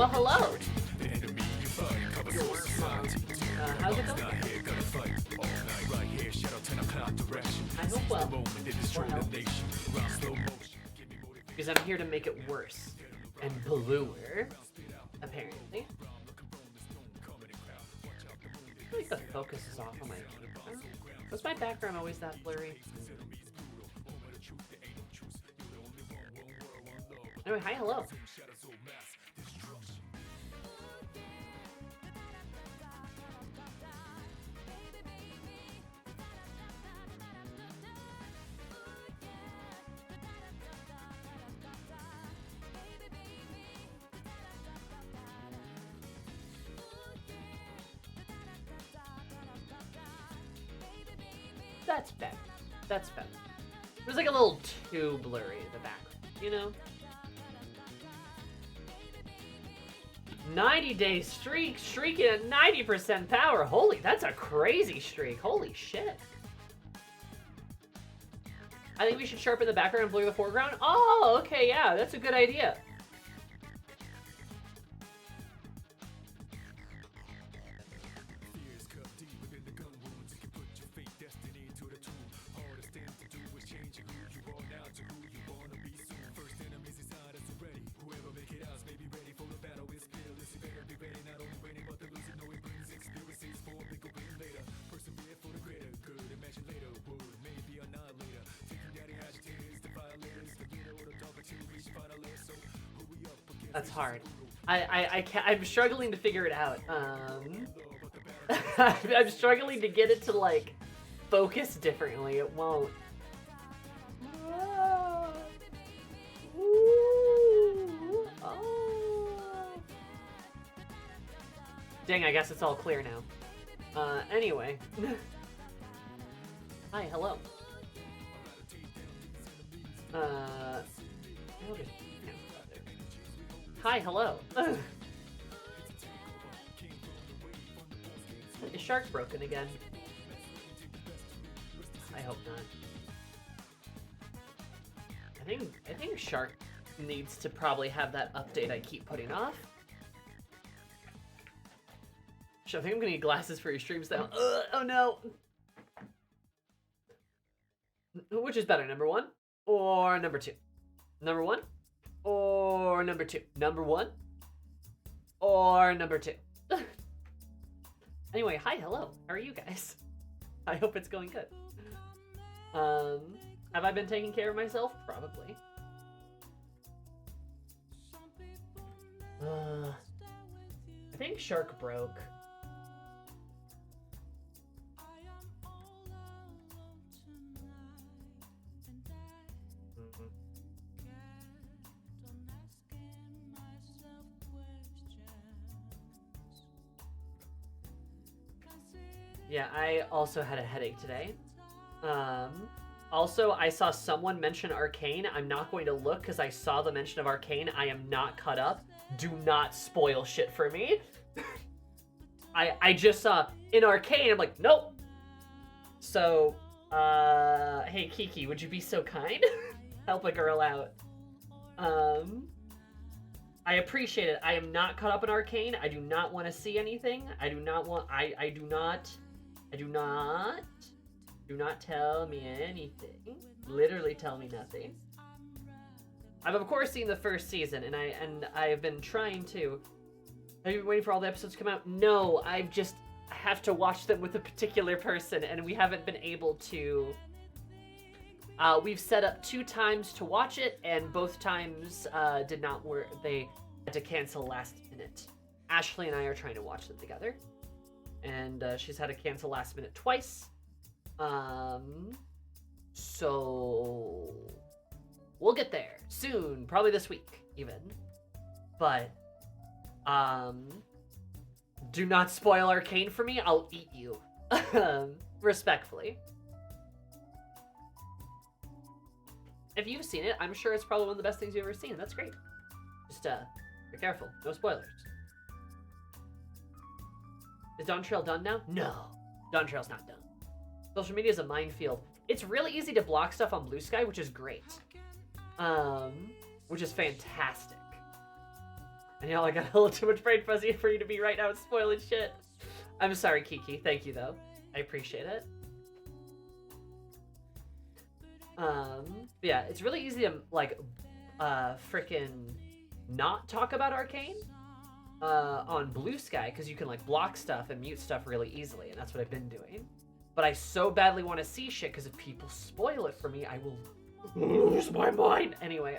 Well, hello. How's it going? I hope well. Because I'm here to make it worse and bluer, apparently. I think the focus is off on my camera. Was my background always that blurry? Anyway, hi, hello. That's better. That's better. It was like a little too blurry in the background, you know? 90-day streak, streaking at 90% power. Holy, that's a crazy streak. Holy shit. I think we should sharpen the background and blur the foreground. Oh, okay, yeah, that's a good idea. That's hard. I'm struggling to figure it out. I'm struggling to get it to, like, focus differently. It won't. Dang, I guess it's all clear now. Anyway. Hi, hello. Hi, hello. Is Shark broken again? I hope not. I think Shark needs to probably have that update I keep putting off. I think I'm gonna need glasses for your streams now. Oh no. Which is better, number 1 or number 2? Number 1 or number 2? Number 1 or number 2? Anyway, hi, hello. How are you guys? I hope it's going good. Have I been taking care of myself? Probably. I think Shark broke. Yeah, I also had a headache today. Also, I saw someone mention Arcane. I'm not going to look because I saw the mention of Arcane. I am not caught up. Do not spoil shit for me. I just saw in Arcane. I'm like, nope. So, hey Kiki, would you be so kind? Help a girl out. I appreciate it. I am not caught up in Arcane. I do not want to see anything. I do not want. Do not tell me anything. Literally tell me nothing. I've of course seen the first season, and I have been trying to. Have you been waiting for all the episodes to come out? No, I have to watch them with a particular person, and we haven't been able to. We've set up 2 times to watch it, and both times did not work. They had to cancel last minute. Ashley and I are trying to watch them together, and she's had to cancel last minute twice. So we'll get there soon, probably this week even. But do not spoil Arcane for me. I'll eat you. Respectfully. If you've seen it, I'm sure it's probably one of the best things you've ever seen. That's great. Just be careful. No spoilers. Is Dawn Trail done now? No. Dawn Trail's not done. Social media is a minefield. It's really easy to block stuff on Blue Sky, which is great. Which is fantastic. And y'all, I got a little too much brain fuzzy for you to be right now spoiling shit. I'm sorry, Kiki. Thank you, though. I appreciate it. Yeah, it's really easy to, like, frickin' not talk about Arcane on Blue Sky, because you can, like, block stuff and mute stuff really easily, and that's what I've been doing. But I so badly want to see shit, because if people spoil it for me, I will lose my mind. Anyway,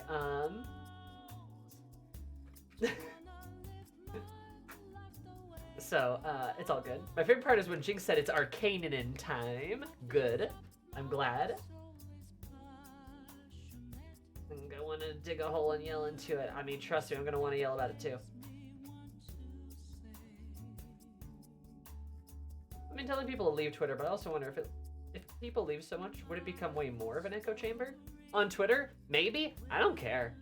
so, it's all good. My favorite part is when Jinx said it's Arcane and in time. Good. I'm glad. I'm gonna want to dig a hole and yell into it. I mean, trust me, I'm gonna want to yell about it too. I've been telling people to leave Twitter, but I also wonder if people leave so much, would it become way more of an echo chamber? On Twitter? Maybe? I don't care.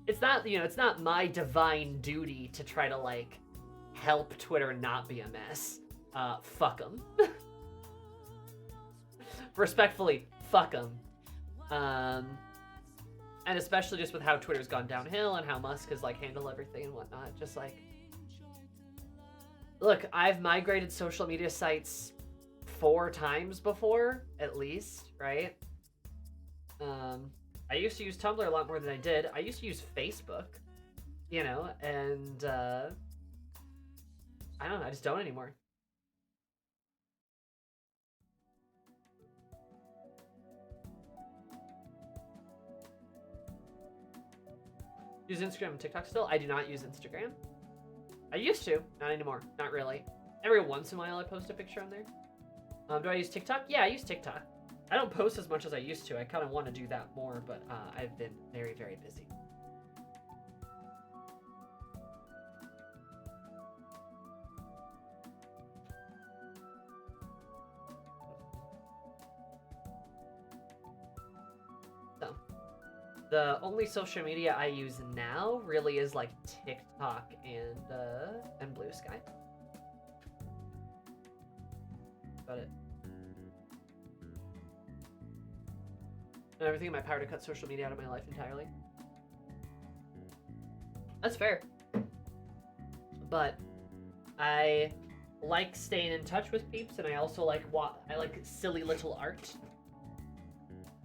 It's not, you know, it's not my divine duty to try to, like, help Twitter not be a mess. Fuck them. Respectfully, fuck them. And especially just with how Twitter's gone downhill and how Musk has, like, handled everything and whatnot. Just, like... Look, I've migrated social media sites 4 times before, at least, right? I used to use Tumblr a lot more than I did. I used to use Facebook, you know, and, I don't know, I just don't anymore. Use Instagram and TikTok still? I do not use Instagram. I used to, not anymore, not really. Every once in a while I post a picture on there. Do I use TikTok? Yeah, I use TikTok. I don't post as much as I used to. I kind of want to do that more, but I've been very, very busy. So, the only social media I use now really is like TikTok and Blue Sky. About it. And everything in my power to cut social media out of my life entirely. That's fair. But I like staying in touch with peeps, and I also like I like silly little art.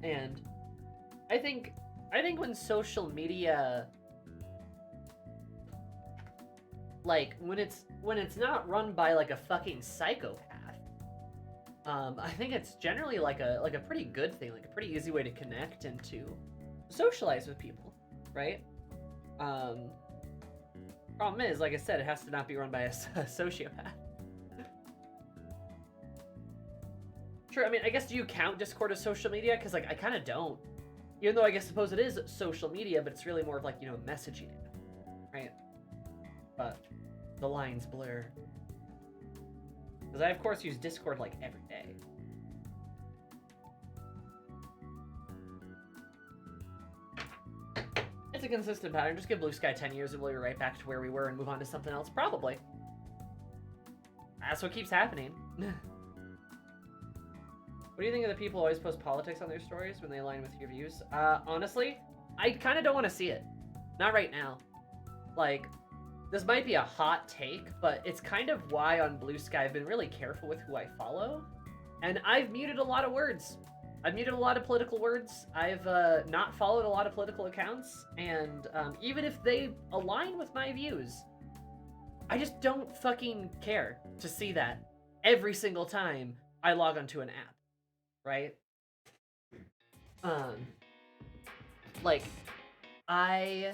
And I think when social media, like when it's not run by like a fucking psychopath, I think it's generally like a pretty good thing, like a pretty easy way to connect and to socialize with people, right? Problem is, like I said, it has to not be run by a sociopath. Sure, I mean, I guess, do you count Discord as social media? Because, like, I kind of don't. Even though I suppose it is social media, but it's really more of, like, you know, messaging, right? But the lines blur. Because I, of course, use Discord, like, every day. It's a consistent pattern. Just give Blue Sky 10 years and we'll be right back to where we were and move on to something else. Probably. That's what keeps happening. What do you think of the people who always post politics on their stories when they align with your views? Honestly, I kind of don't want to see it. Not right now. Like, this might be a hot take, but it's kind of why on Blue Sky I've been really careful with who I follow. And I've muted a lot of words. I've muted a lot of political words. I've not followed a lot of political accounts. And even if they align with my views, I just don't fucking care to see that every single time I log onto an app. Right? Like, I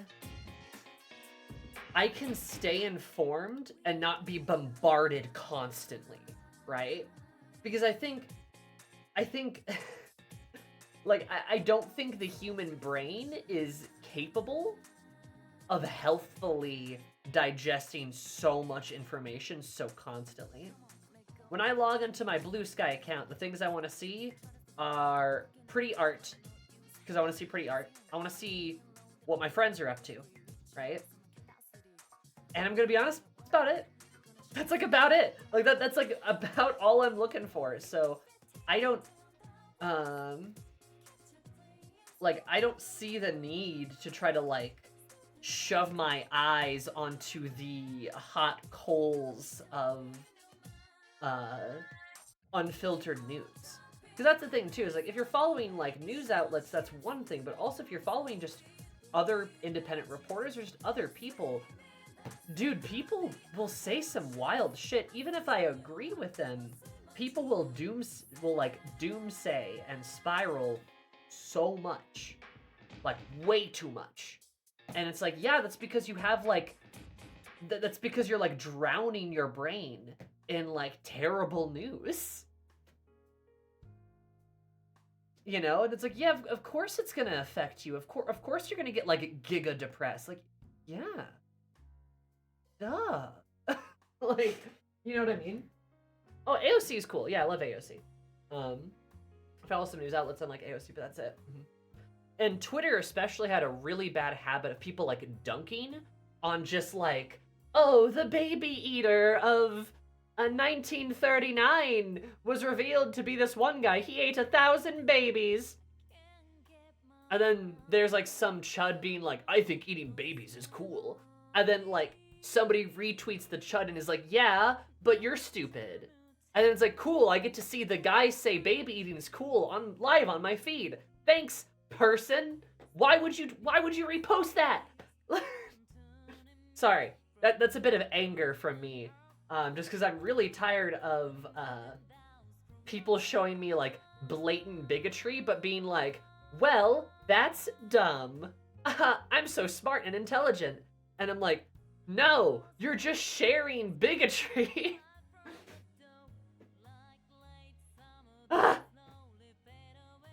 can stay informed and not be bombarded constantly, right? Because I think like, I don't think the human brain is capable of healthfully digesting so much information so constantly. When I log into my Blue Sky account, the things I want to see are pretty art, because I want to see pretty art. I want to see what my friends are up to, right? And I'm gonna be honest, that's about it. That's like about it. Like that's like about all I'm looking for. So I don't like, I don't see the need to try to like shove my eyes onto the hot coals of unfiltered news. Because that's the thing too, is like if you're following like news outlets, that's one thing, but also if you're following just other independent reporters or just other people, dude, people will say some wild shit. Even if I agree with them, people will doomsay and spiral so much, like way too much. And it's like, yeah, that's because you have like, that's because you're like drowning your brain in like terrible news. You know, and it's like, yeah, of course it's gonna affect you. Of course you're gonna get like giga depressed. Like, yeah, duh. Like, you know what I mean? Oh, AOC is cool. Yeah, I love AOC. I follow some news outlets on like AOC, but that's it. And Twitter especially had a really bad habit of people like dunking on just like, oh, the baby eater of 1939 was revealed to be this one guy. He ate 1,000 babies. And then there's like some chud being like, I think eating babies is cool. And then like somebody retweets the chud and is like, yeah, but you're stupid. And then it's like, cool, I get to see the guy say baby eating is cool on live on my feed. Thanks, person. Why would you repost that? Sorry, that's a bit of anger from me. Just because I'm really tired of people showing me like blatant bigotry, but being like, well, that's dumb. I'm so smart and intelligent. And I'm like, no, you're just sharing bigotry.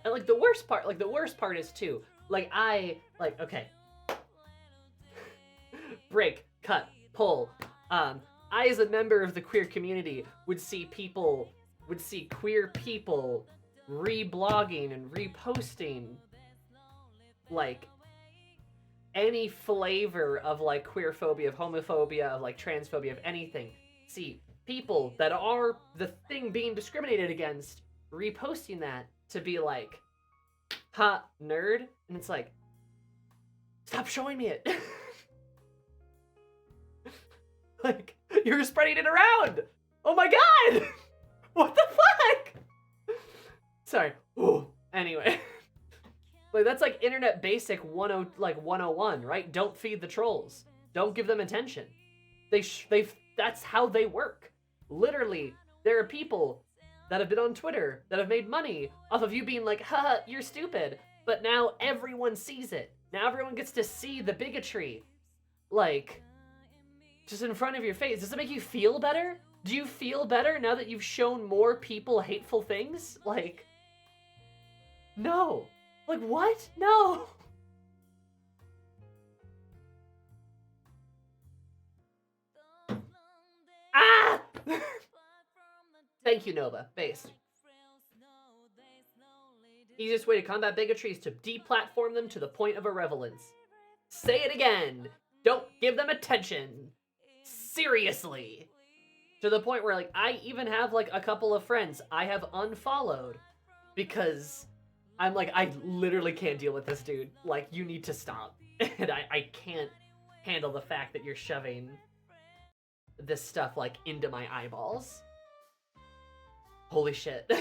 And like the worst part is too, like okay. Break, cut, pull. I, as a member of the queer community, would see queer people reblogging and reposting like any flavor of like queerphobia, of homophobia, of like transphobia, of anything. See people that are the thing being discriminated against reposting that to be like, ha, nerd. And it's like, stop showing me it. Like, you're spreading it around. Oh my god! What the fuck? Sorry. Ooh. Anyway. Like, that's like internet basic 101, right? Don't feed the trolls. Don't give them attention. That's how they work. Literally, there are people that have been on Twitter that have made money off of you being like, haha, you're stupid. But now everyone sees it. Now everyone gets to see the bigotry. Like, just in front of your face. Does it make you feel better? Do you feel better now that you've shown more people hateful things? Like, no. Like, what? No. Ah! Thank you, Nova. Base. Easiest way to combat bigotry is to deplatform them to the point of irrelevance. Say it again. Don't give them attention. Seriously. To the point where, like, I even have, like, a couple of friends I have unfollowed because I'm like, I literally can't deal with this dude. Like, you need to stop. And I can't handle the fact that you're shoving this stuff, like, into my eyeballs. Holy shit.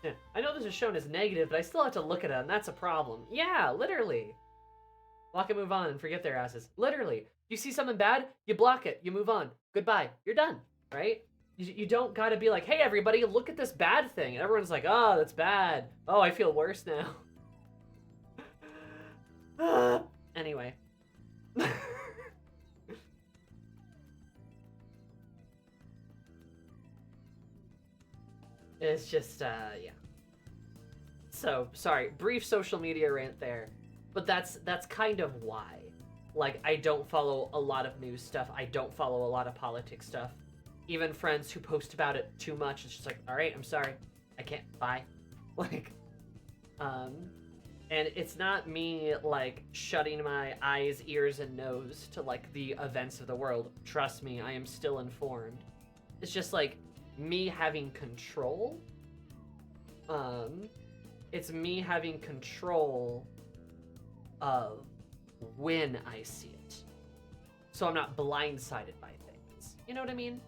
Yeah, I know this is shown as negative, but I still have to look at it, and that's a problem. Yeah, literally. Block and move on and forget their asses. Literally. You see something bad, you block it, you move on. Goodbye. You're done, right? You don't gotta be like, hey, everybody, look at this bad thing. And everyone's like, oh, that's bad. Oh, I feel worse now. Anyway. It's just, yeah. So, sorry, brief social media rant there. But that's kind of why. Like, I don't follow a lot of news stuff. I don't follow a lot of politics stuff. Even friends who post about it too much, it's just like, alright, I'm sorry. I can't, bye. Like, and it's not me, like, shutting my eyes, ears, and nose to, like, the events of the world. Trust me, I am still informed. It's just like me having control. It's me having control of when I see it. So I'm not blindsided by things. You know what I mean?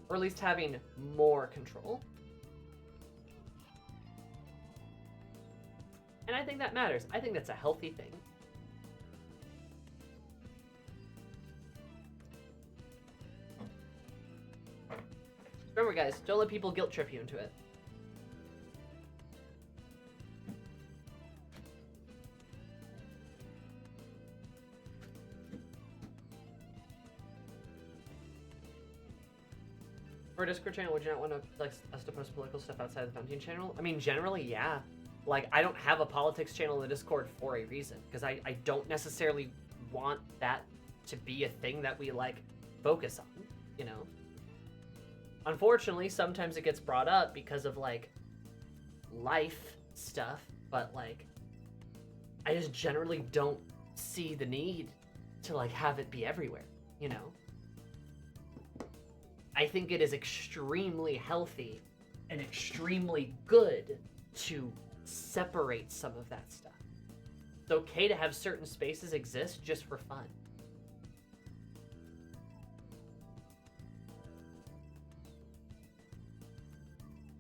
Or at least having more control. And I think that matters. I think that's a healthy thing. Remember, guys, don't let people guilt trip you into it. For a Discord channel, would you not want to, like, us to post political stuff outside the Fountain channel? I mean, generally, yeah. Like, I don't have a politics channel in the Discord for a reason, because I don't necessarily want that to be a thing that we, like, focus on, you know? Unfortunately, sometimes it gets brought up because of, like, life stuff, but, like, I just generally don't see the need to, like, have it be everywhere, you know? I think it is extremely healthy and extremely good to separate some of that stuff. It's okay to have certain spaces exist just for fun.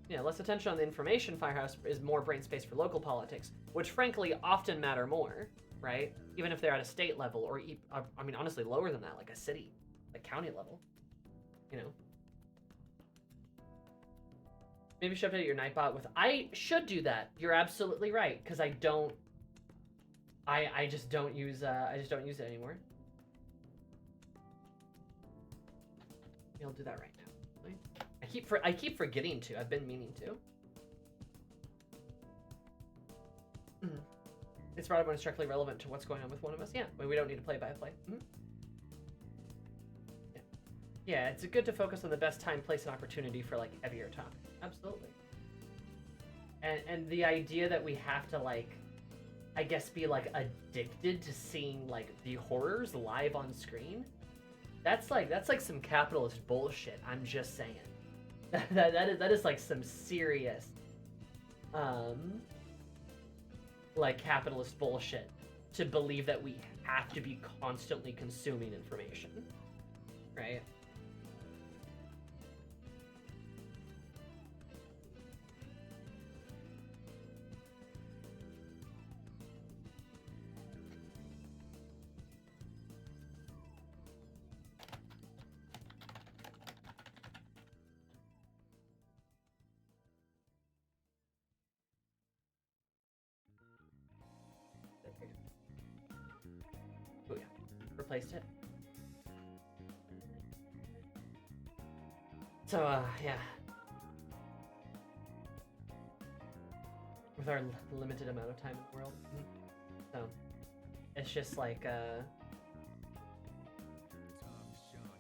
Yeah, less attention on the information firehouse is more brain space for local politics, which frankly often matter more, right? Even if they're at a state level or, I mean, honestly, lower than that, like a city, like county level, you know? Maybe you should update your Nightbot with... I should do that. You're absolutely right, because I don't... I just don't use it anymore. I'll do that right now. I keep forgetting to. I've been meaning to. It's brought up when it's directly relevant to what's going on with one of us. Yeah, we don't need to play by play. Yeah, it's good to focus on the best time, place, and opportunity for, like, heavier topics. Absolutely. And the idea that we have to, like, I guess be, like, addicted to seeing, like, the horrors live on screen, that's like some capitalist bullshit. I'm just saying. that is like some serious, like, capitalist bullshit to believe that we have to be constantly consuming information, right? Oh yeah, replaced it. So, yeah. With our limited amount of time in the world. So, it's just like,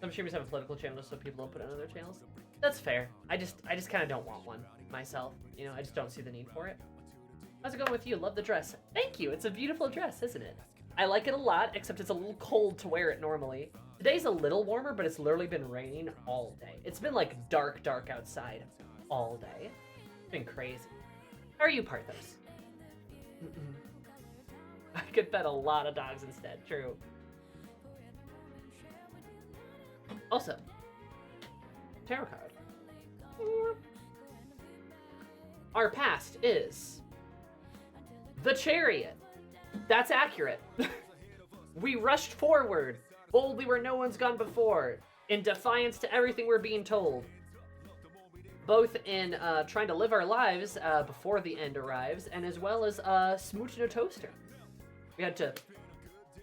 some streamers have a political channel so people don't put it on their channels. That's fair. I just kind of don't want one myself. You know, I just don't see the need for it. How's it going with you? Love the dress. Thank you. It's a beautiful dress, isn't it? I like it a lot, except it's a little cold to wear it normally. Today's a little warmer, but it's literally been raining all day. It's been, like, dark outside all day. It's been crazy. How are you, Parthos? I could pet a lot of dogs instead. True. Also, tarot card. Our past is the Chariot. That's accurate. We rushed forward, boldly where no one's gone before, in defiance to everything we're being told. Both in trying to live our lives before the end arrives, and as well as smooching a toaster. We had to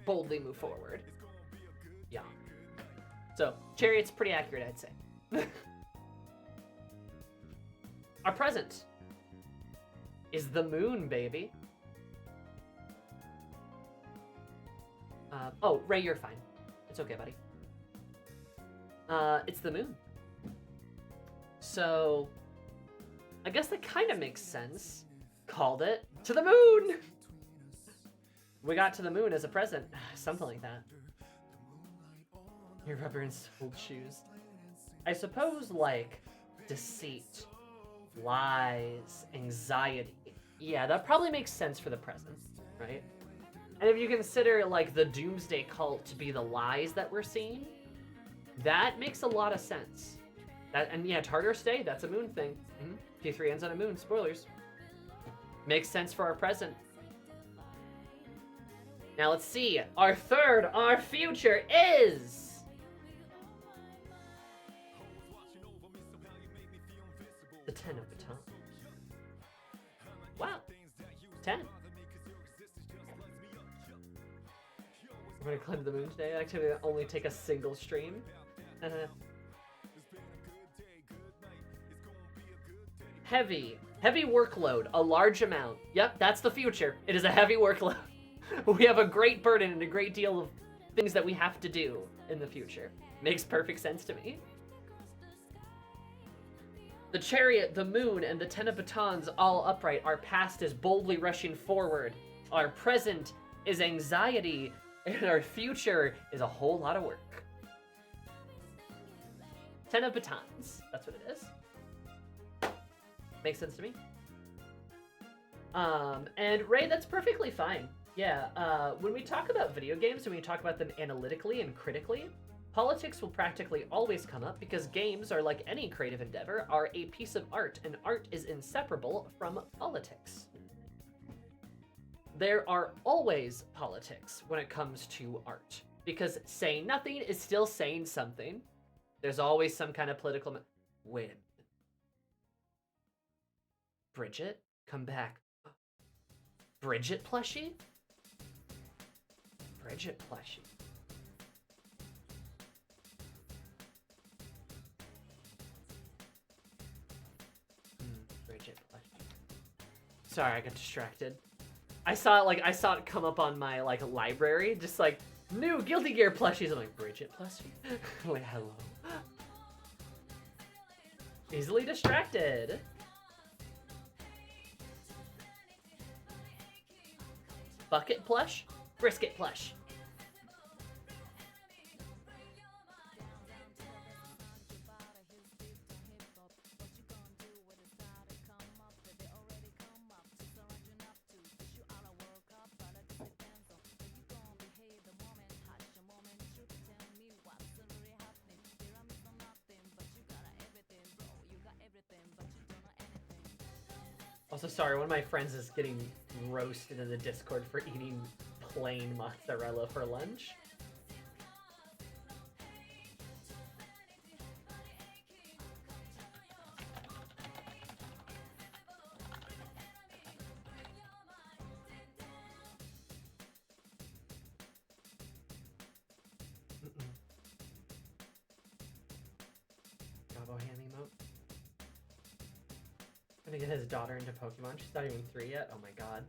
boldly move forward. Yeah. So, Chariot's pretty accurate, I'd say. Our present is the moon, baby. Oh, Ray, you're fine. It's okay, buddy. It's the moon. So, I guess that kind of makes sense. Called it to the moon! We got to the moon as a present. Something like that. Your rubber and soled shoes. I suppose, like, deceit, lies, anxiety. Yeah, that probably makes sense for the present, right? And if you consider, like, the Doomsday Cult to be the lies that we're seeing, that makes a lot of sense. And yeah, Tartarus Day, that's a moon thing. P3 ends on a moon, spoilers. Makes sense for our present. Now let's see, our future is... the 10 of baton. Wow, 10. I'm gonna climb the moon today. Actually, only take a single stream. Heavy workload, a large amount. Yep, that's the future. It is a heavy workload. We have a great burden and a great deal of things that we have to do in the future. Makes perfect sense to me. The chariot, the moon, and the 10 of batons all upright. Our past is boldly rushing forward. Our present is anxiety, and our future is a whole lot of work. 10 of batons, that's what it is. Makes sense to me. And Ray, that's perfectly fine. Yeah, when we talk about video games and we talk about them analytically and critically, politics will practically always come up because games are like any creative endeavor, are a piece of art, and art is inseparable from politics. There are always politics when it comes to art, because saying nothing is still saying something. There's always some kind of political... Wait. Bridget? Come back. Bridget plushie? Bridget plushie. Bridget plushie. Sorry, I got distracted. I saw it come up on my library, just like new Guilty Gear plushies. I'm like, Bridget plushie? Wait, hello. Easily distracted. Bucket plush? Brisket plush. Also, sorry, one of my friends is getting roasted in the Discord for eating plain mozzarella for lunch. Gobbo ham emote. Gonna get his daughter into Pokemon. She's not even 3 yet. Oh my god.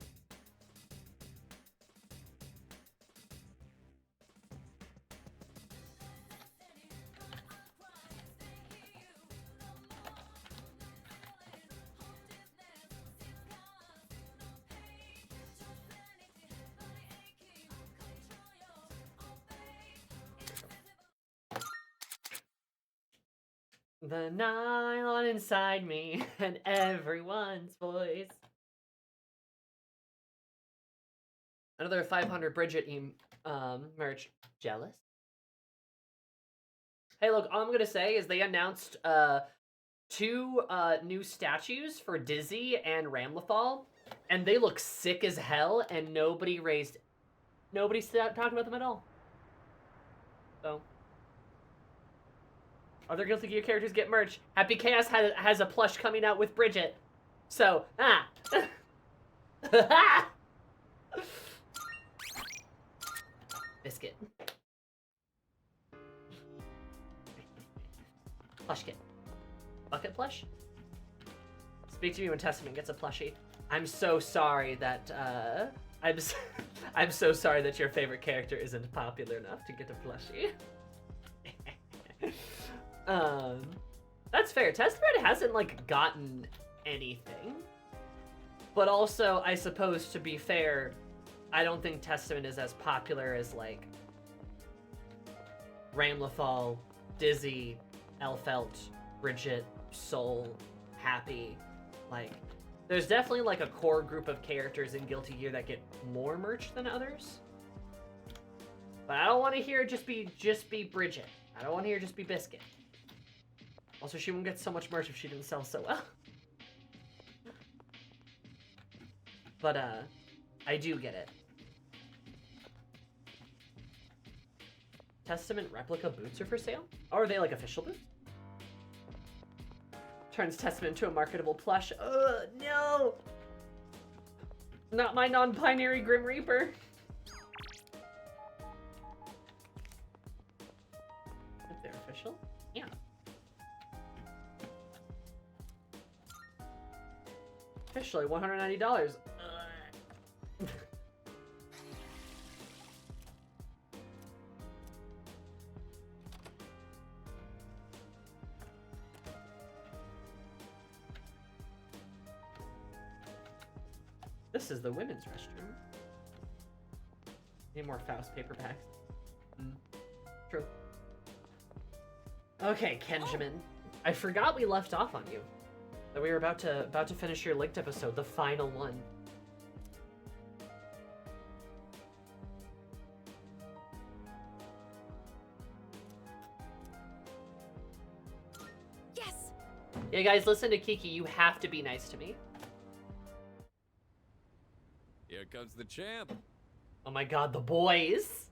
The nylon inside me and everyone's voice. Another 500 Bridget merch. Jealous? Hey, look, all I'm gonna say is they announced 2 new statues for Dizzy and Ramlethal, and they look sick as hell, and nobody talked about them at all. So... other Guilty Gear characters get merch. Happy Chaos has a plush coming out with Bridget. So, Biscuit. Plush kit. Bucket plush? Speak to me when Testament gets a plushie. I'm so sorry that, I'm so sorry that your favorite character isn't popular enough to get a plushie. That's fair. Testament hasn't, gotten anything. But also, I suppose, to be fair, I don't think Testament is as popular as, Ramlethal, Dizzy, Elfelt, Bridget, Soul, Happy. Like, there's definitely like a core group of characters in Guilty Gear that get more merch than others. But I don't want to hear it just be Bridget. I don't want to hear it just be Biscuit. Also, she won't get so much merch if she didn't sell so well. But, I do get it. Testament replica boots are for sale? Or are they, like, official boots? Turns Testament into a marketable plush. Ugh, no! Not my non-binary Grim Reaper. If they're official? Yeah. Officially, $190. This is the women's restroom. Need more Faust paper packs. True. Okay, Kenjamin. I forgot we left off on you. That we were about to finish your linked episode, the final one. Yes. Yeah, guys, listen to Kiki. You have to be nice to me. Here comes the champ. Oh my god, the boys.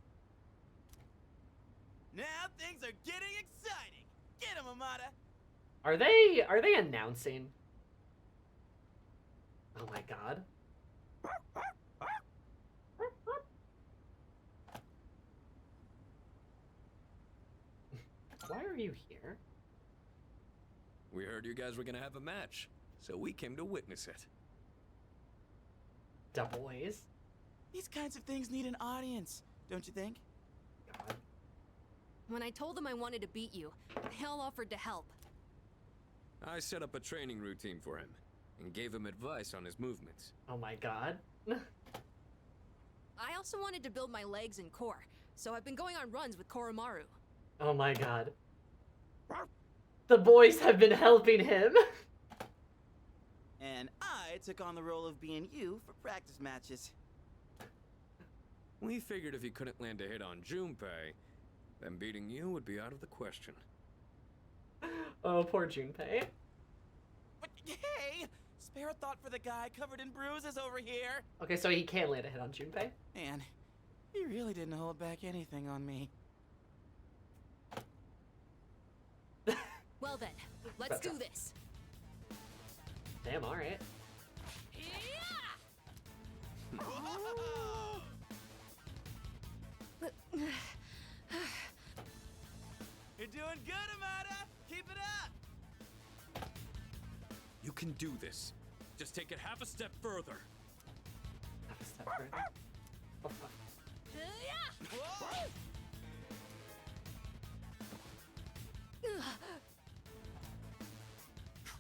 Now things are getting exciting. Get him, Amada. Are they announcing? Oh my god. Why are you here? We heard you guys were gonna have a match, so we came to witness it. Da boys. These kinds of things need an audience, don't you think? God. When I told them I wanted to beat you, they all offered to help. I set up a training routine for him and gave him advice on his movements. Oh my god. I also wanted to build my legs and core, so I've been going on runs with Koromaru. Oh my god. The boys have been helping him. And I took on the role of being you for practice matches. We figured if he couldn't land a hit on Junpei, then beating you would be out of the question. Oh, poor Junpei. But hey, spare a thought for the guy covered in bruises over here. Okay, so he can land a hit on Junpei. Man, he really didn't hold back anything on me. Well then, let's do this. Damn, alright. You're doing good, Amada. Keep it up. You can do this. Just take it half a step further. Half a step further. Oh, fuck. Whoa!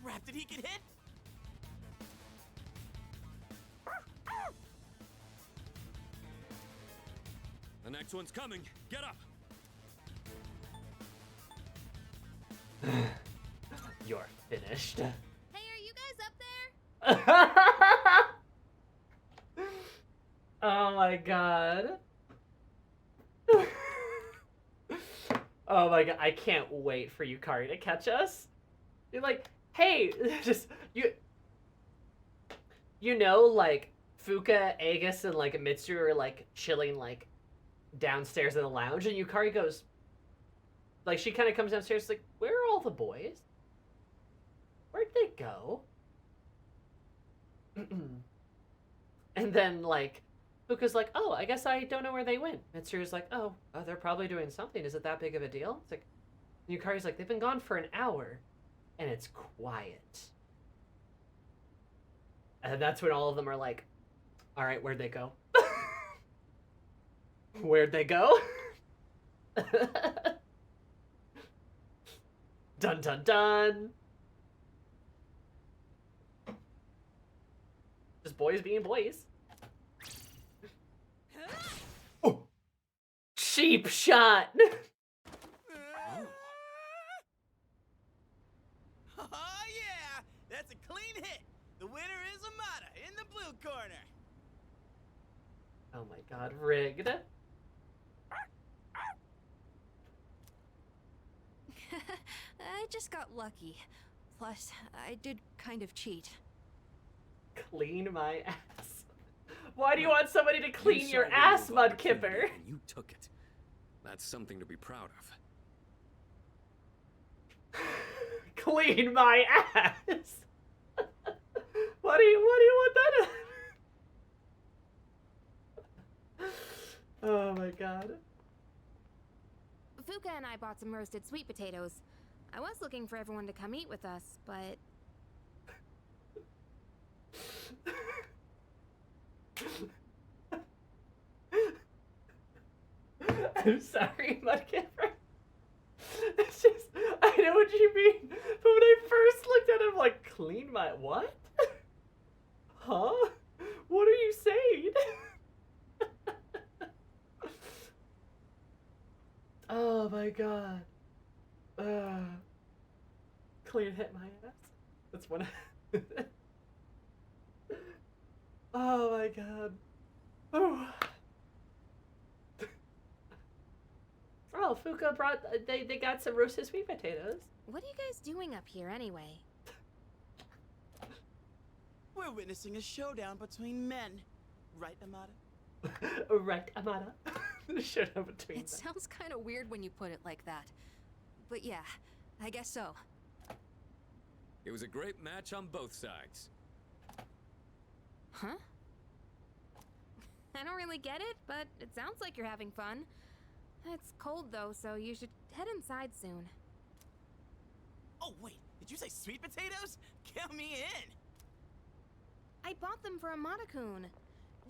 Crap, did he get hit? The next one's coming. Get up. You're finished. Hey, are you guys up there? Oh my god. Oh my god, I can't wait for Yukari to catch us. You're like, hey, just, you know, like, Fuka, Aegis, and, like, Mitsuru are, like, chilling, like, downstairs in the lounge, and Yukari goes, like, she kind of comes downstairs, like, where are all the boys? Where'd they go? And then, like, Fuka's like, oh, I guess I don't know where they went. Mitsuru's like, oh, they're probably doing something. Is it that big of a deal? It's like, Yukari's like, they've been gone for an hour, and it's quiet. And that's when all of them are like, all right, where'd they go? Where'd they go? Dun dun dun. Just boys being boys. Oh. Cheap shot. That's a clean hit. The winner is Amada in the blue corner. Oh my god, rigged. I just got lucky. Plus, I did kind of cheat. Clean my ass. Why do you want somebody to You clean saw your window ass, of Mudkipper? opportunity and you took it. That's something to be proud of. Clean my ass. What do you want that? Oh my god. Fuka and I bought some roasted sweet potatoes. I was looking for everyone to come eat with us, but I'm sorry, Mudkipper. It's just, I know what you mean, but when I first looked at him, like, clean my what? Huh? What are you saying? Oh my god. Clean hit my ass. That's one. Oh my god. Oh. Oh, Fuka brought. They got some roasted sweet potatoes. what are you guys doing up here anyway? We're witnessing a showdown between men. Right, Amada? Right, Amada. Showed up between It them. sounds kind of weird when you put it like that. But yeah, I guess so. It was a great match on both sides. Huh? I don't really get it, but it sounds like you're having fun. It's cold though, so you should head inside soon. Oh, wait. Did you say sweet potatoes? Count me in. I bought them for Amada-kun.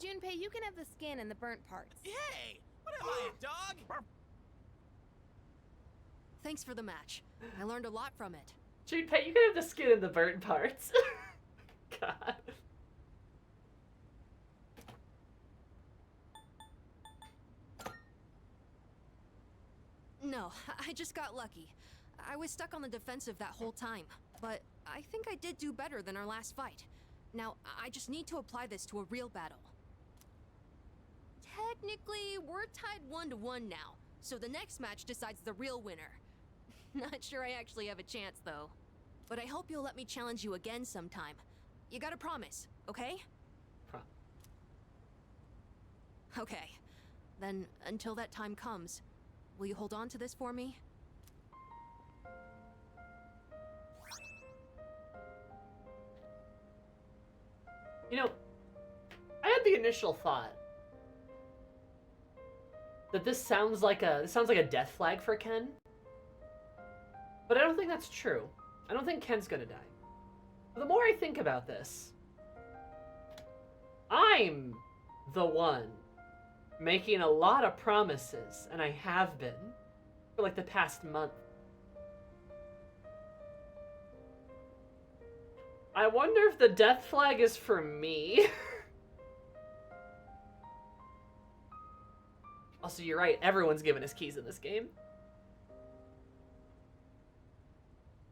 Junpei, you can have the skin and the burnt parts. Yay! What am I, a dog? Thanks for the match. I learned a lot from it. Junpei, you can have the skin and the burnt parts. God. No, I just got lucky. I was stuck on the defensive that whole time, but I think I did do better than our last fight. Now, I just need to apply this to a real battle. Technically, we're tied 1-1 now, so the next match decides the real winner. Not sure I actually have a chance, though. But I hope you'll let me challenge you again sometime. You gotta promise, okay? Okay. Then, until that time comes, will you hold on to this for me? You know, I had the initial thought that this sounds like a death flag for Ken. But I don't think that's true. I don't think Ken's gonna die. But the more I think about this, I'm the one making a lot of promises, and I have been for like the past month. I wonder if the death flag is for me. Also, you're right, everyone's given his keys in this game.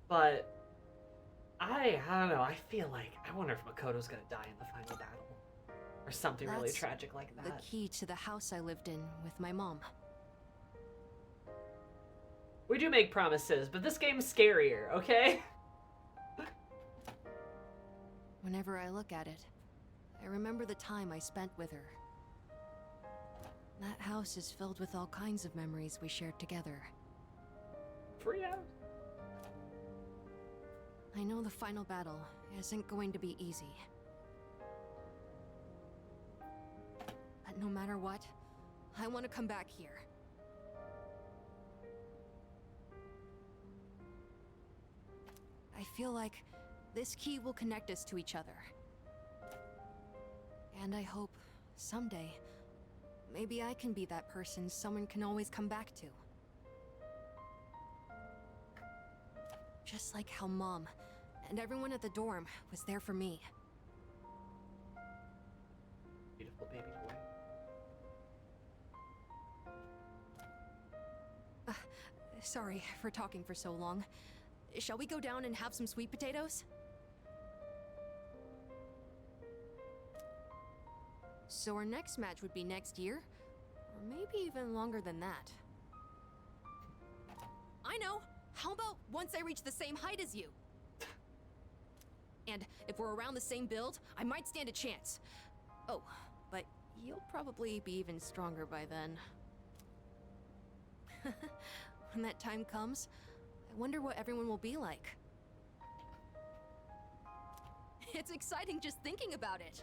But I don't know, I feel like, I wonder if Makoto's gonna die in the final battle. Or something really That's tragic like that. The key to the house I lived in with my mom. We do make promises, but this game's scarier, okay? Whenever I look at it, I remember the time I spent with her. That house is filled with all kinds of memories we shared together. 3 hours. I know the final battle isn't going to be easy. But no matter what, I want to come back here. I feel like this key will connect us to each other. And I hope, someday, maybe I can be that person someone can always come back to. Just like how Mom and everyone at the dorm was there for me. Beautiful baby boy. Sorry for talking for so long. Shall we go down and have some sweet potatoes? So our next match would be next year? Or maybe even longer than that. I know! How about once I reach the same height as you? And if we're around the same build, I might stand a chance. Oh, but you'll probably be even stronger by then. When that time comes, I wonder what everyone will be like. It's exciting just thinking about it.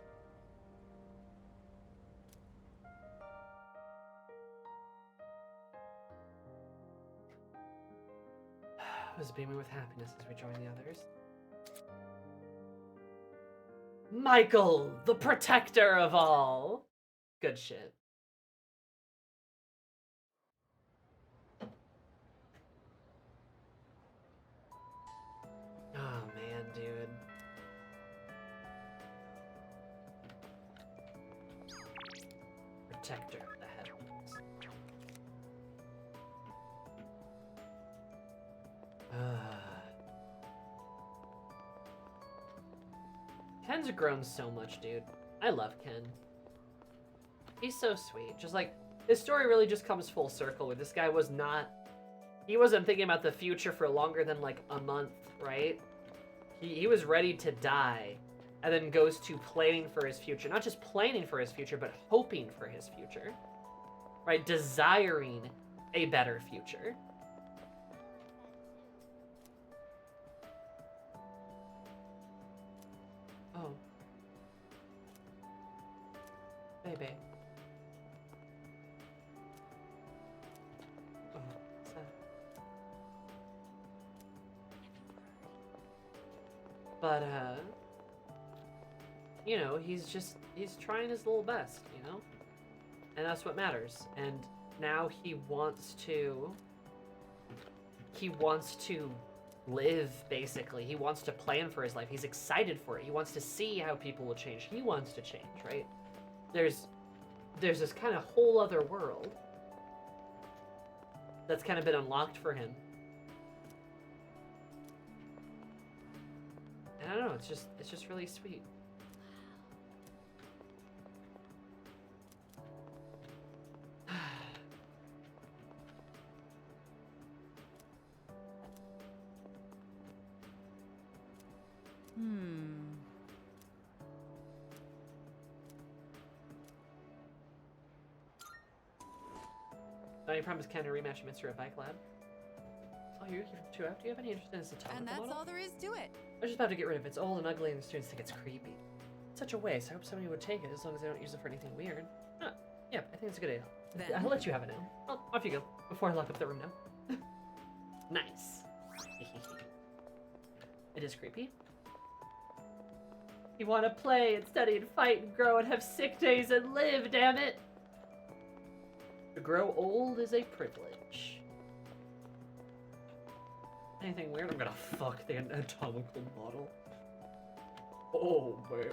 I was beaming with happiness as we joined the others. Michael, the protector of all. Good shit. Oh man, dude. Protector of the heavens. Ken's grown so much, dude. I love Ken. He's so sweet. Just like, his story really just comes full circle where this guy was not, he wasn't thinking about the future for longer than like a month, right? He was ready to die and then goes to planning for his future. Not just planning for his future, but hoping for his future, right? Desiring a better future. Oh. Baby. Oh, what's that? But, you know, he's trying his little best, you know? And that's what matters. And now he wants to live, basically. He wants to plan for his life. He's excited for it. He wants to see how people will change. He wants to change, right? There's this kind of whole other world that's kind of been unlocked for him. And I don't know, it's just really sweet. Now you promised Ken a rematch against her at Bike Lab. Oh, you're here for 2 hours? Do you have any interest in this atomic And that's model? all there is to it. I was just about to get rid of it. It's old and ugly and the students think it's creepy. It's such a waste. I hope somebody would take it as long as they don't use it for anything weird. Huh. Yeah, I think it's a good idea. Then- I'll let you have it now. Well, off you go. Before I lock up the room now. Nice. It is creepy. You want to play and study and fight and grow and have sick days and live, damn it! To grow old is a privilege. Anything weird? I'm gonna fuck the anatomical model. Oh, baby.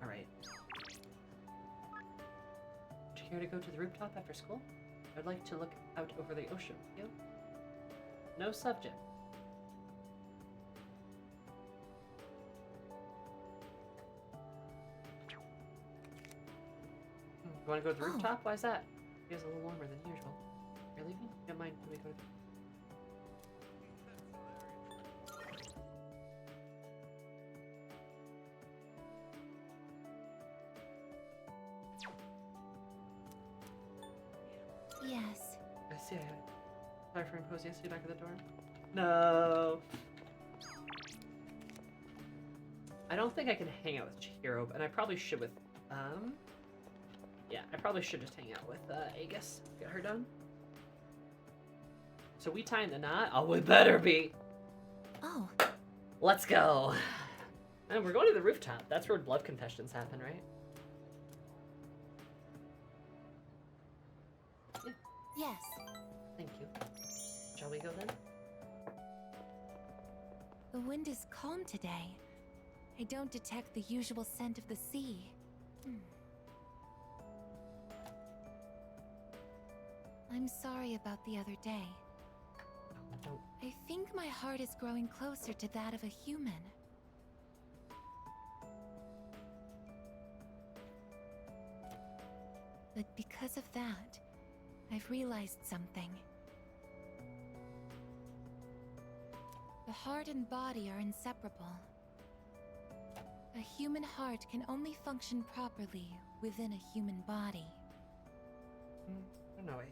Alright. Would you care to go to the rooftop after school? I'd like to look out over the ocean with you. No subject. You want to go to the rooftop? Why is that? It is a little warmer than usual. You're leaving? Don't mind. Let me go to Yes. I see. Sorry for imposing. See you back at the dorm. No. I don't think I can hang out with Chihiro, and I probably should with yeah, I probably should just hang out with Aegis. Get her done. So we tying the knot? Oh, we better be. Oh. Let's go. And we're going to the rooftop. That's where blood confessions happen, right? Yeah. Yes. Thank you. Shall we go then? The wind is calm today. I don't detect the usual scent of the sea. I'm sorry about the other day. Oh, I think my heart is growing closer to that of a human. But because of that, I've realized something. The heart and body are inseparable. A human heart can only function properly within a human body. No way.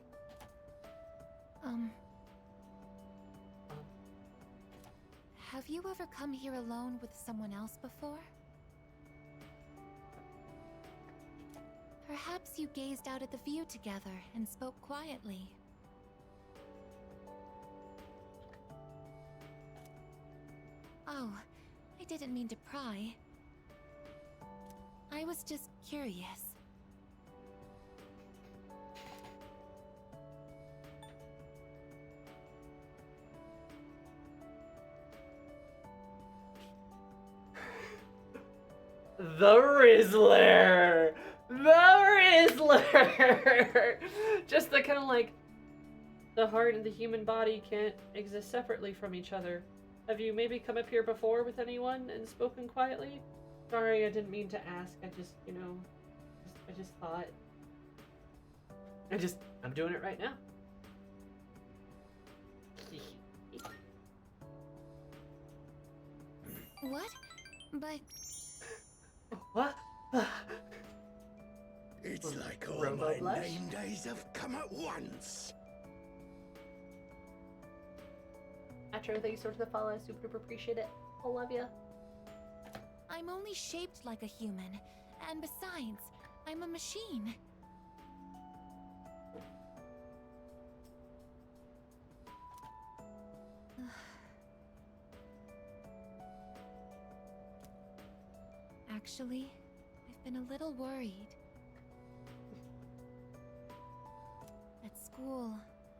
Have you ever come here alone with someone else before? Perhaps you gazed out at the view together and spoke quietly. Oh, I didn't mean to pry. I was just curious. The Rizzler! The Rizzler! Just the kind of like, the heart and the human body can't exist separately from each other. Have you maybe come up here before with anyone and spoken quietly? Sorry, I didn't mean to ask. I just, you know, I just thought. I'm doing it right now. What? But What? It's like all Robo my blush? name days have come at once. Atro, thank you so much for the follow. Super duper appreciate it. I love you. I'm only shaped like a human. And besides, I'm a machine. Actually, I've been a little worried. At school,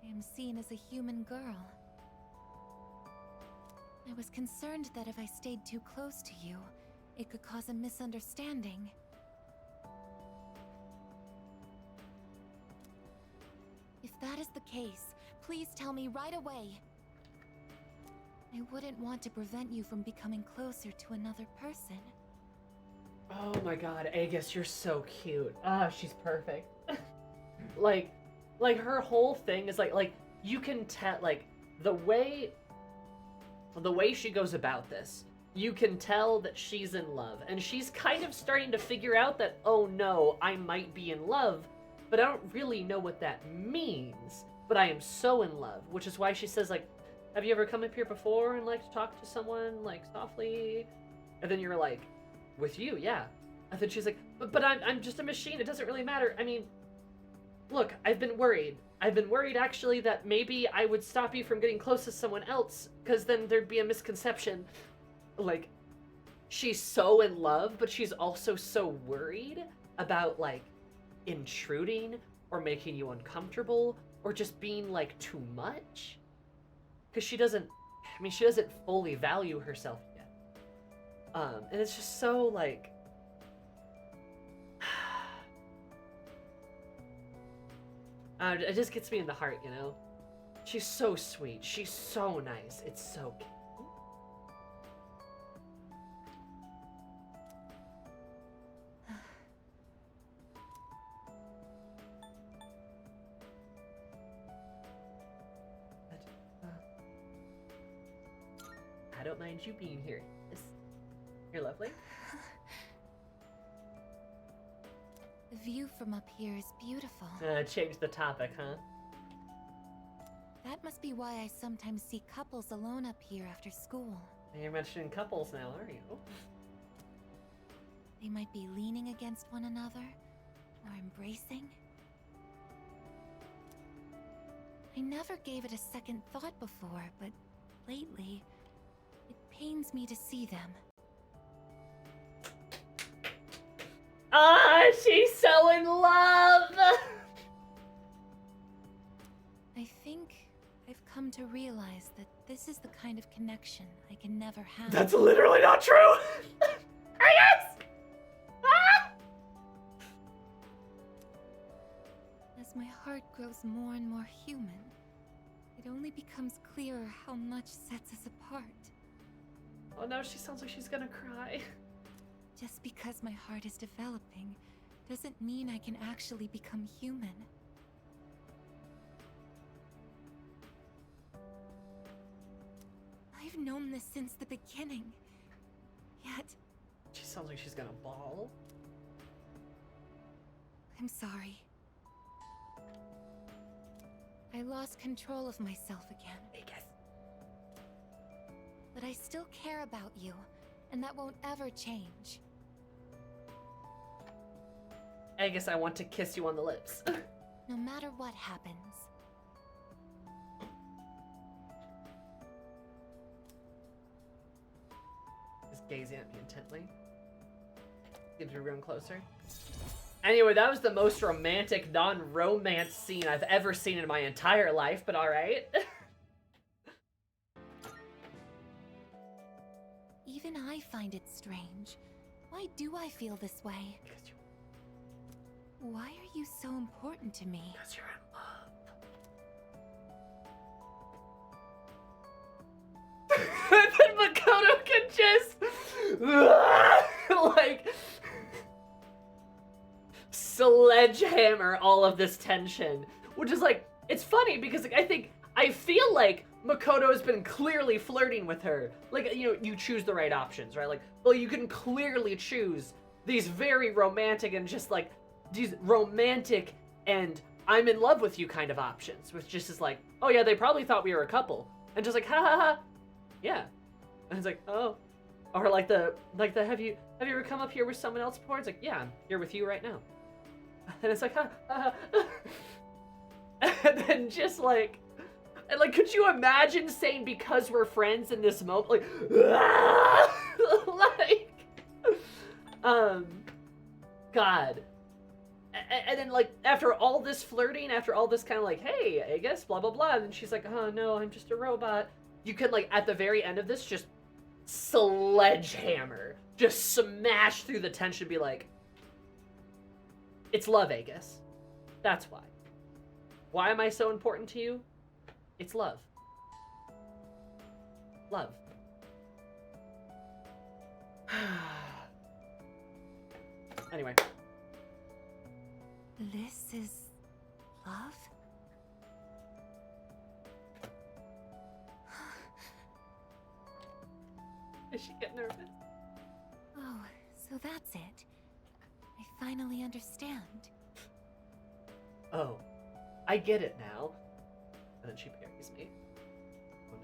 I am seen as a human girl. I was concerned that if I stayed too close to you, it could cause a misunderstanding. If that is the case, please tell me right away. I wouldn't want to prevent you from becoming closer to another person. Oh my god, Aegis, you're so cute. Ah, she's perfect. like her whole thing is like you can tell, like the way she goes about this, you can tell that she's in love, and she's kind of starting to figure out that, oh no, I might be in love, but I don't really know what that means, but I am so in love, which is why she says, like, have you ever come up here before and like talked to someone like softly? And then you're like, with you, yeah. And then she's like, but I'm just a machine, it doesn't really matter. I mean, look, I've been worried. I've been worried actually that maybe I would stop you from getting close to someone else, because then there'd be a misconception. Like, she's so in love, but she's also so worried about like intruding or making you uncomfortable or just being like too much. Because she doesn't fully value herself yet. And it's just so like, it just gets me in the heart, you know? She's so sweet. She's so nice. It's so cute. I don't mind you being here. You're lovely. The view from up here is beautiful. Change the topic, huh? That must be why I sometimes see couples alone up here after school. You're mentioning couples now, are you? They might be leaning against one another, or embracing. I never gave it a second thought before, but lately, it pains me to see them. Ah, she's so in love! I think I've come to realize that this is the kind of connection I can never have. That's literally not true! Yes! Ah! As my heart grows more and more human, it only becomes clearer how much sets us apart. Oh no, she sounds like she's gonna cry. Just because my heart is developing doesn't mean I can actually become human. I've known this since the beginning. Yet, She sounds like she's gonna bawl. I'm sorry. I lost control of myself again. Aegis. But I still care about you, and that won't ever change. Aegis, I want to kiss you on the lips. No matter what happens. He's gazing at me intently. Gives me room closer. Anyway, that was the most romantic non-romance scene I've ever seen in my entire life, but alright. Even I find it strange. Why do I feel this way? Why are you so important to me? Because you're in love. And then Makoto can just like sledgehammer all of this tension, which is like, it's funny because like, I feel like Makoto has been clearly flirting with her. Like, you know, you choose the right options, right? Like, well, you can clearly choose these very romantic and just like these romantic and I'm in love with you kind of options, which just is like, oh yeah, they probably thought we were a couple, and just like, ha ha ha, yeah. And it's like, oh, or like the have you ever come up here with someone else before? It's like, yeah, I'm here with you right now. And it's like, ha ha ha. And then just like, and like, could you imagine saying because we're friends in this moment, like, like, God. And then, like, after all this flirting, after all this kind of like, hey, I guess, blah, blah, blah, and then she's like, oh, no, I'm just a robot. You can, like, at the very end of this, just sledgehammer. Just smash through the tension, be like, it's love, Aegis. That's why. Why am I so important to you? It's love. Love. Anyway. This is love? Does she get nervous? Oh, so that's it. I finally understand. Oh, I get it now. And then she buries me. Oh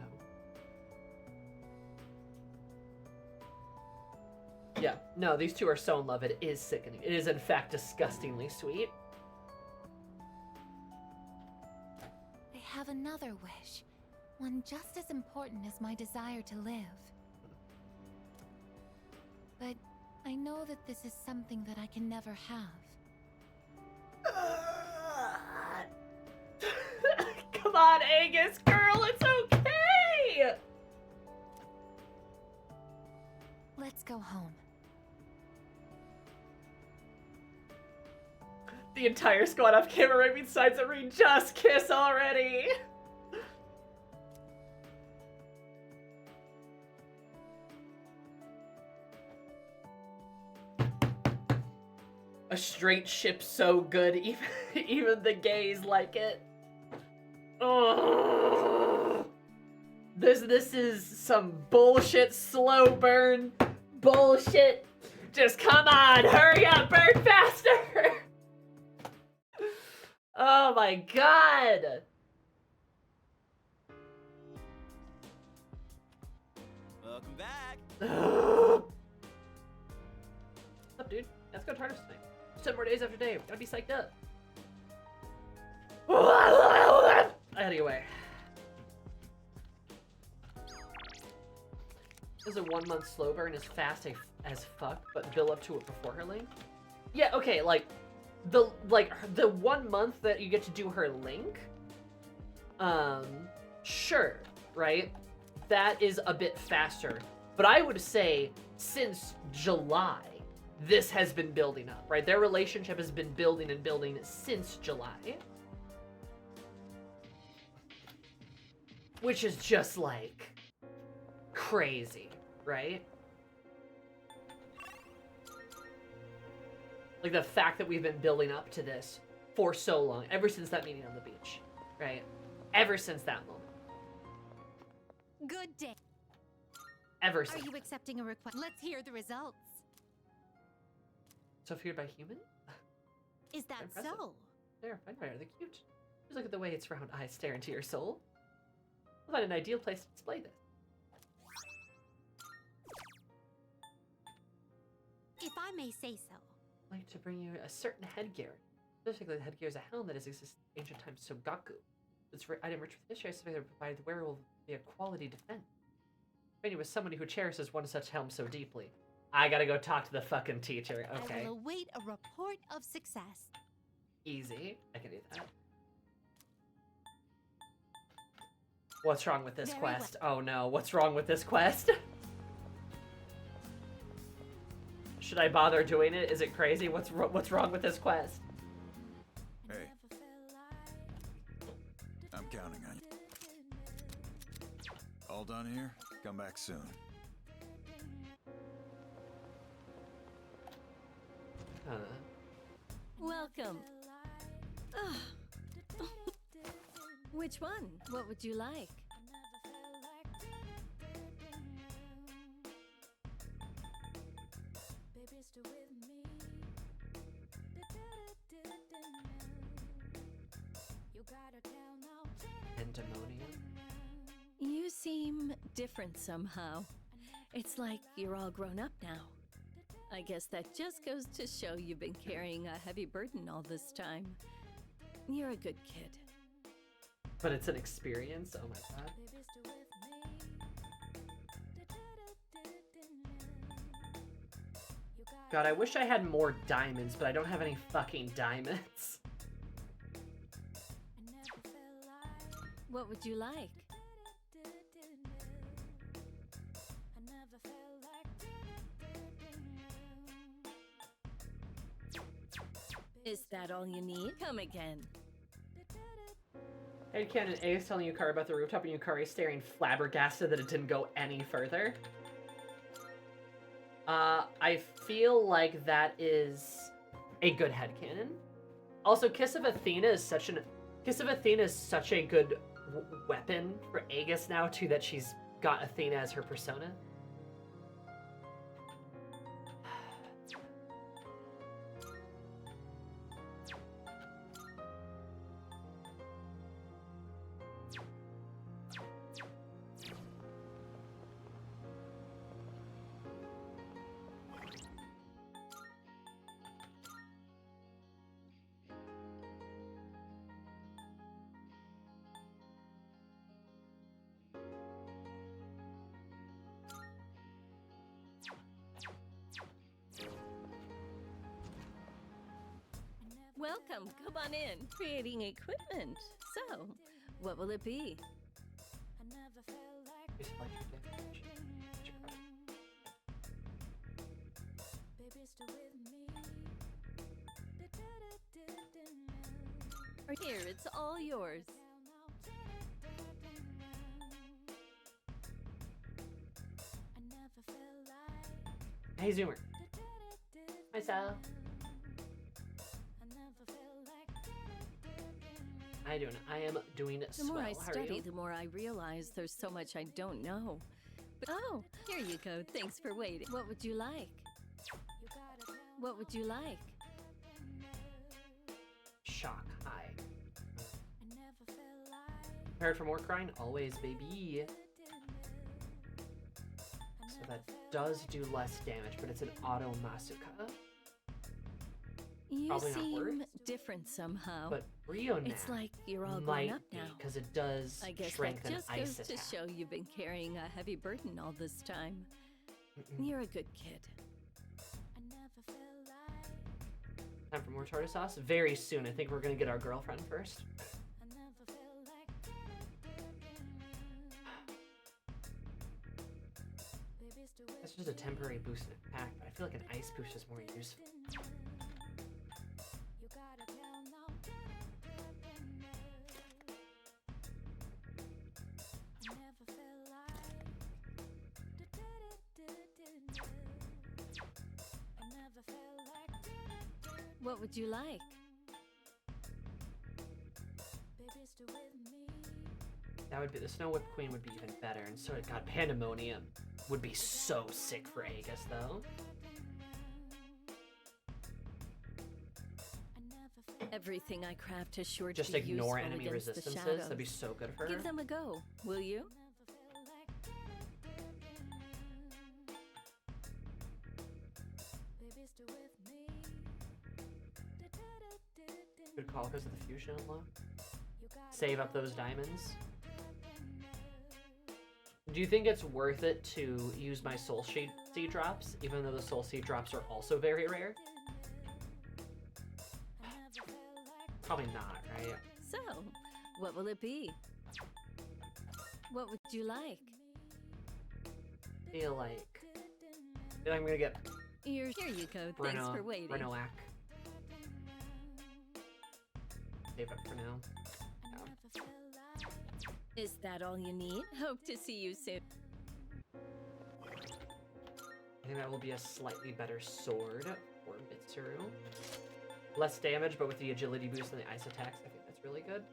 no. Yeah, no, these two are so in love. It is sickening. It is, in fact, disgustingly sweet. I have another wish. One just as important as my desire to live. But I know that this is something that I can never have. Come on, Aegis, girl, it's okay! Let's go home. The entire squad off camera right beside Zareen, just kiss already! A straight ship so good, even the gays like it. Oh, this is some bullshit slow burn bullshit. Just come on, hurry up, burn faster. Oh my god. Welcome back. What's up, dude? Let's go TARDIS tonight. 10 more days after day. Gotta be psyched up. Anyway. This is a 1 month slow burn as fast as fuck, but build up to it before her link. Yeah, okay, like the 1 month that you get to do her link. Sure, right? That is a bit faster. But I would say since July, this has been building up, right? Their relationship has been building and building since July. Which is just like crazy, right? Like the fact that we've been building up to this for so long, ever since that meeting on the beach, right? Ever since that moment. Good day. Ever Are since. you accepting a request? Let's hear the results. So feared by human? Is that Impressive. so? They're fine, right? They're cute. Just look at the way its round eyes stare into your soul. I'll find an ideal place to display this. If I may say so. I'd like to bring you a certain headgear. Specifically, the headgear is a helm that has existed in ancient times Sogaku. This item rich with history, I suspect that provided the wearer will be a quality defense. Training with somebody who cherishes one such helm so deeply. I gotta go talk to the fucking teacher. Okay. I will await a report of success. Easy. I can do that. What's wrong with this Very quest? Oh no, what's wrong with this quest? Should I bother doing it? Is it crazy? What's wrong with this quest? Hey. I'm counting on you. All done here? Come back soon. Welcome. Which one? What would you like? Pandemonium? You seem different somehow. It's like you're all grown up now. I guess that just goes to show you've been carrying a heavy burden all this time. You're a good kid. But it's an experience? Oh my god. God, I wish I had more diamonds, but I don't have any fucking diamonds. What would you like? Is that all you need? Come again. Headcanon A is telling Yukari about the rooftop and Yukari is staring flabbergasted that it didn't go any further. I feel like that is a good headcanon. Also, Kiss of Athena is such a good weapon for Aegis now too, that she's got Athena as her persona. Welcome, come on in. Creating equipment. So, what will it be? Here, it's all yours. Hey Zoomer. Hi Sal. How you doing? I am doing The swell. more I How are study, you? the more I realize there's so much I don't know. But, oh, here you go. Thanks for waiting. What would you like? What would you like? Shock. Hi. Prepared for more crying? Always, baby. So that does do less damage, but it's an auto Masuka. You Probably not seem worth. different somehow. But Rionat It's like you're all grown might up be, now. because it does I guess that strengthen just ice goes to attack. show you've been carrying a heavy burden all this time. You're a good kid. Time for more tartar sauce? Very soon. I think we're gonna get our girlfriend first. That's just a temporary boost in attack, but I feel like an ice boost is more useful. What would you like? That would be, the Snow Whipped Queen would be even better, and so God, Pandemonium would be so sick for Aegis though. Everything I craft is sure Just to be ignore useful enemy against the resistances. shadows. That'd be so good for her. Give them a go, will you? Good call because of the fusion unlock. Save up those diamonds. Do you think it's worth it to use my soul seed drops, even though the soul seed drops are also very rare? Probably not, right? So, what will it be? What would you like? Feel like I'm gonna get Here you go. Thanks for waiting. Renoak. Save up for now. Is that all you need? Hope to see you soon. I think that will be a slightly better sword for Mitsuru. Less damage, but with the agility boost and the ice attacks, I think that's really good.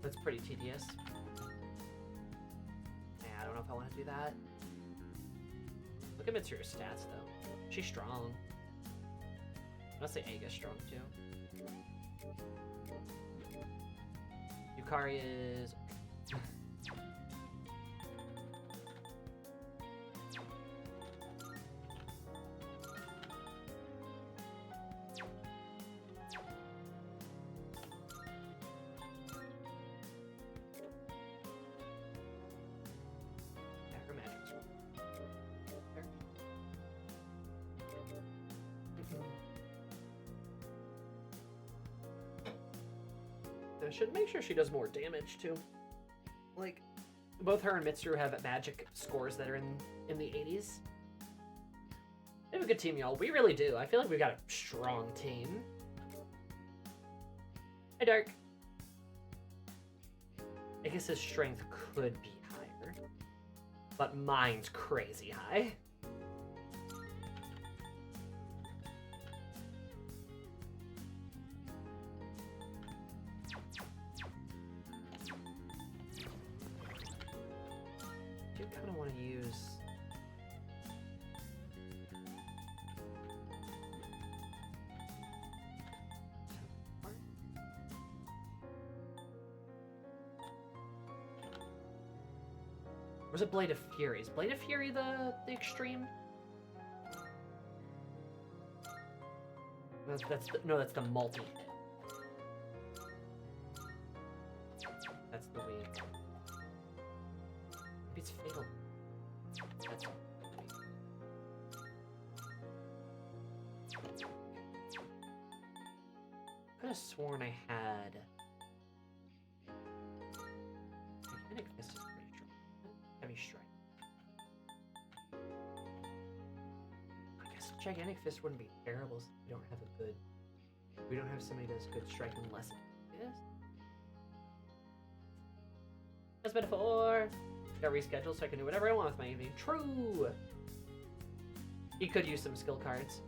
That's pretty tedious. Yeah, I don't know if I want to do that. Look at Mitsuru's stats, though. She's strong. I'll say Aegis strong, too. Yukari is... I should make sure she does more damage too. Like, both her and Mitsuru have magic scores that are in the 80s. We have a good team, y'all. We really do. I feel like we've got a strong team. Hi, Dark. I guess his strength could be higher, but mine's crazy high. Or was it Blade of Fury? Is Blade of Fury the extreme? That's the multi-hit. That's the weak. Maybe it's fatal. That's I could have sworn I had. Gigantic Fist is pretty strong. Heavy Strike. I guess Gigantic Fist wouldn't be terrible since we don't have a good. We don't have somebody that does good strike unless it is. As metaphor. Got rescheduled so I can do whatever I want with my evening. True. He could use some skill cards.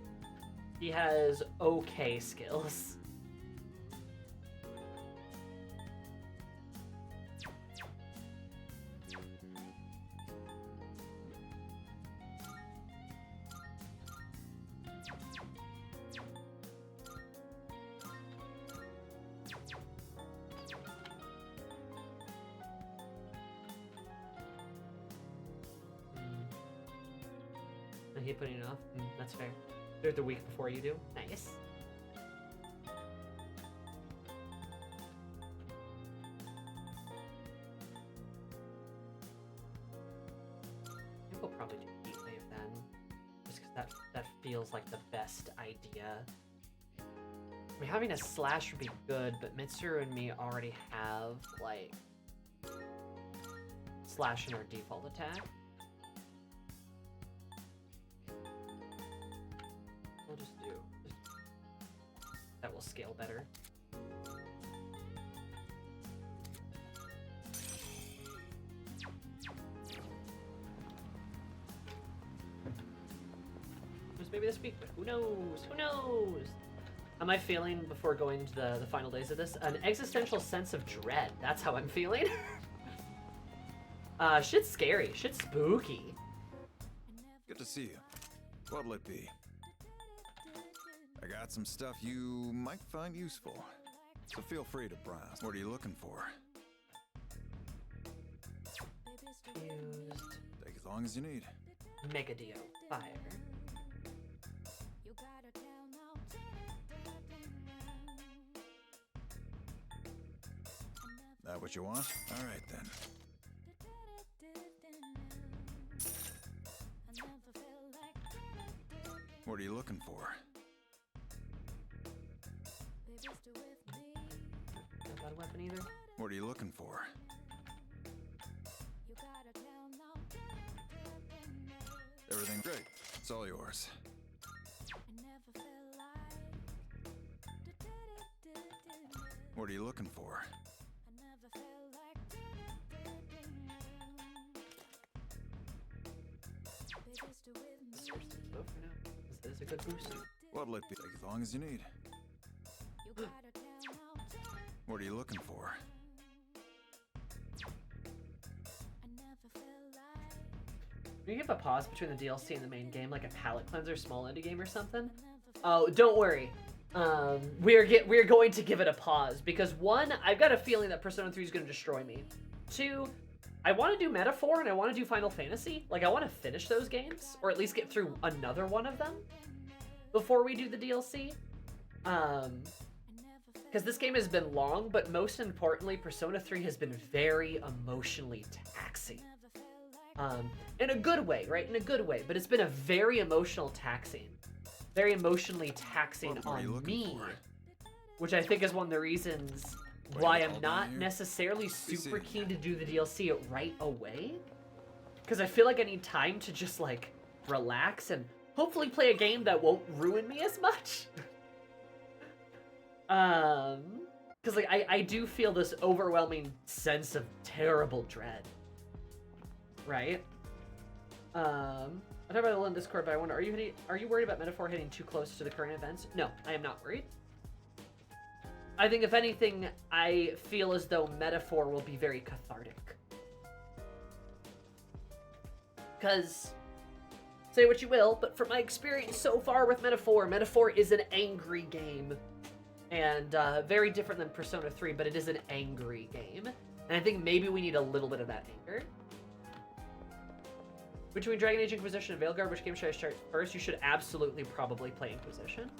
He has okay skills. I hate putting it off. That's fair. Do it the week before you do. Nice. I think we'll probably do heat wave then, just because that feels like the best idea. I mean, having a slash would be good, but Mitsuru and me already have like slash in our default attack. We'll just do that will scale better. Maybe this week, but who knows? Who knows? Am I feeling, before going to the final days of this, an existential sense of dread? That's how I'm feeling. Shit's scary. Shit's spooky. Good to see you. What'll it be? I got some stuff you might find useful, so feel free to browse. What are you looking for? Used. Take as long as you need. Mega Dio. Fire. That what you want? All right then. What are you looking for? Not a bad weapon either. What are you looking for? Everything great. It's all yours. What are you looking for? Seriously, go for now. This is a good boost. What'll it be? Take as long as you need. What are you looking for? Can you give a pause between the DLC and the main game, like a palate cleanser, small indie game or something? Oh, don't worry. We're going to give it a pause because one, I've got a feeling that Persona 3 is going to destroy me. Two, I want to do Metaphor and I want to do Final Fantasy. Like, I want to finish those games, or at least get through another one of them before we do the DLC. Because this game has been long, but most importantly, Persona 3 has been very emotionally taxing. In a good way, right? In a good way, but it's been a very emotionally taxing on me, which I think is one of the reasons why I'm not necessarily super keen to do the DLC right away, because I feel like I need time to just like relax and hopefully play a game that won't ruin me as much. Because like I do feel this overwhelming sense of terrible dread, right? I talk about it in Discord, but I wonder, are you worried about Metaphor hitting too close to the current events? No, I am not worried. I think if anything, I feel as though Metaphor will be very cathartic. Because, say what you will, but from my experience so far with Metaphor, Metaphor is an angry game. And very different than Persona 3, but it is an angry game. And I think maybe we need a little bit of that anger. Between Dragon Age Inquisition and Veilguard, which game should I start first? You should absolutely probably play Inquisition.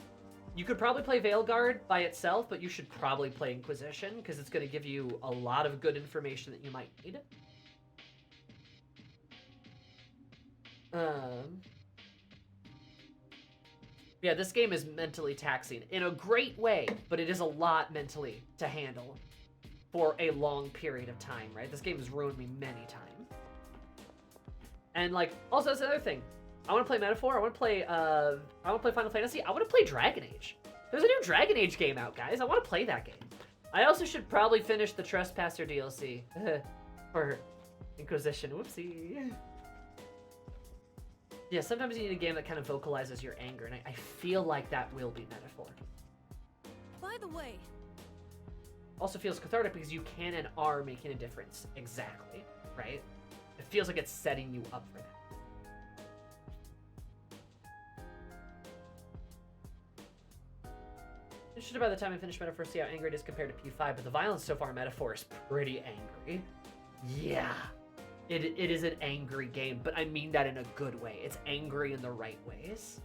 You could probably play Veilguard by itself, but you should probably play Inquisition, because it's going to give you a lot of good information that you might need. Yeah, this game is mentally taxing in a great way, but it is a lot mentally to handle for a long period of time, right? This game has ruined me many times. And like, also that's another thing. I want to play Metaphor. I want to play Final Fantasy. I want to play Dragon Age. There's a new Dragon Age game out, guys. I want to play that game. I also should probably finish the Trespasser DLC for Inquisition. Whoopsie. Yeah, sometimes you need a game that kind of vocalizes your anger, and I feel like that will be Metaphor. By the way, also feels cathartic because you can and are making a difference. Exactly, right? It feels like it's setting you up for that. Interested by the time I finish Metaphor, see how angry it is compared to P5, but the violence so far in Metaphor is pretty angry. Yeah. It is an angry game, but I mean that in a good way. It's angry in the right ways.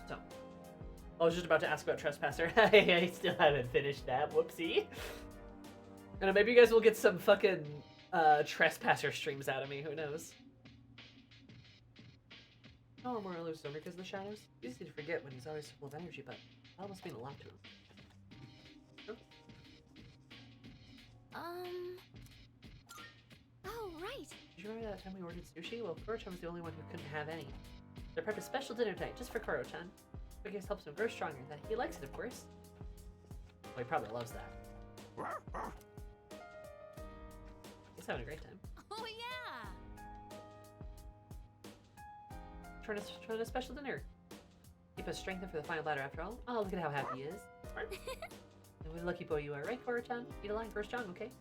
So, I was just about to ask about Trespasser. I still haven't finished that. Whoopsie. And maybe you guys will get some fucking Trespasser streams out of me. Who knows? No more lose him because of the shadows. Easy to forget when he's always full of energy, but that almost mean a lot to him. Oh, right. Did you remember that time we ordered sushi? Well, Koro-chan was the only one who couldn't have any. They prepped a special dinner tonight just for Koro-chan. I guess helps him grow stronger. That he likes it, of course. Well, he probably loves that. He's having a great time. Oh, yeah. Trying a special dinner. Keep us strengthened for the final battle after all. Oh, look at how happy he is. And what a lucky boy you are, right, Koro-chan? Eat a line first, John, okay?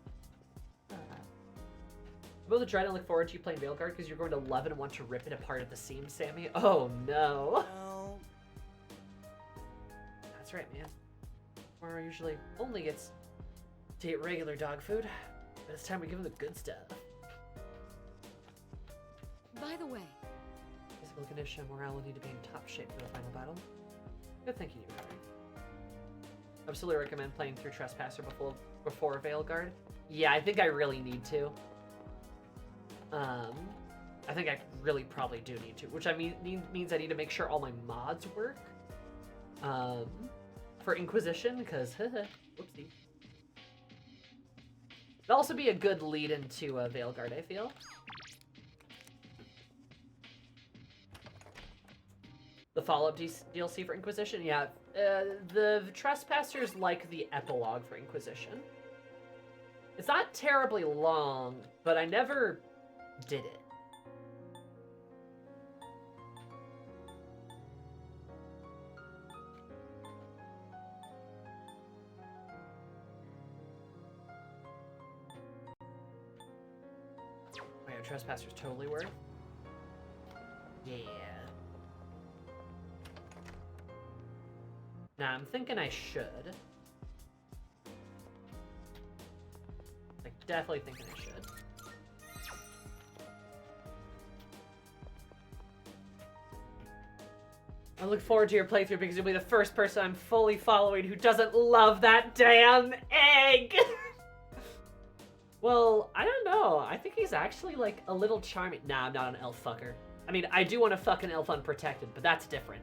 Will the Dread and look forward to you playing Veilguard because you're going to love it and want to rip it apart at the seams, Sammy? Oh, no. No. That's right, man. Mara usually only gets to eat regular dog food, but it's time we give him the good stuff. By the way, Physical condition and morale will need to be in top shape for the final battle. Good thinking, you Harry. Absolutely recommend playing through Trespasser before Veilguard. Yeah, I think I really need to. I think I really probably do need to, which means I need to make sure all my mods work. For Inquisition, because whoopsie. It'll also be a good lead into Veilguard, I feel. The follow-up DLC for Inquisition, yeah. The Trespassers like the epilogue for Inquisition. It's not terribly long, but I never did it. Oh yeah, Trespassers totally worth. Yeah. Nah, I'm thinking I should. Like, definitely thinking I should. I look forward to your playthrough because you'll be the first person I'm fully following who doesn't love that damn egg! Well, I don't know. I think he's actually, like, a little charming. Nah, I'm not an elf fucker. I mean, I do want to fuck an elf unprotected, but that's different.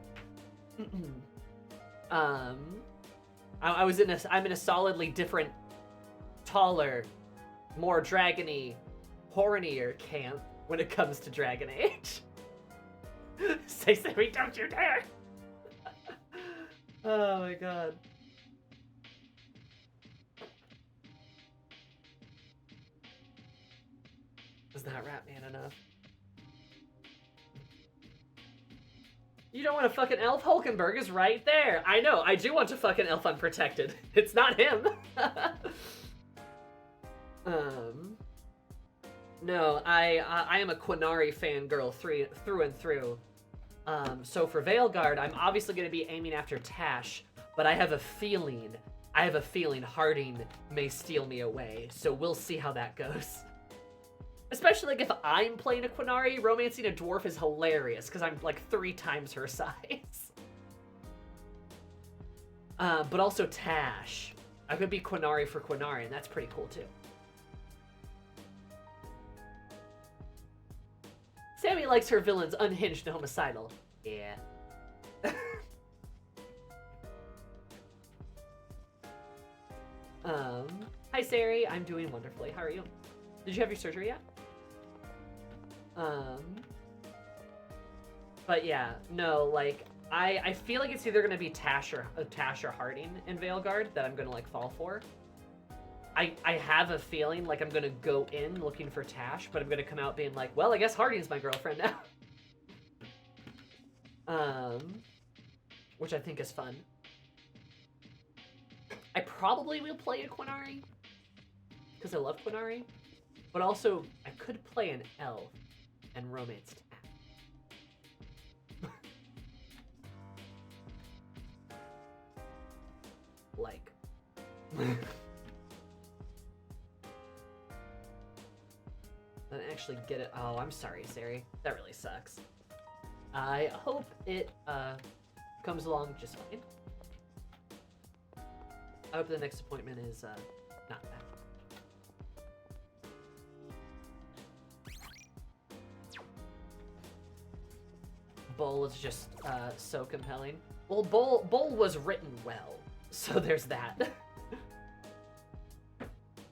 I'm in a solidly different, taller, more dragony, hornier camp when it comes to Dragon Age. Say, Sammy, don't you dare! Oh my god. Was that Ratman enough? You don't want to fuck an elf? Hulkenberg is right there. I know, I do want to fuck an elf unprotected. It's not him. No, I am a Quinari fangirl through and through. So for Veilguard, I'm obviously going to be aiming after Tash, but I have a feeling Harding may steal me away, so we'll see how that goes. Especially, like, if I'm playing a Quinari, romancing a dwarf is hilarious, because I'm, like, 3 times her size. But also Tash. I could be Quinari for Quinari, and that's pretty cool, too. Sammy likes her villains unhinged and homicidal. Yeah. Hi, Sari. I'm doing wonderfully. How are you? Did you have your surgery yet? But yeah, no, like, I feel like it's either gonna be Tash or Harding in Veilguard that I'm gonna, like, fall for. I have a feeling like I'm gonna go in looking for Tash, but I'm gonna come out being like, well, I guess Harding's my girlfriend now. Which I think is fun. I probably will play a Quinari, because I love Quinari, but also I could play an elf and romance Tash. Then actually get it. Oh, I'm sorry, Sari. That really sucks. I hope it comes along just fine. I hope the next appointment is not bad. Bull is just so compelling. Well, Bull was written well, so there's that.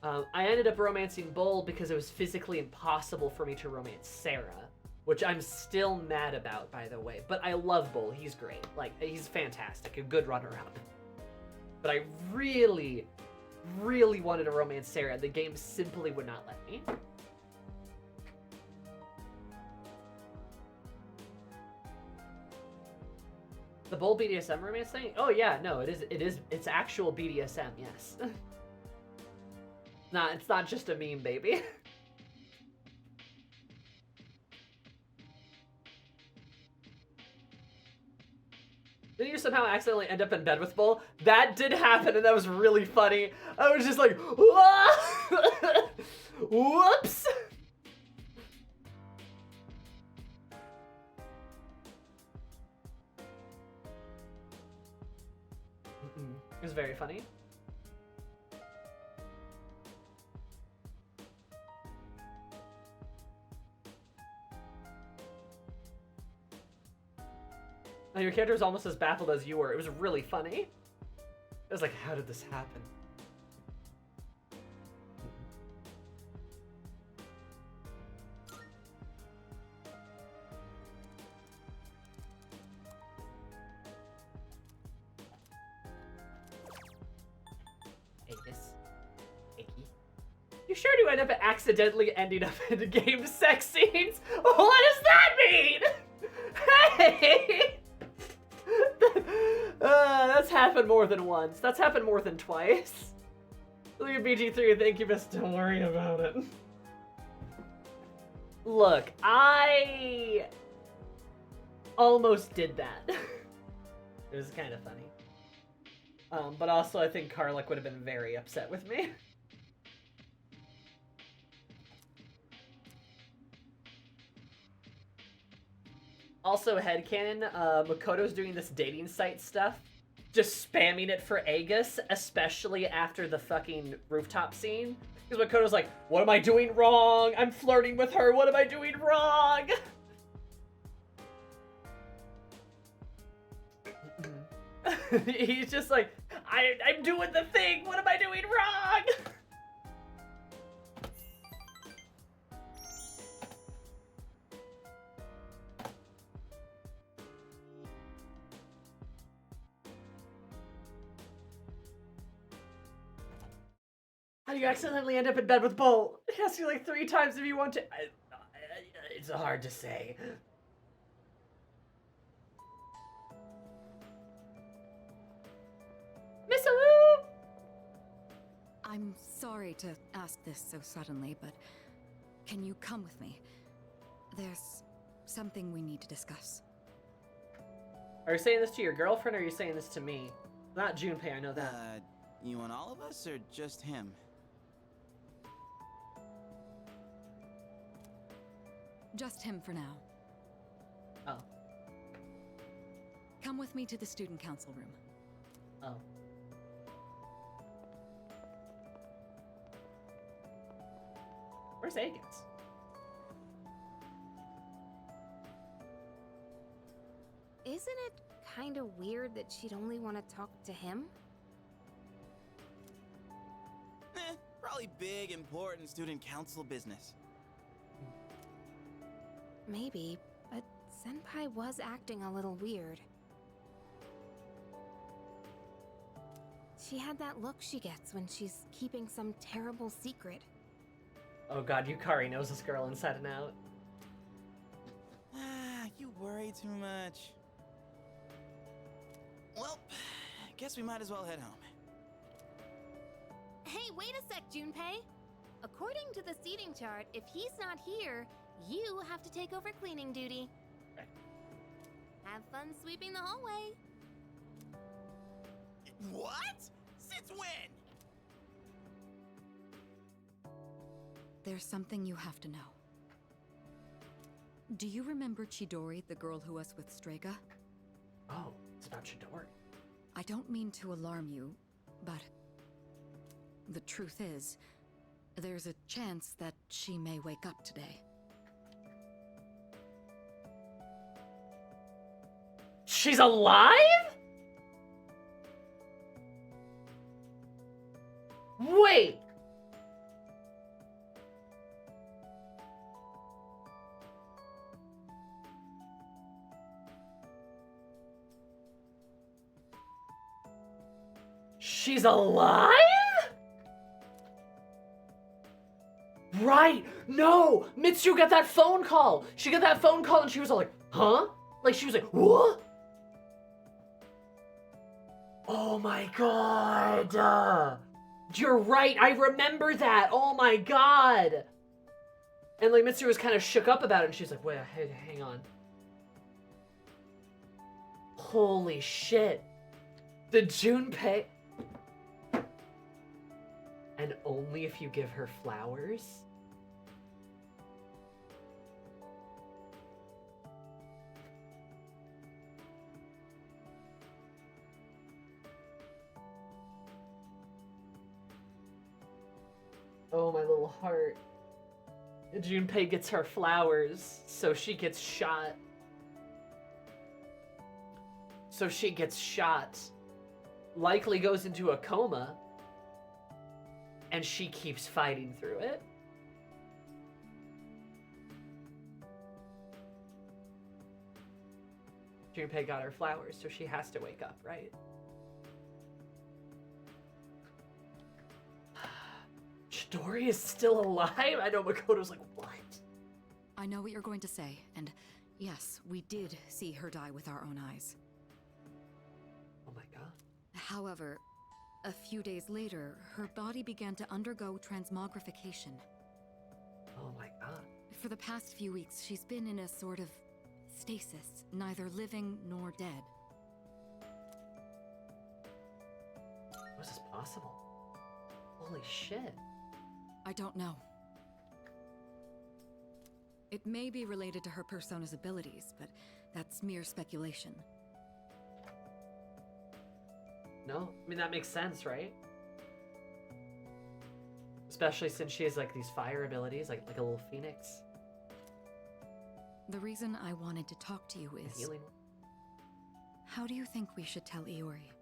I ended up romancing Bull because it was physically impossible for me to romance Sarah, which I'm still mad about, by the way. But I love Bull. He's great. Like, he's fantastic. A good runner-up. But I really, really wanted to romance Sarah. The game simply would not let me. The Bull BDSM romance thing? Oh yeah, no, it's actual BDSM, yes. Nah, it's not just a meme, baby. Did you somehow accidentally end up in bed with Bull? That did happen, and that was really funny. I was just like, whoops! It was very funny. And your character was almost as baffled as you were. It was really funny. It was like, how did this happen? Aegis. Icky. You sure do end up accidentally ending up in the game sex scenes? What does that mean? Hey! That's happened more than once. That's happened more than twice. Look at BG3 and Incubus, don't worry about it. Look, I almost did that. It was kind of funny. But also I think Karluk would have been very upset with me. Also, headcanon, Makoto's doing this dating site stuff, just spamming it for Aegis, especially after the fucking rooftop scene. Because Makoto's like, what am I doing wrong? I'm flirting with her, what am I doing wrong? He's just like, I'm doing the thing, what am I doing wrong? How do you accidentally end up in bed with Bull? He asks you like 3 times if you want to. It's hard to say. Miss Wu! I'm sorry to ask this so suddenly, but can you come with me? There's something we need to discuss. Are you saying this to your girlfriend or are you saying this to me? Not Junpei, I know that. You want all of us or just him? Just him for now. Oh. Come with me to the student council room. Oh. Where's Aegis? Isn't it kind of weird that she'd only want to talk to him? Probably big, important student council business. Maybe, but Senpai was acting a little weird. She had that look she gets when she's keeping some terrible secret. Oh god, Yukari knows this girl inside and out. You worry too much. Well, guess we might as well head home. Hey, wait a sec, Junpei! According to the seating chart, if he's not here, you have to take over cleaning duty. Okay. Have fun sweeping the hallway. What? Since when? There's something you have to know. Do you remember Chidori, the girl who was with Strega? Oh, it's about Chidori. I don't mean to alarm you, but the truth is, there's a chance that she may wake up today. She's alive? Wait. She's alive? Right. No. Mitsu got that phone call. She got that phone call and she was all like, huh? Like she was like, what? Oh my god. You're right. I remember that. Oh my god. And like Mitsu was kind of shook up about it and she's like, wait, hang on. Holy shit. The Junpei. And only if you give her flowers? Oh, my little heart. Junpei gets her flowers, so she gets shot. So she gets shot. Likely goes into a coma. And she keeps fighting through it. Junpei got her flowers, so she has to wake up, right? Chidori is still alive? I know Makoto's like, what? I know what you're going to say, and yes, we did see her die with our own eyes. Oh my god. However, a few days later, her body began to undergo transmogrification. Oh my god. For the past few weeks, she's been in a sort of stasis, neither living nor dead. How is this possible? Holy shit. I don't know. It may be related to her persona's abilities, but that's mere speculation. No? I mean, that makes sense, right? Especially since she has, like, these fire abilities, like a little phoenix. The reason I wanted to talk to you is... Healing. How do you think we should tell Iori?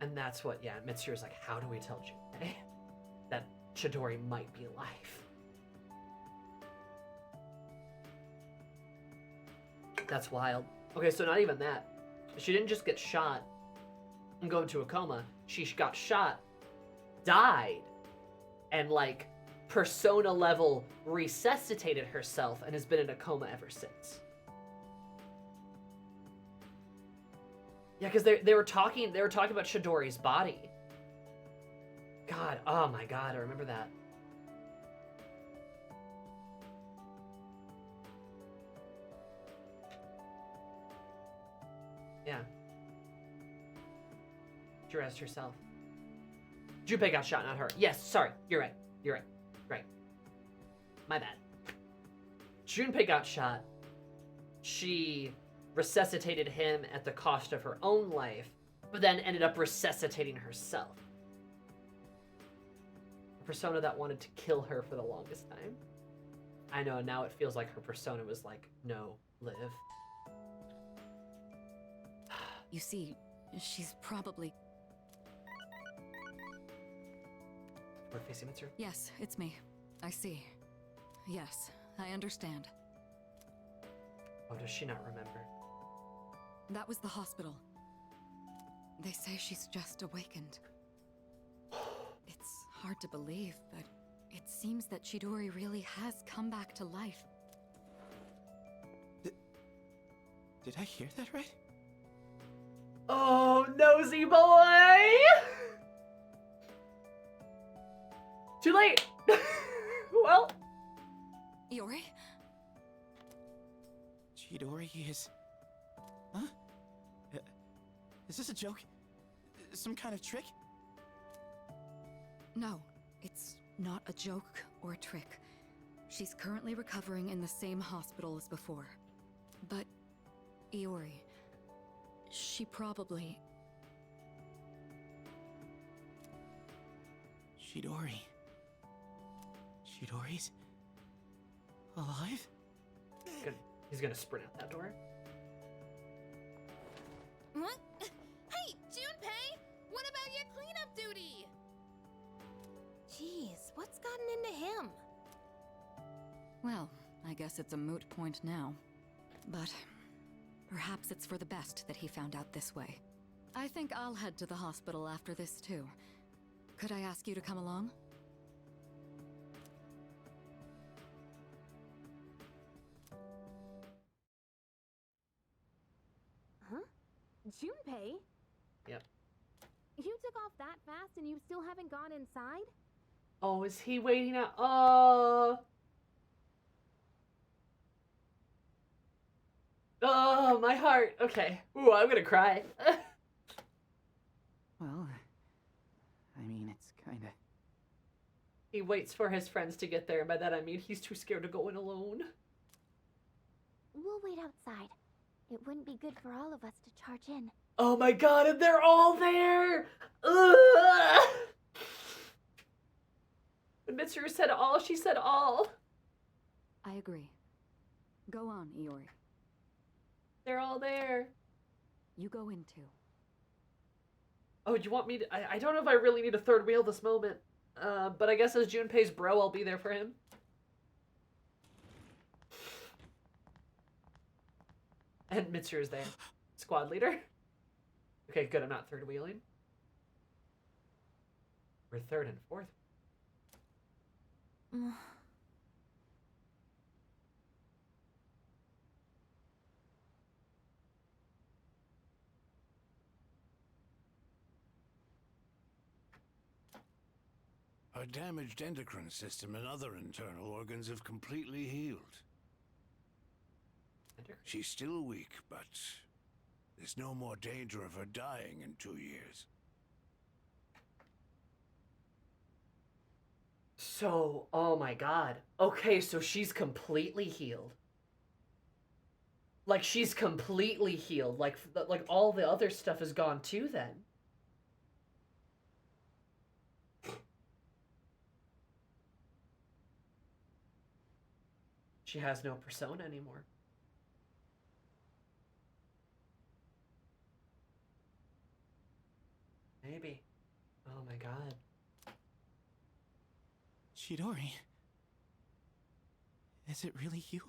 And that's what, yeah, Mitsuru's like, how do we tell Junpei that Chidori might be alive? That's wild. Okay, so not even that. She didn't just get shot and go into a coma. She got shot, died, and like persona level resuscitated herself and has been in a coma ever since. Yeah, because they were talking about Chidori's body. God, oh my god, I remember that. Yeah. She rezzed herself. Junpei got shot, not her. Yes, sorry. You're right. You're right. Right. My bad. Junpei got shot. She resuscitated him at the cost of her own life, but then ended up resuscitating herself. A persona that wanted to kill her for the longest time. I know, now it feels like her persona was like, no, live. You see, she's probably... We're facing Mitsuru? Yes, it's me. I see. Yes, I understand. Oh, does she not remember? That was the hospital. They say she's just awakened. It's hard to believe, but it seems that Chidori really has come back to life. Did I hear that right? Oh, nosy boy! Too late! Well... Iori? Chidori is... Huh? Is this a joke? Some kind of trick? No, it's not a joke or a trick. She's currently recovering in the same hospital as before. But, Iori, she probably... Chidori. Chidori's alive? He's gonna sprint out that door. What? Hey, Junpei! What about your cleanup duty? Jeez, what's gotten into him? Well, I guess it's a moot point now. But perhaps it's for the best that he found out this way. I think I'll head to the hospital after this too. Could I ask you to come along? Huh? Junpei? Yep. You took off that fast and you still haven't gone inside? Oh, is he waiting out? Oh. Oh, my heart. Okay. Ooh, I'm gonna cry. Well, I mean, it's kinda... He waits for his friends to get there, and by that I mean he's too scared to go in alone. We'll wait outside. It wouldn't be good for all of us to charge in. Oh my god, and they're all there! Ugh! When Mitsuru said all, she said all. I agree. Go on, Iori. They're all there. You go in too. Oh, do you want me to... I don't know if I really need a third wheel this moment. But I guess as Junpei's bro, I'll be there for him. And Mitsuru's there. Squad leader. Okay, good, I'm not third wheeling. We're third and fourth. Her damaged endocrine system and other internal organs have completely healed. She's still weak, but there's no more danger of her dying in 2 years. So, oh my god. Okay, so she's completely healed. Like, she's completely healed. Like all the other stuff is gone too, then. She has no persona anymore. Maybe. Oh my god. Chidori. Is it really you?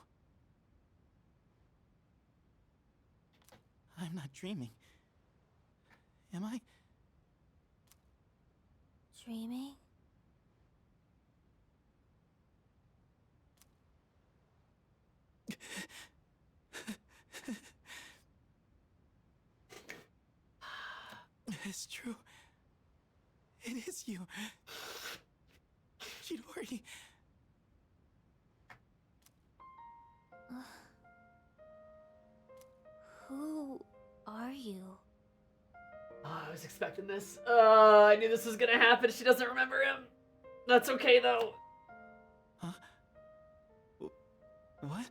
I'm not dreaming. Am I? Dreaming? It's true. It is you. Chidori. Who are you? Oh, I was expecting this. I knew this was gonna happen. She doesn't remember him. That's okay, though. Huh? What?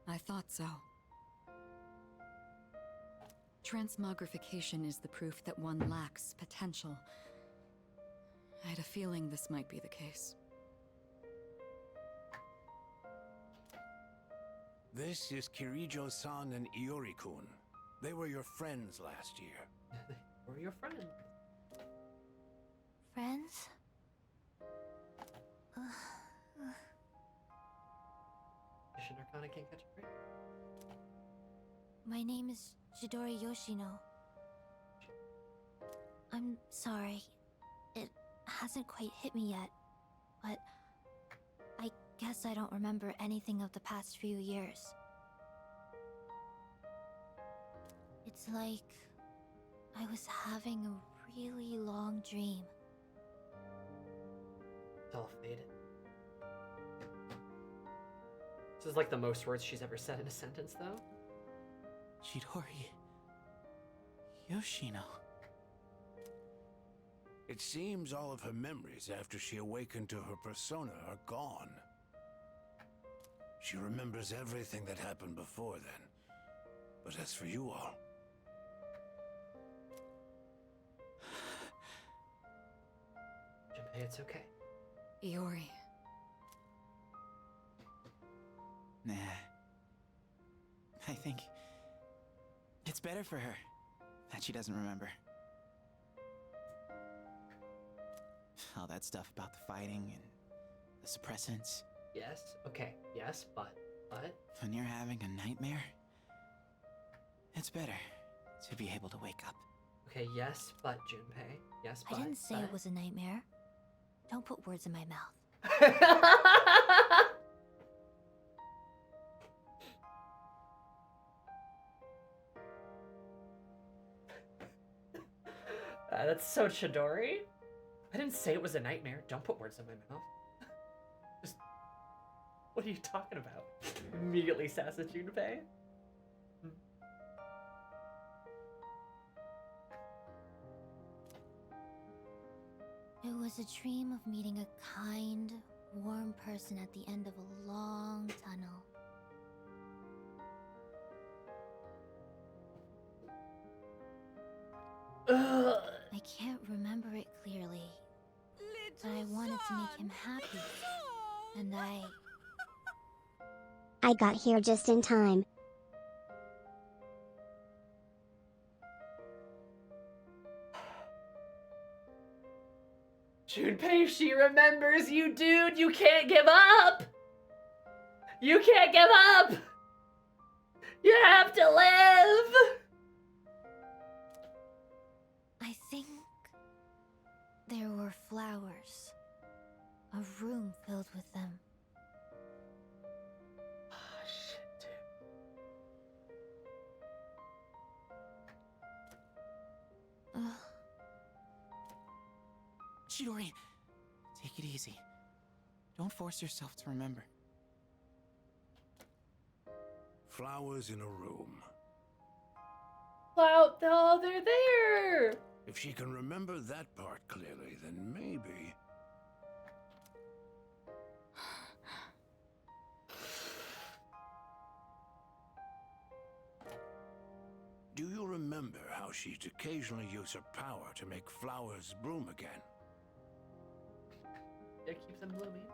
I thought so. Transmogrification is the proof that one lacks potential. I had a feeling this might be the case. This is Kirijo-san and Iori-kun. They were your friends last year. We're your friends. Friends? Mission Arcana can't catch a break. My name is Chidori Yoshino. I'm sorry. It hasn't quite hit me yet, but I guess I don't remember anything of the past few years. It's like I was having a really long dream. It's all faded. This is like the most words she's ever said in a sentence, though. Chidori. Yoshino. It seems all of her memories after she awakened to her persona are gone. She remembers everything that happened before then. But as for you all... Junpei, it's okay. Iori. Nah. I think it's better for her that she doesn't remember. All that stuff about the fighting and the suppressants. Yes, okay, yes, but. When you're having a nightmare, it's better to be able to wake up. Okay, yes, but Junpei. Yes, but. I didn't say it was a nightmare. Don't put words in my mouth. That's so Chidori. I didn't say it was a nightmare. Don't put words in my mouth. Just, what are you talking about? Immediately sass at Junpei. It was a dream of meeting a kind, warm person at the end of a long tunnel. Ugh. I can't remember it clearly, but I wanted to make him happy, and I got here just in time. Junpei, she remembers you, dude. You can't give up. You can't give up. You have to live. I think there were flowers. A room filled with them. Oh, shit, dude. Chidori, take it easy. Don't force yourself to remember. Flowers in a room. Wow, oh, they're there. If she can remember that part clearly, then maybe... Do you remember how she'd occasionally use her power to make flowers bloom again? It keeps them blooming.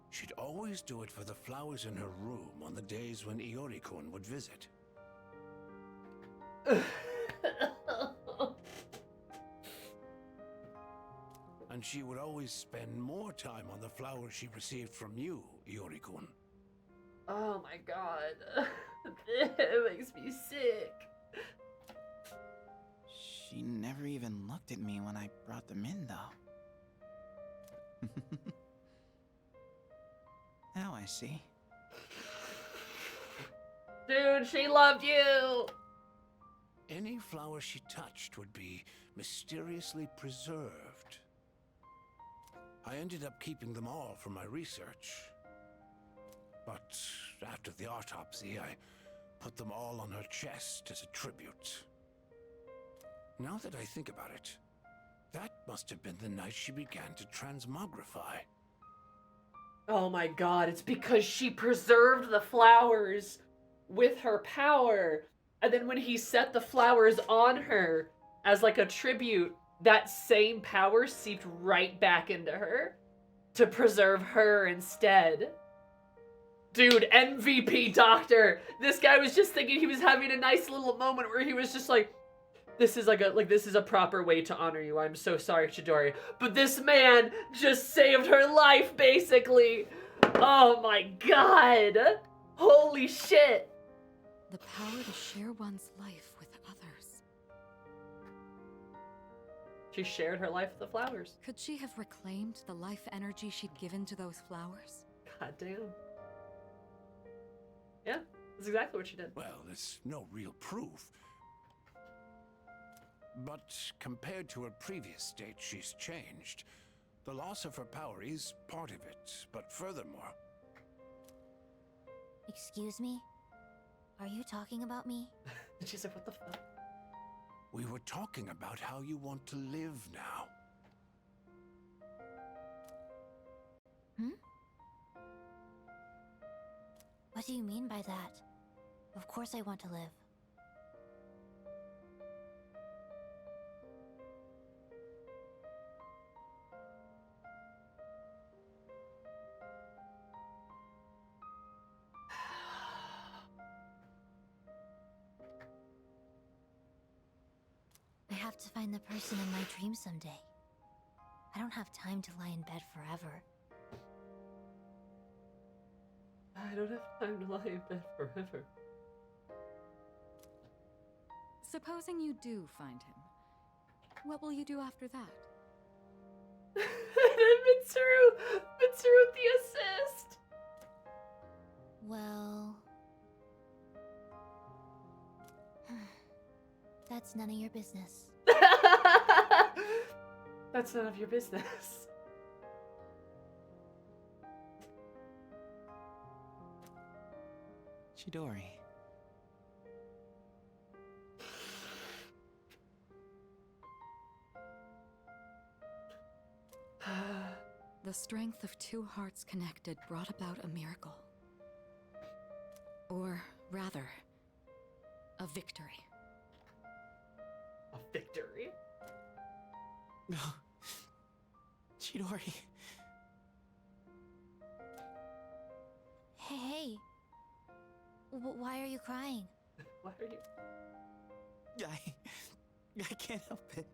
She'd always do it for the flowers in her room on the days when Iori-kun would visit. And she would always spend more time on the flowers she received from you, Iori-kun. Oh my god. It makes me sick. She never even looked at me when I brought them in, though. Now I see. Dude, she loved you! Any flower she touched would be mysteriously preserved. I ended up keeping them all for my research. But after the autopsy, I put them all on her chest as a tribute. Now that I think about it, that must have been the night she began to transmogrify. Oh my god, it's because she preserved the flowers with her power. And then when he set the flowers on her as like a tribute, that same power seeped right back into her to preserve her instead. Dude, MVP doctor. This guy was just thinking he was having a nice little moment where he was just like, this is this is a proper way to honor you. I'm so sorry, Chidori. But this man just saved her life, basically. Oh my god. Holy shit. The power to share one's life with others. She shared her life with the flowers. Could she have reclaimed the life energy she'd given to those flowers? God damn. Yeah, that's exactly what she did. Well, there's no real proof. But compared to her previous state, she's changed. The loss of her power is part of it, but furthermore... Excuse me? Are you talking about me? She said, what the fuck? We were talking about how you want to live now. What do you mean by that? Of course I want to live. I have to find the person in my dreams someday. I don't have time to lie in bed forever. I don't have time to lie in bed forever. Supposing you do find him, what will you do after that? And then Mitsuru with the assist. Well... that's none of your business. That's none of your business. Chidori. The strength of two hearts connected brought about a miracle. Or rather, a victory. A victory? No. Chidori. Hey. Why are you crying? Why are you? I can't help it.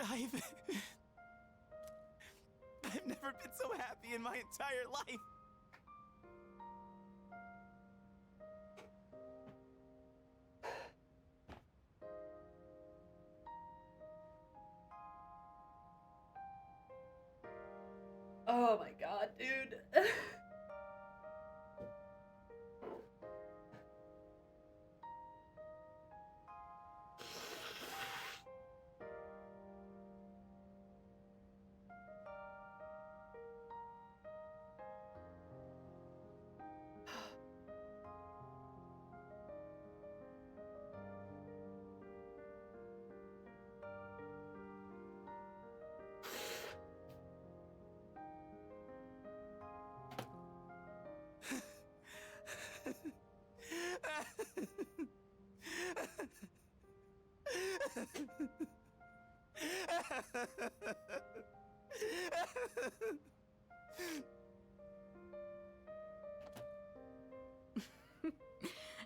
I've never been so happy in my entire life. Oh my god, dude.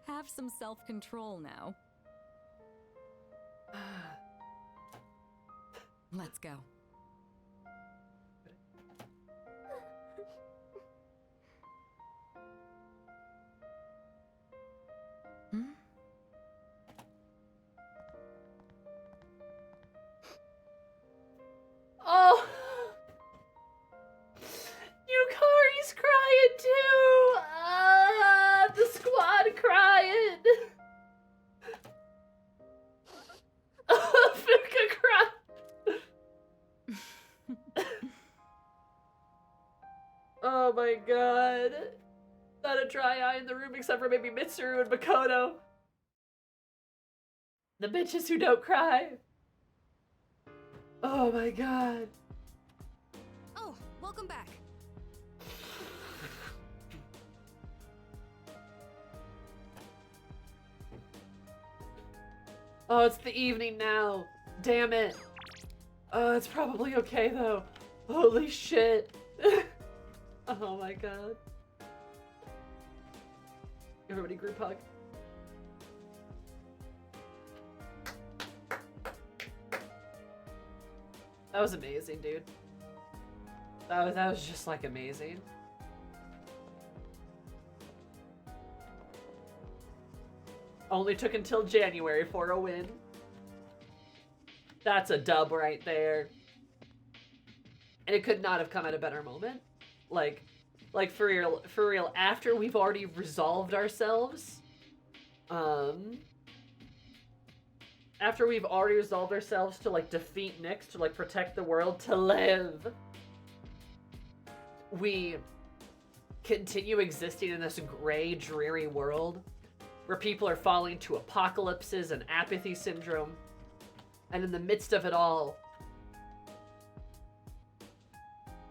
Have some self-control now. Let's go. Oh! Yukari's crying too! The squad crying! Fuka crying! Oh my god. Not a dry eye in the room except for maybe Mitsuru and Makoto. The bitches who don't cry. Oh my god. Oh, welcome back. Oh, it's the evening now. Damn it. It's probably okay though. Holy shit. Oh my god. Everybody group hug. That was amazing, dude. That was just like amazing. Only took until January for a win. That's a dub right there. And it could not have come at a better moment. Like for real, after we've already resolved ourselves, after we've already resolved ourselves to like defeat Nyx, to like protect the world, to live, we continue existing in this gray, dreary world where people are falling to apocalypses and apathy syndrome. And in the midst of it all,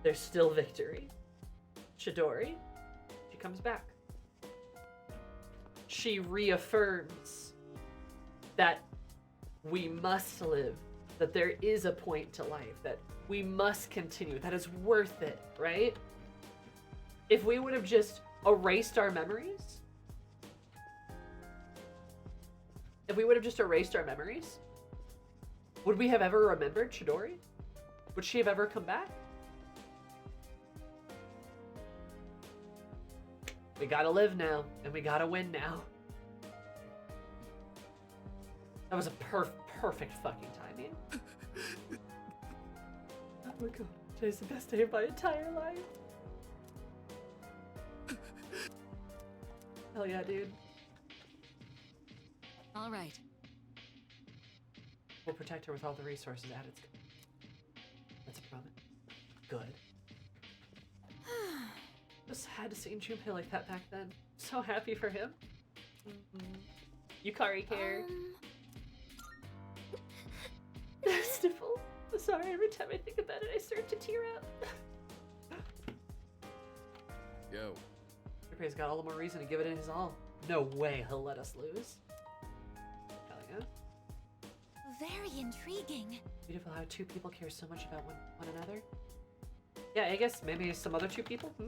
there's still victory. Chidori, she comes back. She reaffirms that we must live, that there is a point to life, that we must continue, that it's worth it, right? If we would have just erased our memories, would we have ever remembered Chidori? Would she have ever come back? We gotta live now, and we gotta win now. That was a perfect fucking timing. Oh my god, today's the best day of my entire life. Hell yeah, dude. All right. We'll protect her with all the resources at its... That's a promise. Good. It was sad to see Junpei like that back then. So happy for him. Yukari cared. Sniffle. I'm sorry, every time I think about it, I start to tear up. Yo. Junpei's got all the more reason to give it his all. No way he'll let us lose. Hell yeah. Very intriguing. Beautiful how two people care so much about one another. Yeah, I guess maybe some other two people? I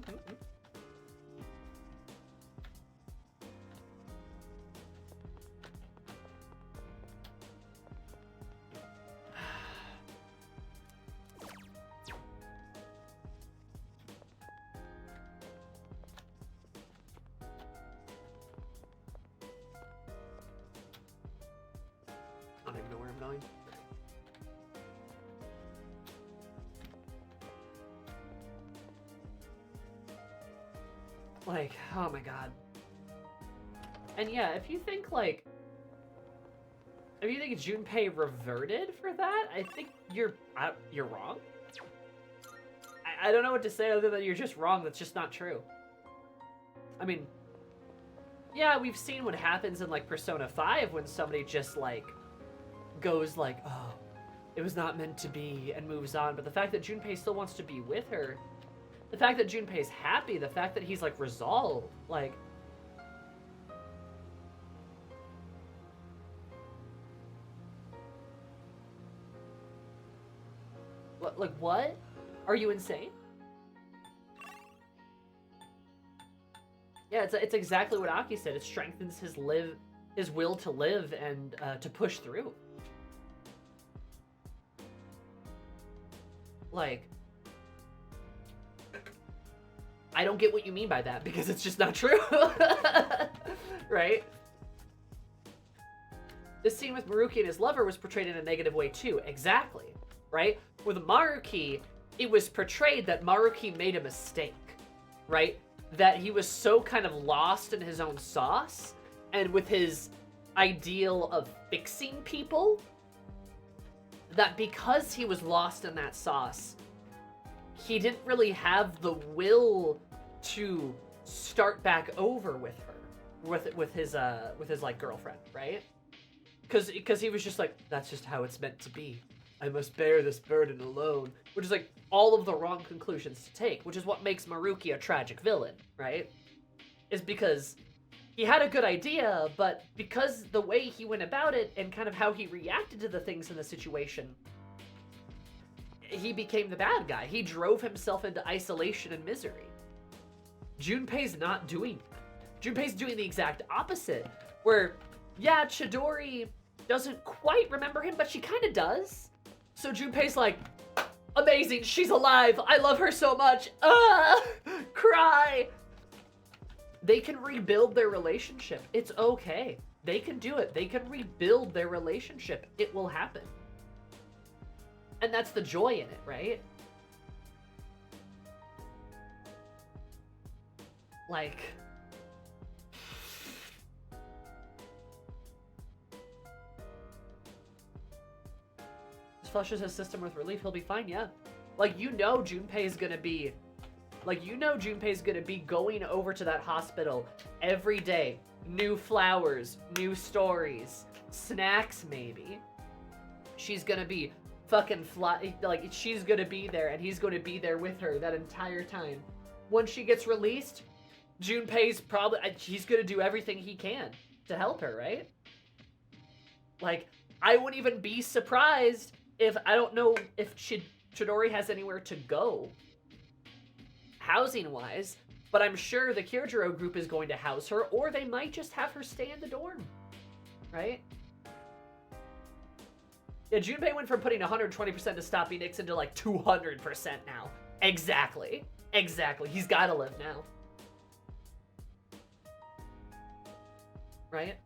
don't even know where I'm going. Like, oh my god. And yeah, if you think Junpei reverted for that, I think you're wrong. I don't know what to say other than you're just wrong. That's just not true. I mean, yeah, we've seen what happens in like Persona 5 when somebody just like goes like, oh, it was not meant to be, and moves on. But the fact that Junpei still wants to be with her, the fact that Junpei's happy, the fact that he's like resolved, like, what? Are you insane? Yeah, it's exactly what Aki said. It strengthens his will to live and to push through. Like, I don't get what you mean by that because it's just not true. Right? This scene with Maruki and his lover was portrayed in a negative way too. Exactly. Right? With Maruki, it was portrayed that Maruki made a mistake. Right? That he was so kind of lost in his own sauce and with his ideal of fixing people, that because he was lost in that sauce, he didn't really have the will to start back over with her, with his like girlfriend, right? Because he was just like, that's just how it's meant to be. I must bear this burden alone, which is like all of the wrong conclusions to take, which is what makes Maruki a tragic villain, right? Is because he had a good idea, but because the way he went about it and kind of how he reacted to the things in the situation, he became the bad guy. He drove himself into isolation and misery. Junpei's not doing that. Junpei's doing the exact opposite, where, yeah, Chidori doesn't quite remember him, but she kind of does. So Junpei's like, amazing, she's alive, I love her so much, cry. They can rebuild their relationship. It's okay. They can do it. They can rebuild their relationship. It will happen. And that's the joy in it, right? Like, flushes his system with relief, he'll be fine, yeah. Like, you know Junpei's gonna be... Like, you know Junpei's gonna be going over to that hospital every day, new flowers, new stories, snacks maybe. She's gonna be fucking like she's gonna be there and he's gonna be there with her that entire time. Once she gets released, Junpei's probably, he's gonna do everything he can to help her, right? Like, I wouldn't even be surprised if, I don't know if Chidori has anywhere to go, housing-wise, but I'm sure the Kyojuro group is going to house her, or they might just have her stay in the dorm, right? Yeah, Junpei went from putting 120% to stopping Nixon to like 200% now. Exactly. Exactly. He's gotta live now. Right?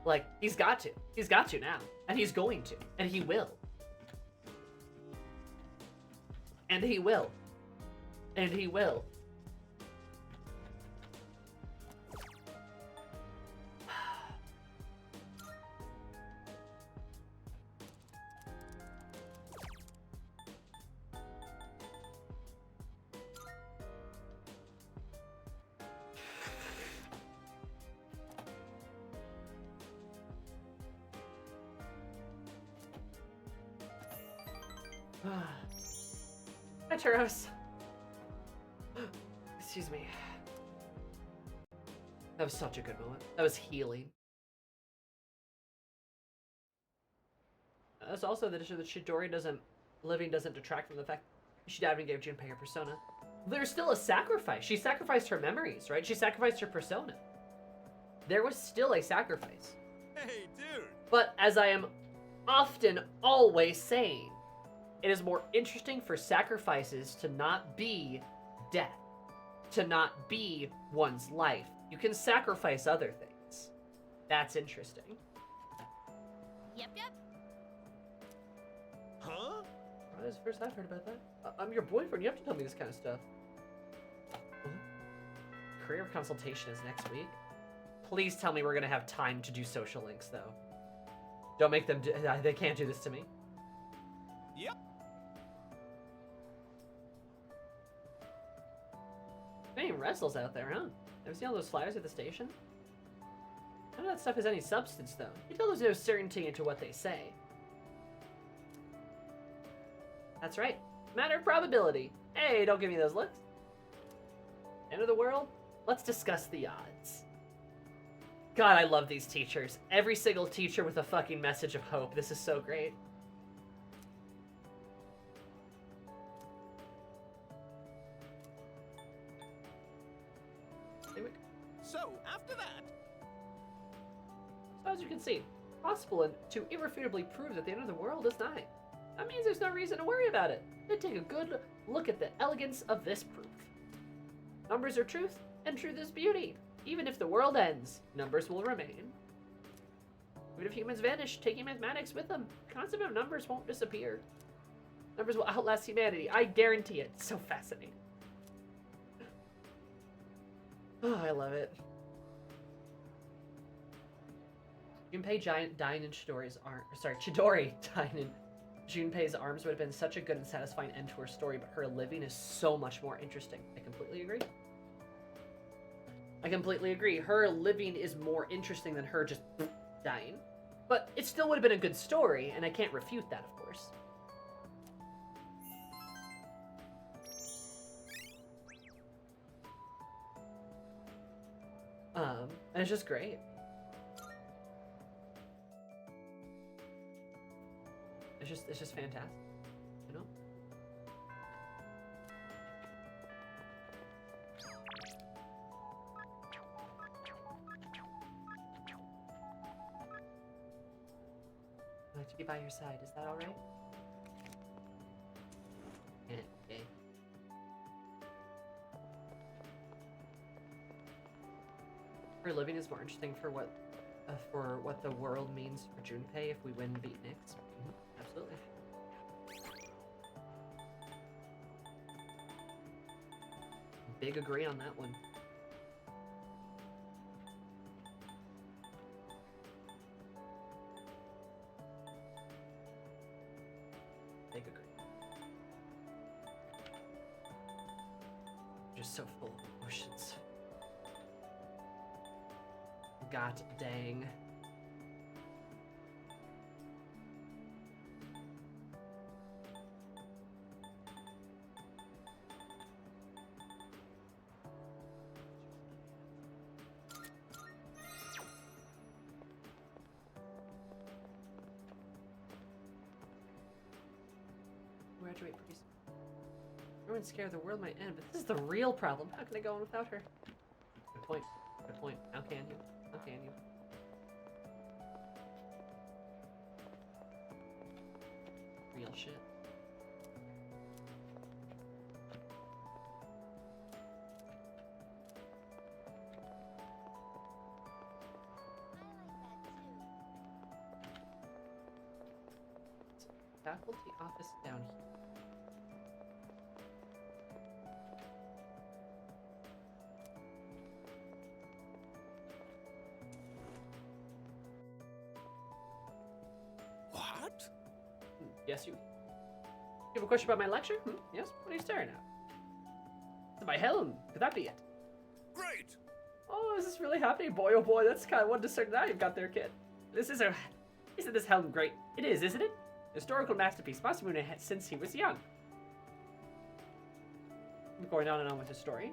Like, he's got to. He's got to now. And he's going to. And he will. And he will. And he will. Hi, Churros. Excuse me. That was such a good moment. That was healing. That's also the issue that Chidori living doesn't detract from the fact she died and gave Junpei her persona. There's still a sacrifice. She sacrificed her memories, right? She sacrificed her persona. There was still a sacrifice. Hey, dude! But as I am often always saying, it is more interesting for sacrifices to not be death, to not be one's life. You can sacrifice other things. That's interesting. Yep. Huh? Oh, that's the first I've heard about that. I'm your boyfriend. You have to tell me this kind of stuff. Career consultation is next week. Please tell me we're gonna have time to do social links, though. Don't make them they can't do this to me. Yep. Any wrestles out there, huh? Ever seen all those flyers at the station? None of that stuff has any substance, though. You tell there's no certainty into what they say. That's right. Matter of probability. Hey, don't give me those looks. End of the world? Let's discuss the odds. God, I love these teachers. Every single teacher with a fucking message of hope. This is so great. So, after that... So as you can see, possible and to irrefutably prove that the end of the world is nigh. That means there's no reason to worry about it. Then take a good look at the elegance of this proof. Numbers are truth, and truth is beauty. Even if the world ends, numbers will remain. Even if humans vanish, taking mathematics with them, the concept of numbers won't disappear. Numbers will outlast humanity. I guarantee it. It's so fascinating. Oh, I love it. Junpei dying in Chidori's arms. Sorry, Chidori dying in Junpei's arms would have been such a good and satisfying end to her story, but her living is so much more interesting. I completely agree. I completely agree. Her living is more interesting than her just dying. But it still would have been a good story, and I can't refute that, of course. And it's just great. It's just fantastic, you know? I'd like to be by your side. Is that all right? Okay. Her living is more interesting for what the world means for Junpei if we win and beat Nyx. Absolutely. Big agree on that one. Big agree. so full of emotions. God dang. Graduate pretty soon. Everyone's scared the world might end, but this is the real problem. How can I go on without her? Good point. Good point. How can you? How can you? Real shit. Faculty office down here. What? Yes, you have a question about my lecture? Yes? What are you staring at? It's my helm. Could that be it? Great! Oh, is this really happening? Boy, oh boy, that's kind of one discerning eye you've got there, kid. Isn't this helm great? It is, isn't it? Historical masterpiece. Masamune had since he was young. Going on and on with his story.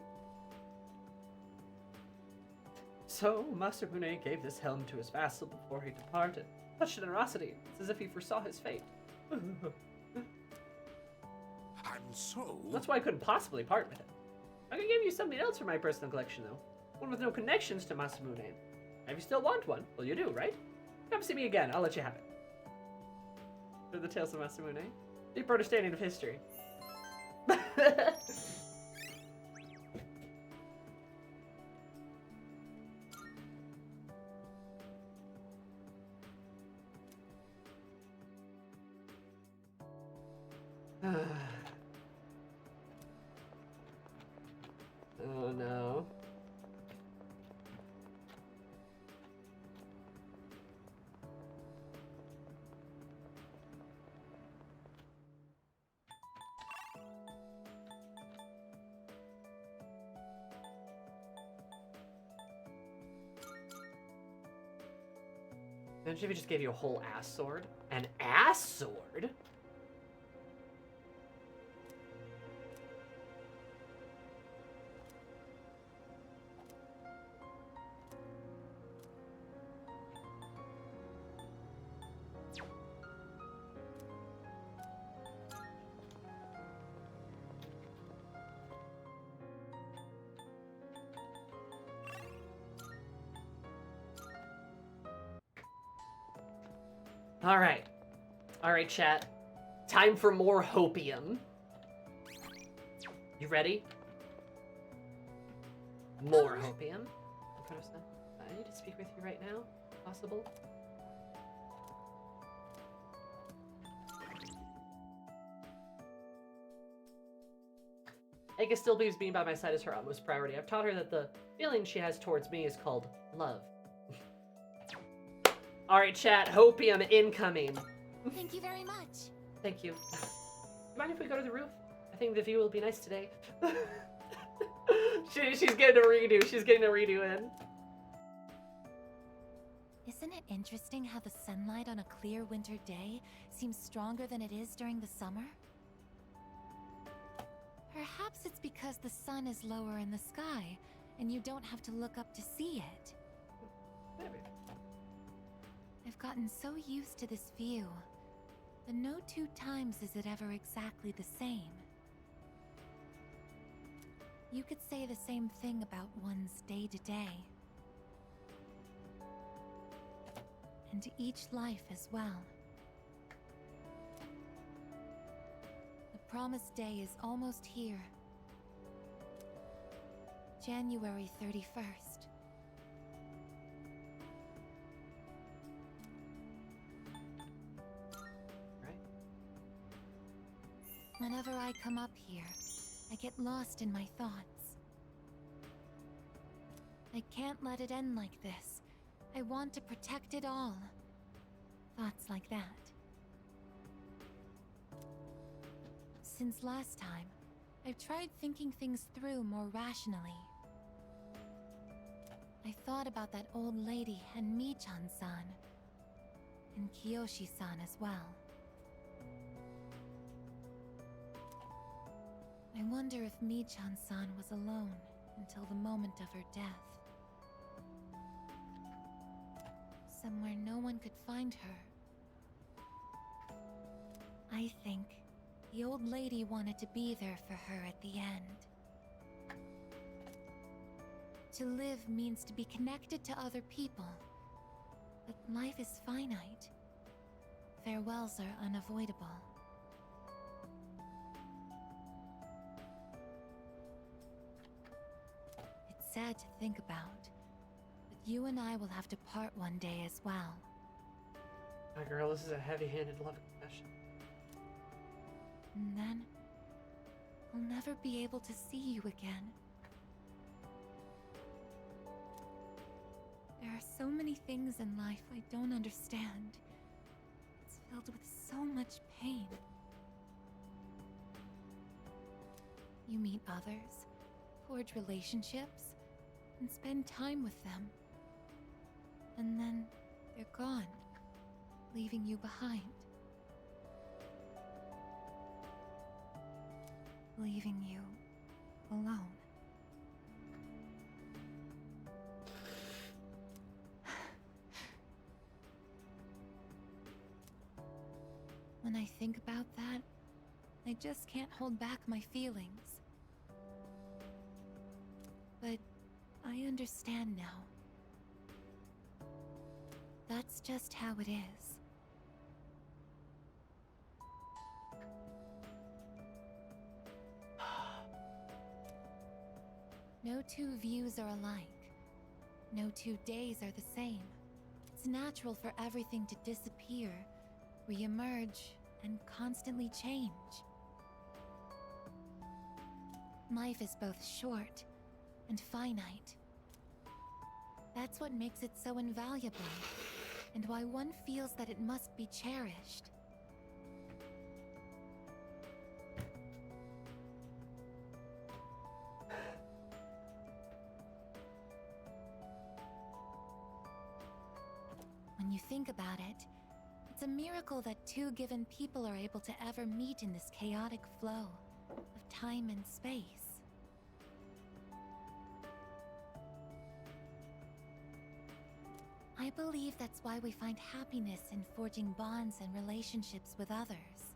So, Masamune gave this helm to his vassal before he departed. Such generosity. It's as if he foresaw his fate. And so... That's why I couldn't possibly part with it. I could give you something else for my personal collection, though. One with no connections to Masamune. If you still want one, well, you do, right? Come see me again. I'll let you have it. For the Tales of Masamune. Deeper understanding of history. Oh no. Imagine if he just gave you a whole ass sword? An ass sword? Alright. Alright, chat. Time for more hopium. You ready? More hopium. I need to speak with you right now. Possible? Eka still believes being by my side is her utmost priority. I've taught her that the feeling she has towards me is called love. Alright, chat. Hopium incoming. Thank you very much. Thank you. Mind if we go to the roof? I think the view will be nice today. She's getting a redo. She's getting a redo in. Isn't it interesting how the sunlight on a clear winter day seems stronger than it is during the summer? Perhaps it's because the sun is lower in the sky, and you don't have to look up to see it. Maybe. I've gotten so used to this view, that no two times is it ever exactly the same. You could say the same thing about one's day-to-day. And each life as well. The promised day is almost here. January 31st. Whenever I come up here, I get lost in my thoughts. I can't let it end like this. I want to protect it all. Thoughts like that. Since last time, I've tried thinking things through more rationally. I thought about that old lady and Michan-san, and Kiyoshi-san as well. I wonder if Michan-san was alone until the moment of her death. Somewhere no one could find her. I think the old lady wanted to be there for her at the end. To live means to be connected to other people, but life is finite. Farewells are unavoidable. It's sad to think about, but you and I will have to part one day as well. My girl, this is a heavy-handed love confession. And then, I'll never be able to see you again. There are so many things in life I don't understand. It's filled with so much pain. You meet others, forge relationships, and spend time with them. And then they're gone, leaving you behind. Leaving you alone. When I think about that, I just can't hold back my feelings. But I understand now. That's just how it is. No two views are alike. No 2 days are the same. It's natural for everything to disappear, re-emerge, and constantly change. Life is both short and finite. That's what makes it so invaluable, and why one feels that it must be cherished. When you think about it, it's a miracle that two given people are able to ever meet in this chaotic flow of time and space. I believe that's why we find happiness in forging bonds and relationships with others.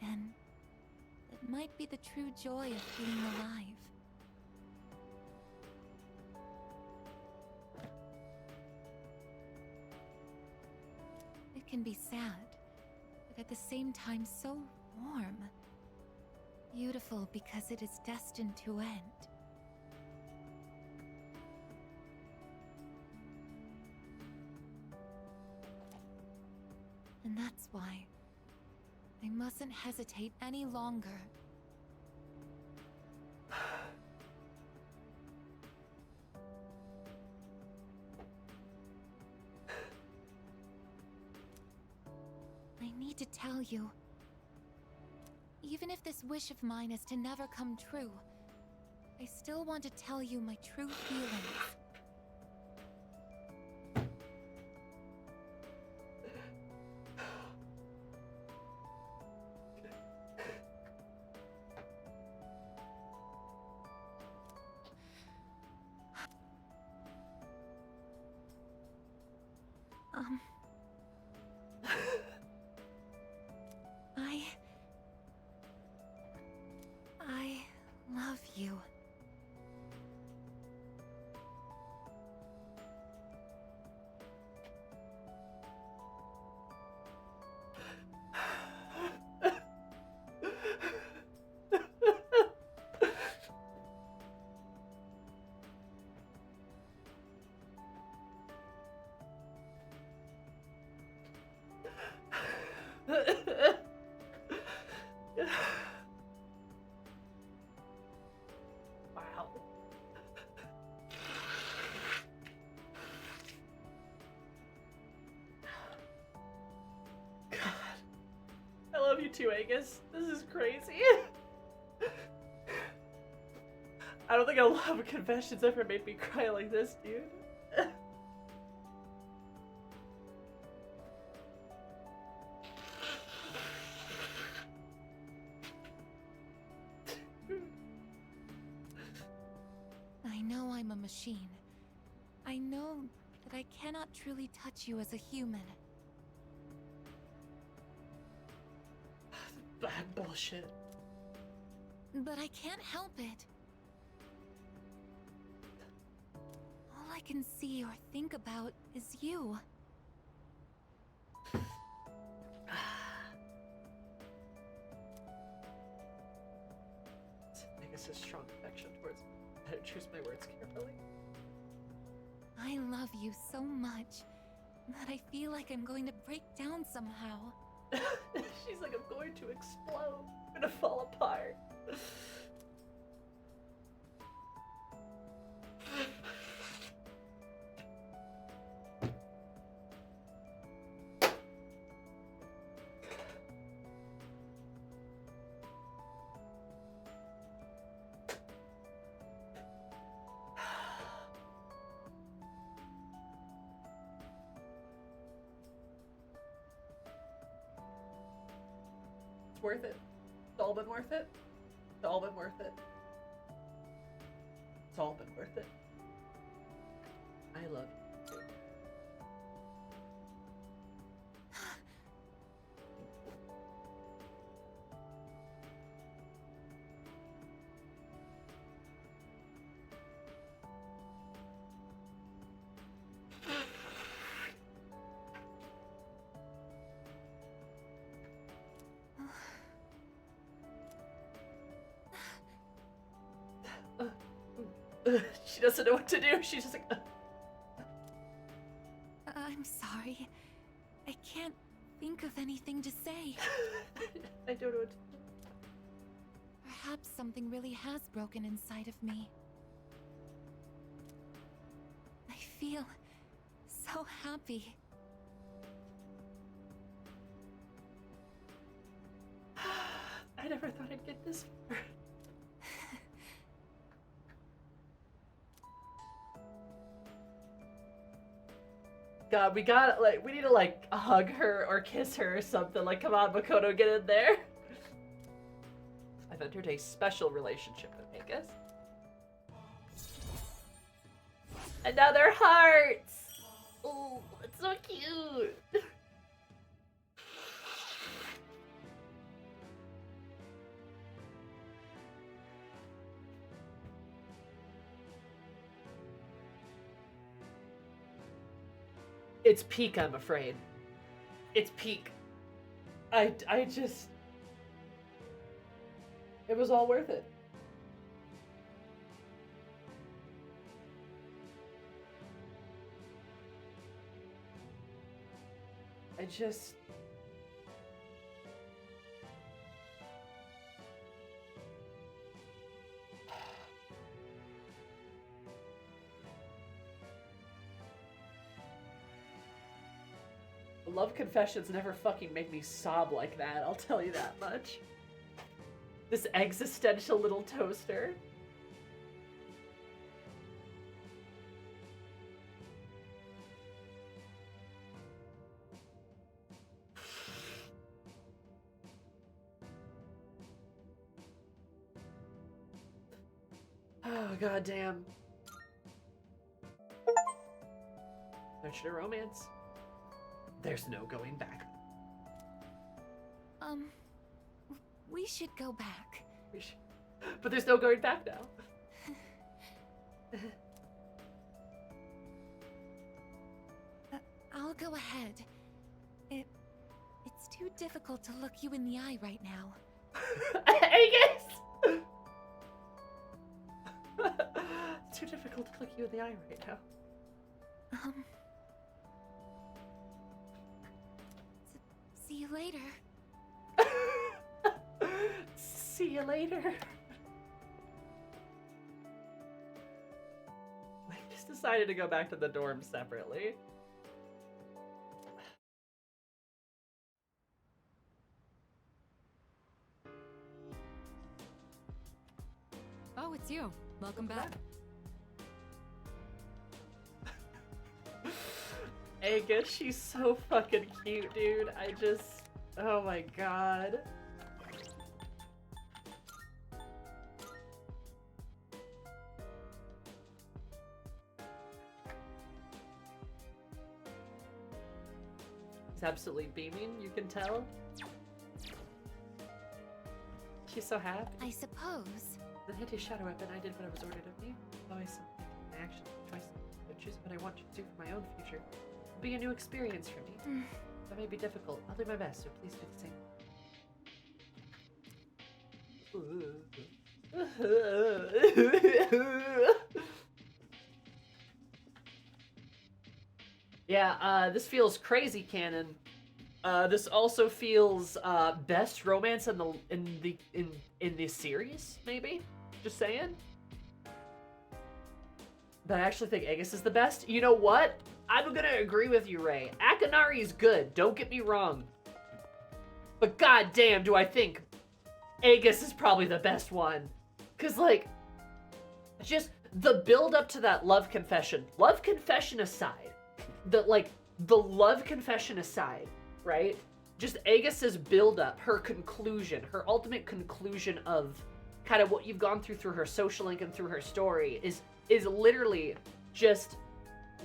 And that might be the true joy of being alive. It can be sad, but at the same time so warm. Beautiful because it is destined to end. And that's why I mustn't hesitate any longer. I need to tell you. Even if this wish of mine is to never come true, I still want to tell you my true feelings. I love you. you too, Angus. This is crazy. I don't think a lot of confessions ever made me cry like this, dude. I know I'm a machine. I know that I cannot truly touch you as a human. Bad bullshit. But I can't help it. All I can see or think about is you. Angus has strong affection towards me. I had to choose my words carefully. I love you so much that I feel like I'm going to break down somehow. She's like, I'm going to explode. I'm gonna fall apart. It's worth it. It's all been worth it. It's all been worth it. It's all been worth it. I love you too. She doesn't know what to do. She's just like, I'm sorry. I can't think of anything to say. I don't know what to do. Perhaps something really has broken inside of me. I feel so happy. I never thought I'd get this far. God, we need to like hug her or kiss her or something. Like, come on, Makoto, get in there. I've entered a special relationship with Angus. And now they're hearts. Oh, it's so cute. It's peak, I'm afraid. It's peak. I just... It was all worth it. I just... Love confessions never fucking make me sob like that, I'll tell you that much. This existential little toaster. Oh, goddamn. Mention a romance. There's no going back. We should go back. But there's no going back now. I'll go ahead. It's too difficult to look you in the eye right now. Angus! It's too difficult to look you in the eye right now. See you later. See you later. I just decided to go back to the dorm separately. Oh, it's you. Welcome back. Aegis, she's so fucking cute, dude. Oh my god. He's absolutely beaming, you can tell. She's so happy. I suppose. The Hete shadow weapon, I did what I was ordered of me. Always something in action, twice. I choose what I want to do for my own future. It'll be a new experience for me. That may be difficult. I'll do my best, so please do the same. Yeah, this feels crazy canon. This also feels best romance in the series, maybe? Just saying. But I actually think Aegis is the best. You know what? I'm gonna agree with you, Ray. Akinari is good, don't get me wrong. But goddamn, do I think Aegis is probably the best one. Cause like, just the build up to that love confession aside, the love confession aside, right? Just Aegis's build up, her conclusion, her ultimate conclusion of kind of what you've gone through her social link and through her story is literally just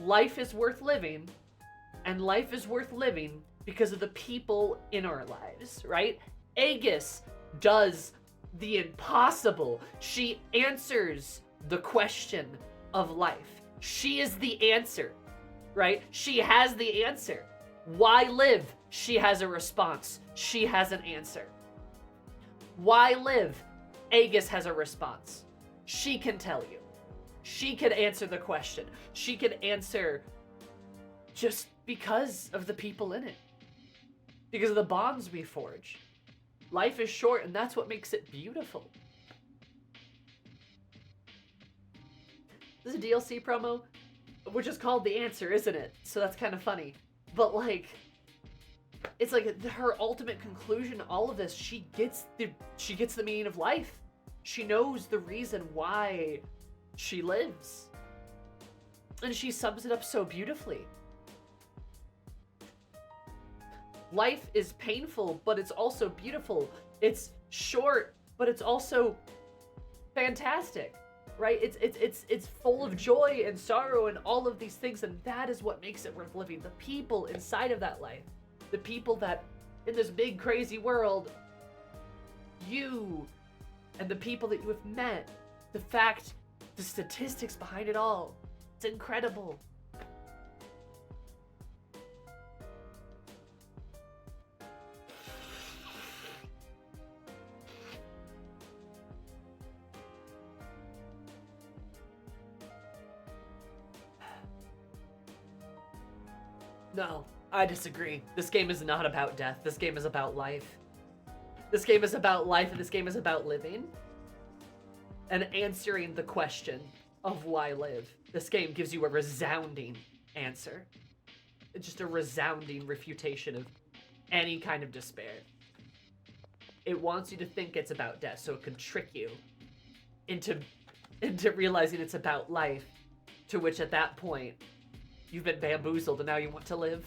life is worth living, and life is worth living because of the people in our lives, right? Aegis does the impossible. She answers the question of life. She is the answer, right? She has the answer. Why live? She has a response. She has an answer. Why live? Aegis has a response. She can tell you. She can answer the question. She can answer just because of the people in it. Because of the bonds we forge. Life is short, and that's what makes it beautiful. This is a DLC promo, which is called The Answer, isn't it? So that's kind of funny. But like, it's like her ultimate conclusion, all of this, she gets the meaning of life. She knows the reason why she lives. And she sums it up so beautifully. Life is painful, but it's also beautiful. It's short, but it's also fantastic, right? It's full of joy and sorrow and all of these things, and that is what makes it worth living. The people inside of that life, the people that in this big crazy world, you and the people that you have met, the statistics behind it all, it's incredible. No, I disagree. This game is not about death. This game is about life. This game is about life, and this game is about living. And answering the question of why live. This game gives you a resounding answer. It's just a resounding refutation of any kind of despair. It wants you to think it's about death, so it can trick you into realizing it's about life, to which at that point, you've been bamboozled and now you want to live.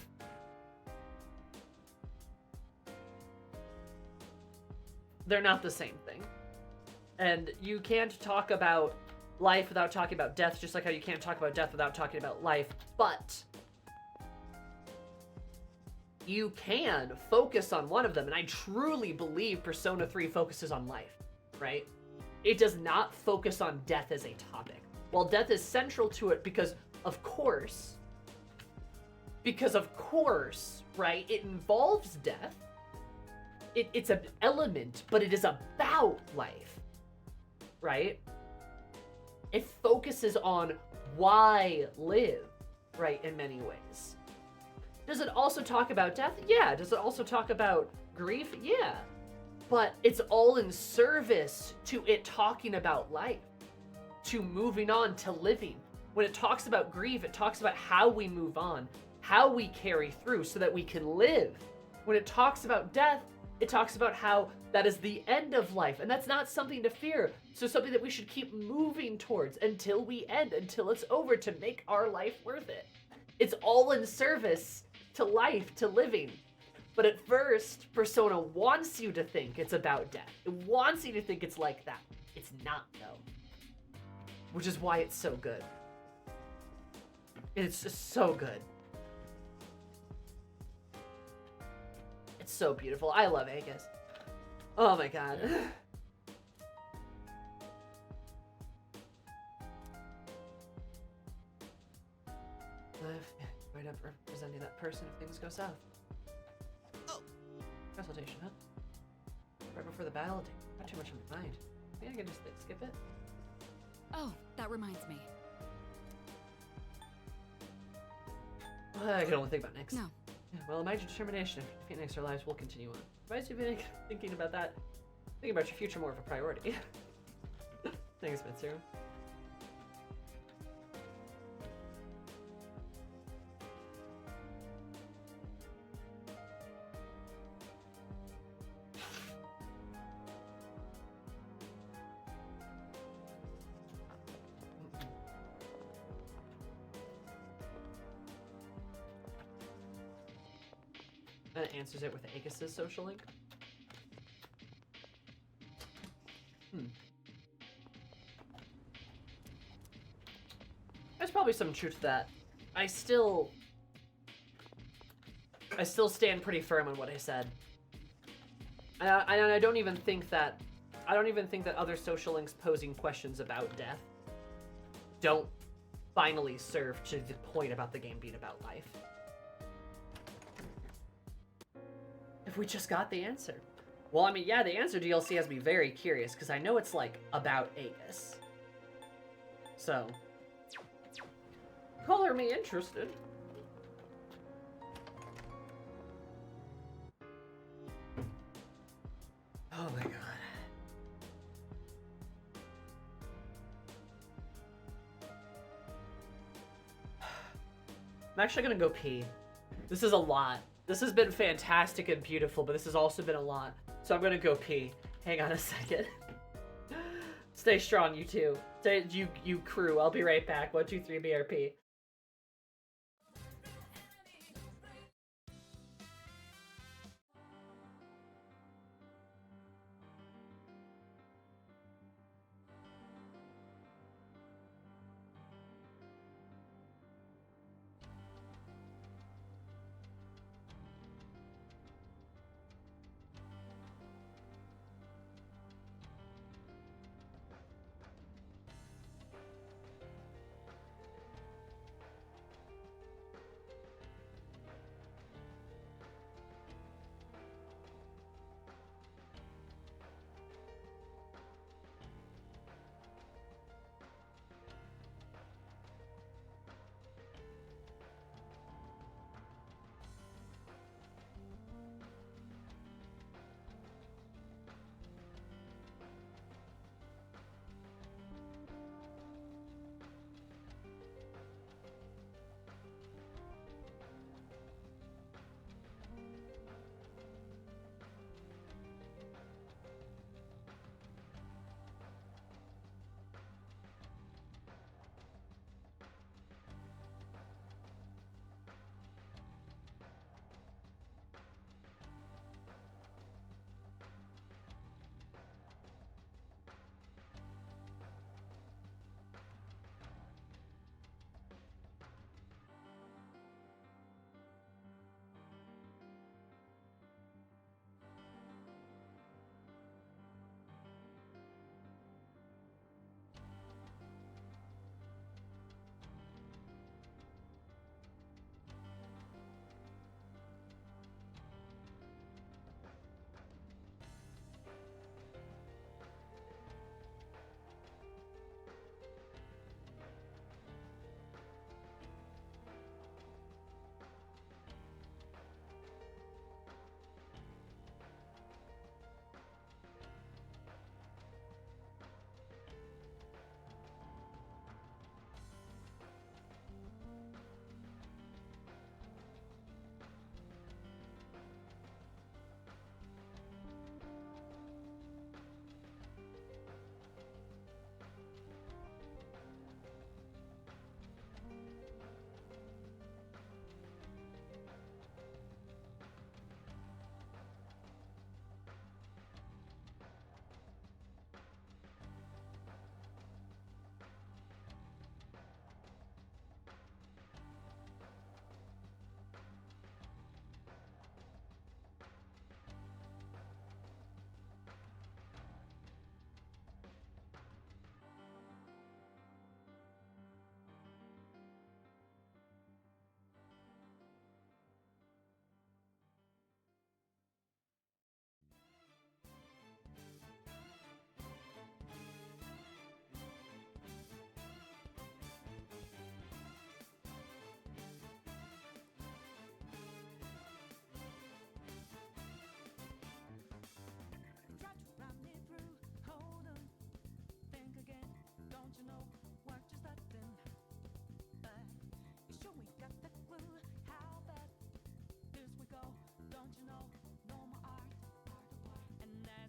They're not the same thing. And you can't talk about life without talking about death, just like how you can't talk about death without talking about life. But you can focus on one of them, and I truly believe Persona 3 focuses on life, right? It does not focus on death as a topic. While death is central to it because of course, right, it involves death. It's an element, but it is about life, right? It focuses on why live, right, in many ways. Does it also talk about death? Yeah. Does it also talk about grief? Yeah. But it's all in service to it talking about life, to moving on, to living. When it talks about grief, it talks about how we move on, how we carry through so that we can live. When it talks about death, it talks about how That is the end of life, and that's not something to fear. So something that we should keep moving towards until we end, until it's over, to make our life worth it. It's all in service to life, to living. But at first, Persona wants you to think it's about death. It wants you to think it's like that. It's not, though. Which is why it's so good. It's just so good. It's so beautiful. I love Aegis. Oh my god. Right up representing that person if things go south. Oh! Consultation, huh? Right before the battle, not too much on my mind. Maybe I can just skip it? Oh, that reminds me. I can only think about next. No. Yeah, well, mind your determination. If you defeat next, our lives will continue on. Why you been thinking about that? Thinking about your future more of a priority. Thanks, Mitsu. And it answers it with Aegis' social link. There's probably some truth to that. I still stand pretty firm on what I said. I don't even think that other social links posing questions about death don't finally serve to the point about the game being about life. If we just got the answer. Well, I mean, yeah, the answer DLC has me very curious, because I know it's, like, about Aegis. So, color me interested. Oh my god. I'm actually gonna go pee. This is a lot. This has been fantastic and beautiful, but this has also been a lot. So I'm gonna go pee. Hang on a second. Stay strong, you two. Stay, you crew. I'll be right back. 1, 2, 3, BRP.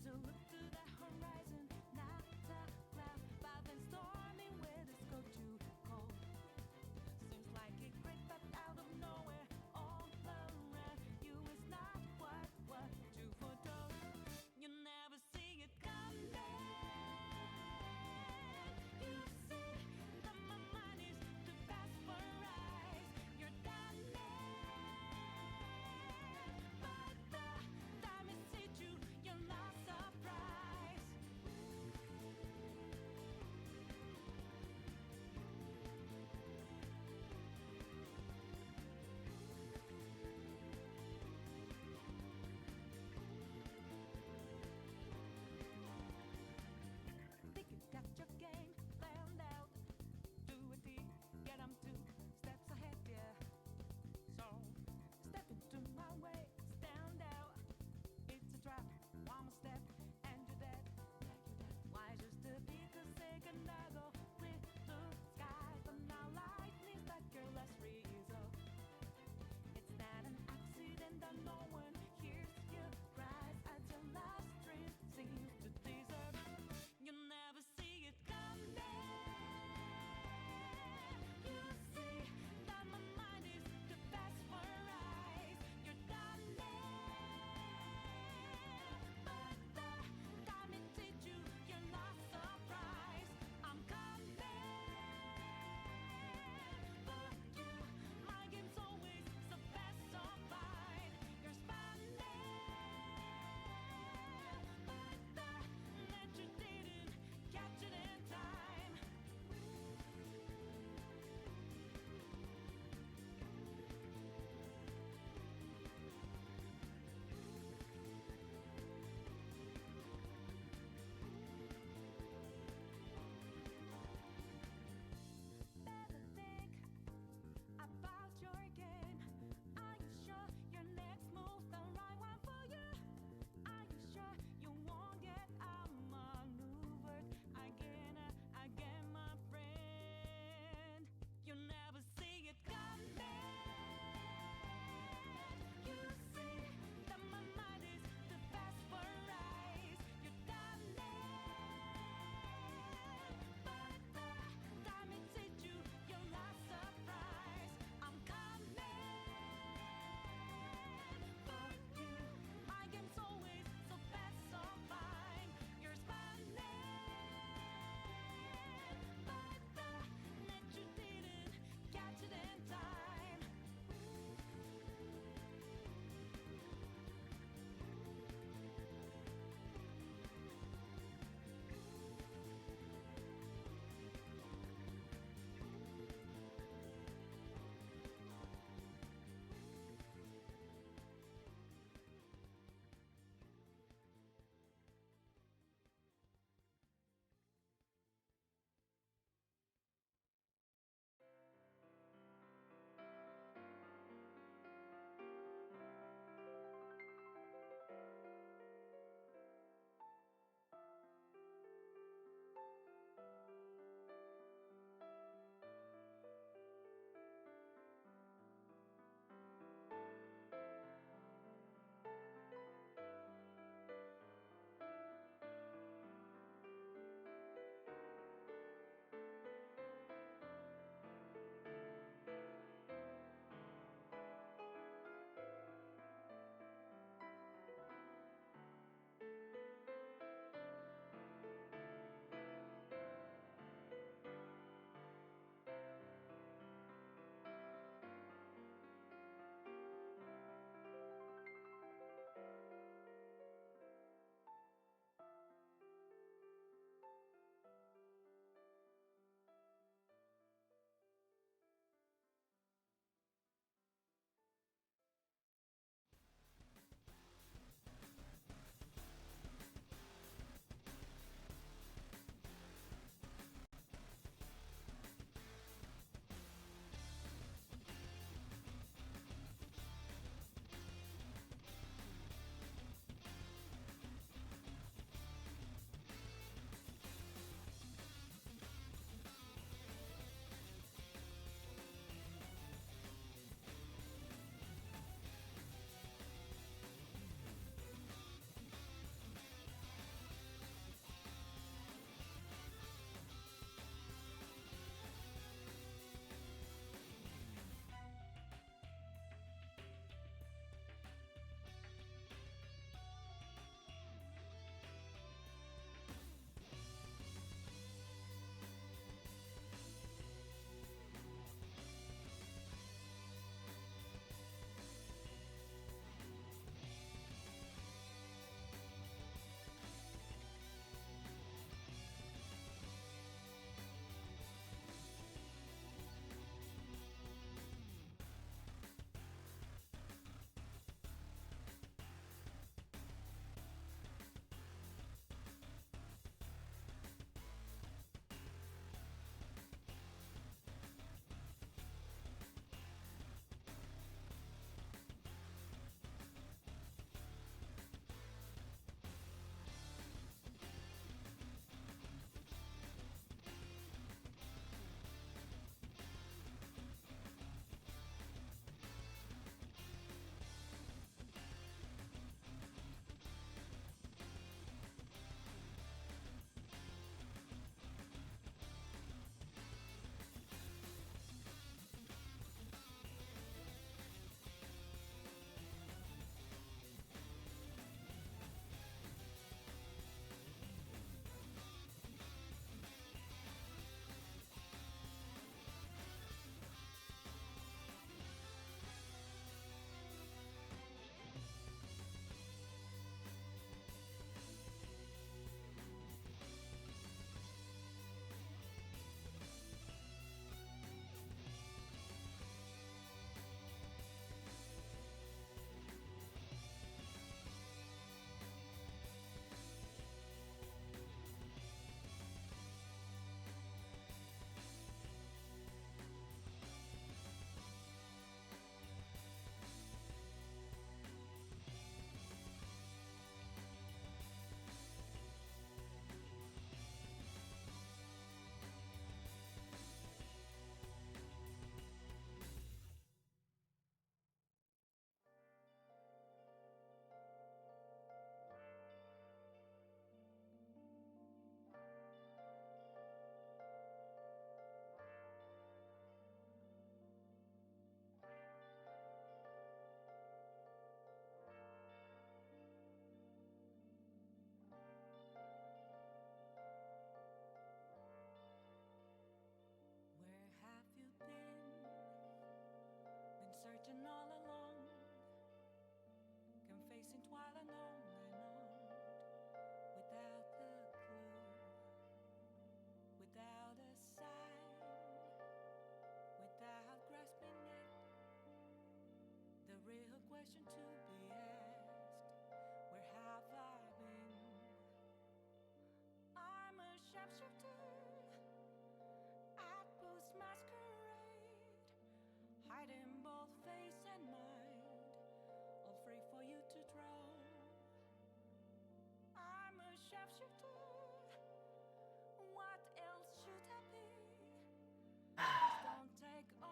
Surprise.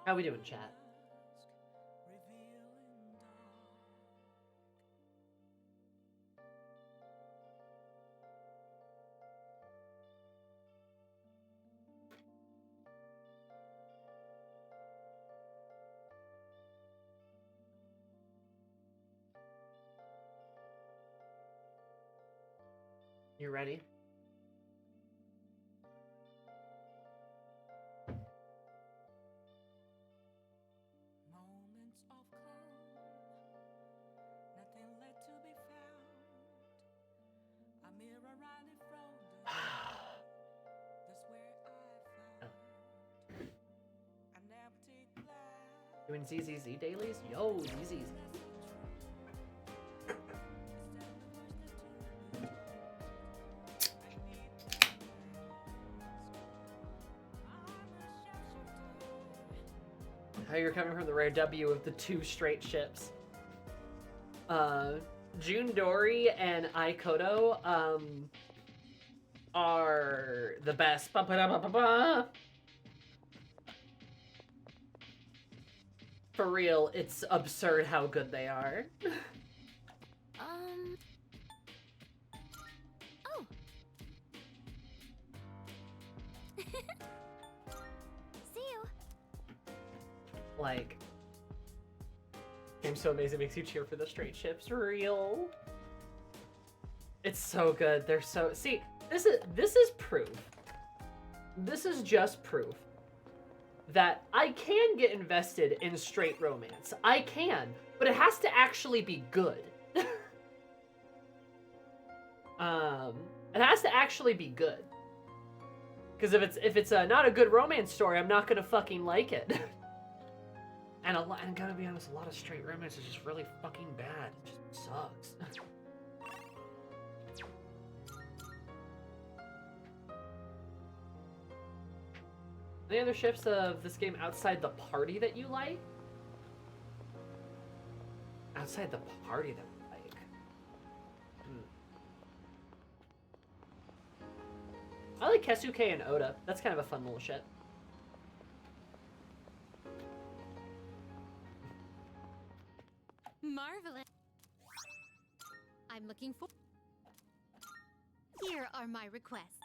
How we doing, chat? You ready? Doing ZZZ dailies? Yo, ZZZ. How you're coming from the rare W of the 2 straight ships. Chidori and Aikoto are the best. Ba-ba-da-ba-ba-ba. For real, it's absurd how good they are. Oh. See you. Like, game's so amazing, makes you cheer for the straight ships. Real. It's so good. They're so, see, this is proof. This is just proof that I can get invested in straight romance. I can, but it has to actually be good. It has to actually be good. Because if it's not a good romance story, I'm not gonna fucking like it. And gotta be honest, a lot of straight romance is just really fucking bad. It just sucks. Any other ships of this game outside the party that you like? Outside the party that we like. I like Kesuke and Oda. That's kind of a fun little ship. Marvelous. I'm looking for... Here are my requests.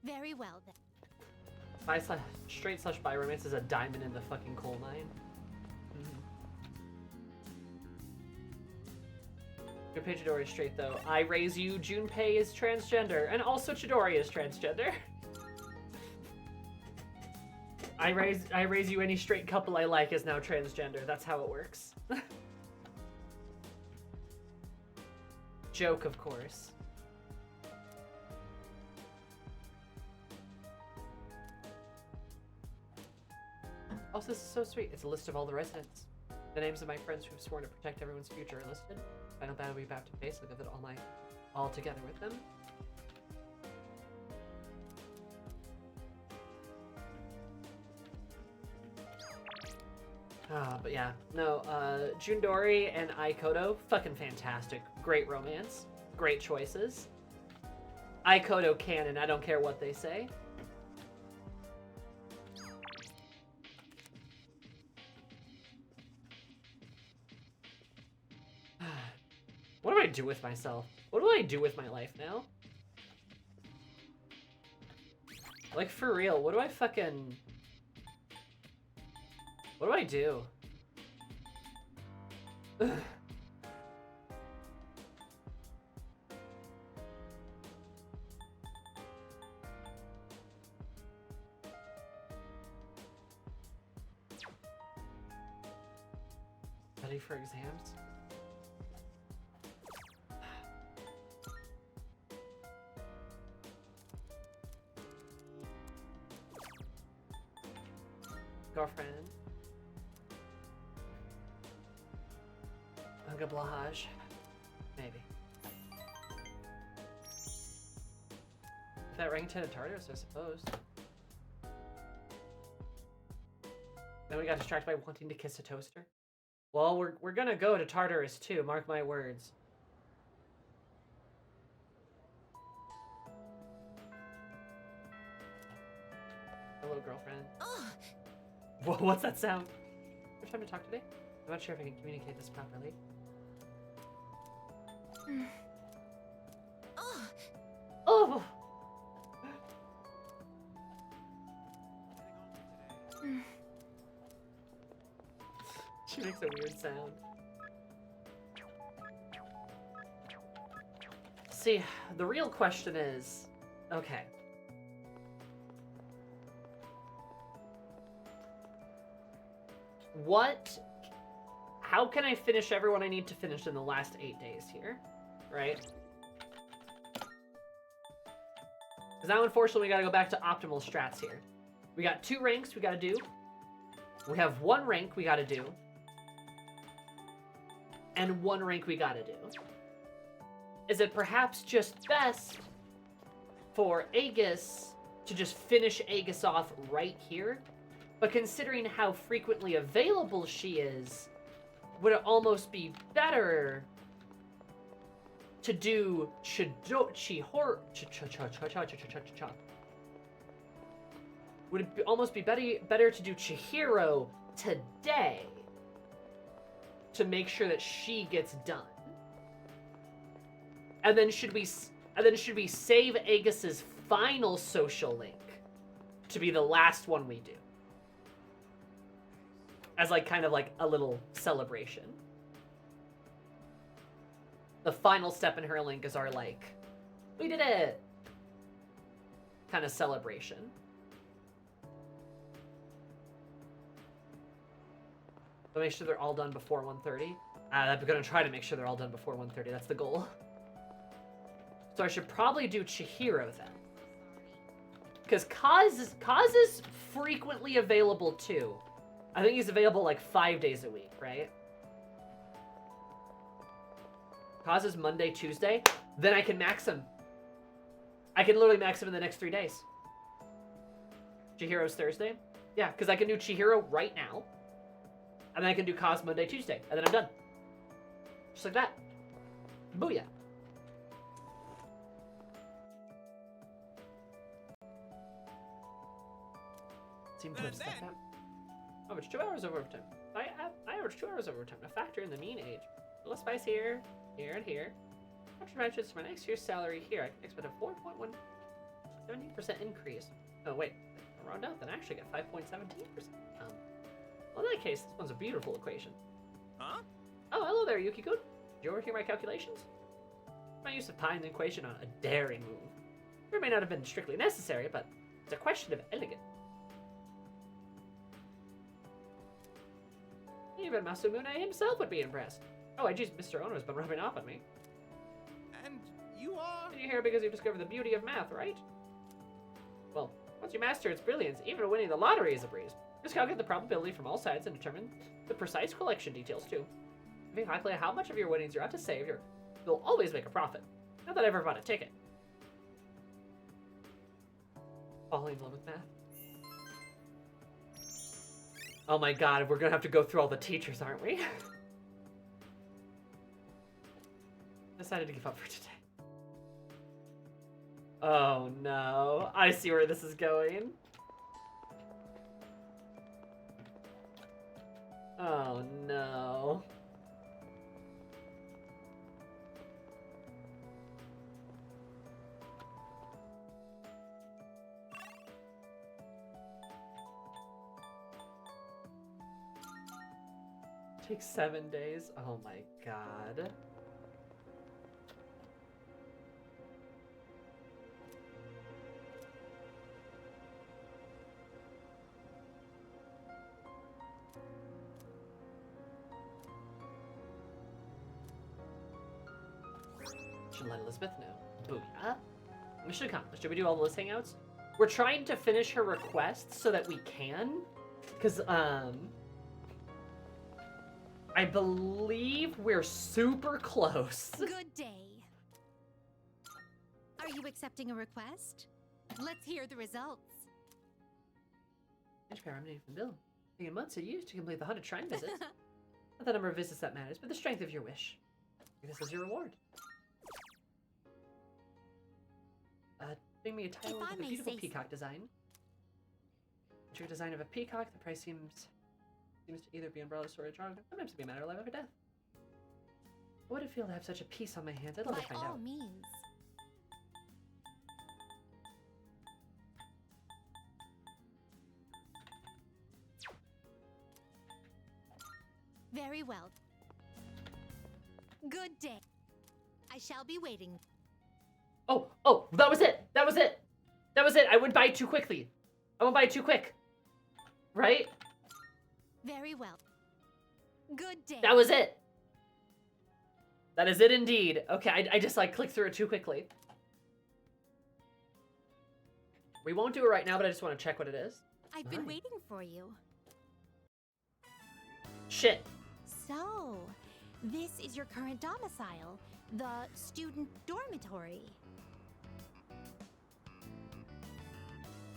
Very well then. Straight slash bi romance is a diamond in the fucking coal mine. Gunpei Chidori is straight though. I raise you, Junpei is transgender, and also Chidori is transgender. I raise you, any straight couple I like is now transgender. That's how it works. Joke, of course. Also, this is so sweet. It's a list of all the residents. The names of my friends who've sworn to protect everyone's future are listed. Final battle we're about to face. Look at it all together with them. But yeah, no, Chidori and Aikoto, fucking fantastic. Great romance. Great choices. Aikoto canon, I don't care what they say. What do I do with myself? What do I do with my life now? Like, for real, what do I fucking... What do I do? Ugh. Study for exams? Girlfriend. Unga Blahaj. Maybe. That Rangitan and Tartarus, I suppose. Then we got distracted by wanting to kiss a toaster. Well, we're gonna go to Tartarus too, mark my words. Hello, girlfriend. What's that sound? Do you have time to talk today? I'm not sure if I can communicate this properly. Oh! She makes a weird sound. See, the real question is, okay. How can I finish everyone I need to finish in the last 8 days here, right? Because now, unfortunately, we gotta go back to optimal strats here. We got 2 ranks we gotta do. We have 1 rank we gotta do. And 1 rank we gotta do. Is it perhaps just best for Aegis to just finish Aegis off right here? But considering how frequently available she is, would it almost be better to do Would it almost be better to do Chihiro today to make sure that she gets done? And then should we save Aegis's final social link to be the last one we do? As like kind of like a little celebration. The final step in her link is our like, we did it kind of celebration. So make sure they're all done before 1:30. I'm gonna try to make sure they're all done before 1:30. That's the goal. So I should probably do Chihiro then. Because Kaz is frequently available too. I think he's available like 5 days a week, right? Kaz is Monday, Tuesday. Then I can max him. I can literally max him in the next 3 days. Chihiro's Thursday. Yeah, because I can do Chihiro right now. And then I can do Kaz Monday, Tuesday. And then I'm done. Just like that. Booyah. Seem to have stepped out. Oh, it's 2 hours of overtime. I average 2 hours of overtime. Now factor in the mean age. A little spice here, here, and here. After matches for my next year's salary here, I can expect a 4.1 17% increase. Oh wait, round out, then I actually get 5.17%. Well, in that case, this one's a beautiful equation. Huh? Oh, hello there, Yuki-kun. Did you overhear my calculations? My use of Pine's equation on a daring move. It may not have been strictly necessary, but it's a question of elegance. Even Masumune himself would be impressed. Oh, geez, Mr. Ono's been rubbing off on me. And you are? And you're here because you discovered the beauty of math, right? Well, once you master its brilliance, even winning the lottery is a breeze. Just calculate the probability from all sides and determine the precise collection details, too. If you calculate how much of your winnings you're out to save, you'll always make a profit. Not that I ever bought a ticket. Falling in love with math. Oh my god, we're gonna have to go through all the teachers, aren't we? Decided to give up for today. Oh no, I see where this is going. Oh no. Takes 7 days. Oh my god. Should let Elizabeth know. Booyah. Mission accomplished. Should we do all the list hangouts? We're trying to finish her request so that we can. Because, I believe we're super close. Good day. Are you accepting a request? Let's hear the results. I'm named from Bill. Taking months or years to complete the 100 shrine visits. Not the number of visits that matters, but the strength of your wish. This is your reward. Bring me a title with a beautiful peacock design. True design of a peacock. The price seems to either be umbrella storage or sometimes to be a matter of life or death. What would it feel to have such a piece on my hands? I'd love to find By all out. means. Very well. Good day. I shall be waiting. Oh, that was it. That was it. That was it. I wouldn't buy it too quickly. I won't buy it too quick. Right? Very well. Good day. That was it. That is it indeed. Okay, I just like clicked through it too quickly. We won't do it right now, but I just want to check what it is. I've been waiting for you. Shit. So, this is your current domicile, the student dormitory.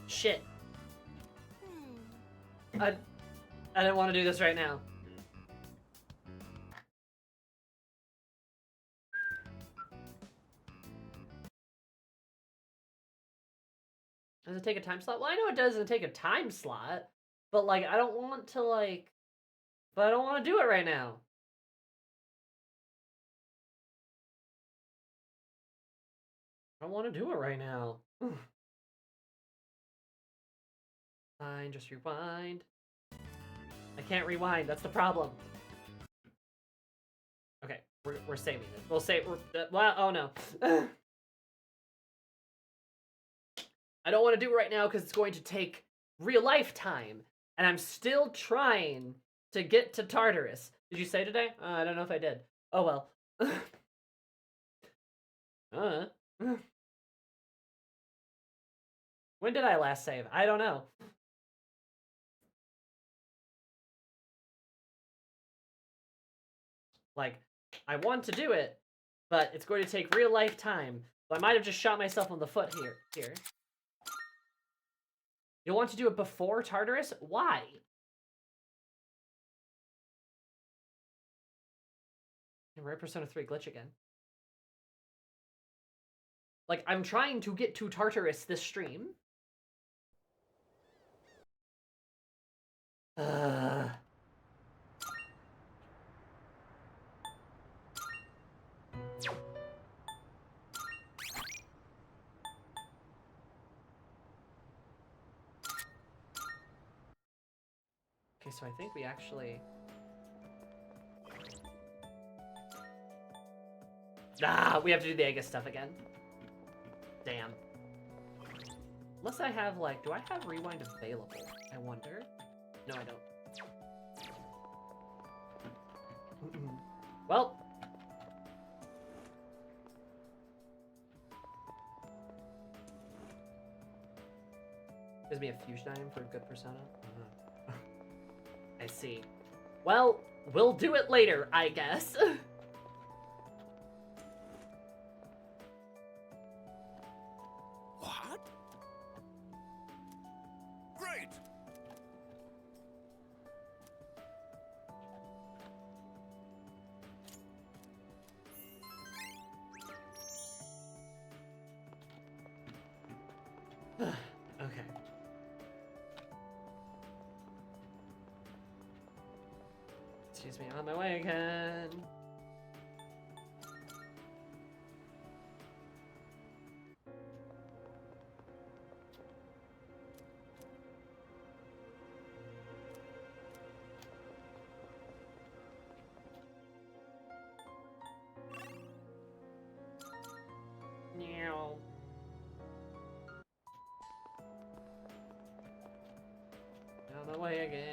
Shit. I didn't want to do this right now. Does it take a time slot? Well, I know it doesn't take a time slot, but like I don't want to but I don't want to do it right now. I don't want to do it right now. Fine, just rewind. I can't rewind, that's the problem. Okay, we're saving it. We'll save, well, oh no. I don't want to do it right now because it's going to take real life time. And I'm still trying to get to Tartarus. Did you say today? I don't know if I did. Oh well. When did I last save? I don't know. Like, I want to do it, but it's going to take real life time. So I might have just shot myself on the foot here. You'll want to do it before Tartarus? Why? And we're at Persona 3 glitch again. Like, I'm trying to get to Tartarus this stream. Okay, so I think we actually... we have to do the Aegis stuff again. Damn. Unless I have, like... Do I have Rewind available? I wonder. No, I don't. Well. Gives me a fusion item for a good persona? I see. Well, we'll do it later, I guess. What? Great! Okay. Excuse me, I'm on my way again. Meow. On my way again.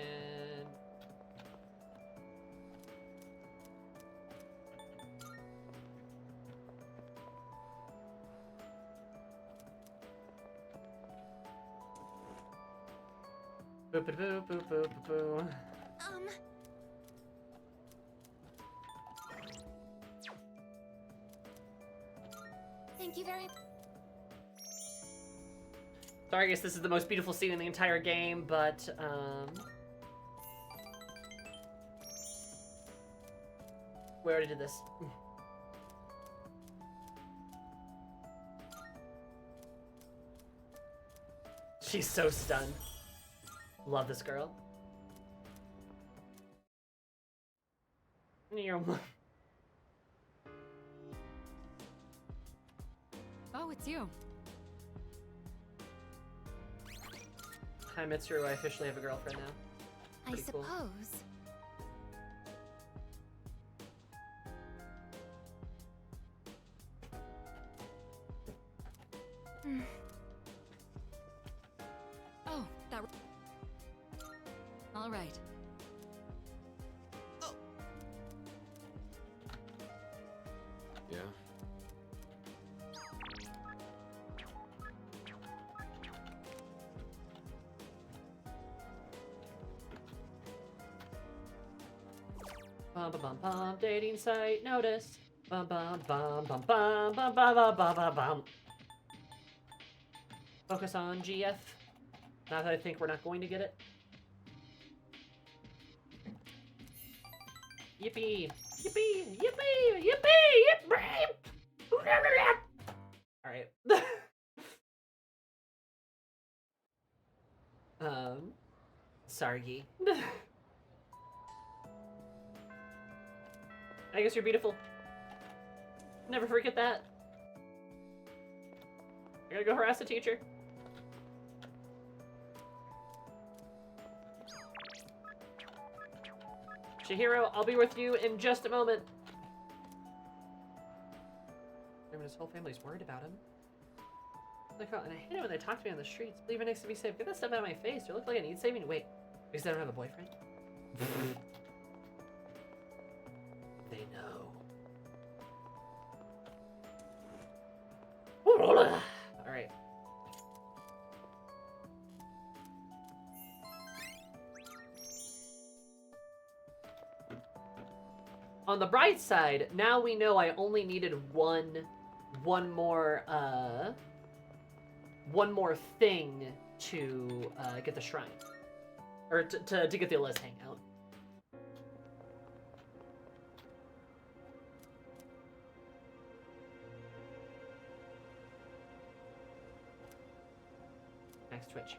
Boop boop boop boop boop boop. Thank you very. Sorry, I guess this is the most beautiful scene in the entire game, but we already did this. She's so stunned. Love this girl. Oh, it's you. Hi, Mitsuru. I officially have a girlfriend now. I Pretty cool. suppose. Oh, that. All right. Yeah? Bum bum bum bum. Dating site notice. Bum bum bum bum bum bum bum bum bum bum bum. Focus on GF. Now that I think we're not going to get it. Yippee! Yippee! Yippee! Yippee! Yippee! Alright. Sargi. I guess you're beautiful. Never forget that. I gotta go harass the teacher. Chihiro, I'll be with you in just a moment. I mean, his whole family's worried about him. Like, and I hate it when they talk to me on the streets. Leave it next to me safe. Get that stuff out of my face. Do I look like I need saving? Wait, because I don't have a boyfriend? They know. Alright. On the bright side, now we know I only needed one more thing to get the shrine. Or to get the Eliz hangout. Next Twitch.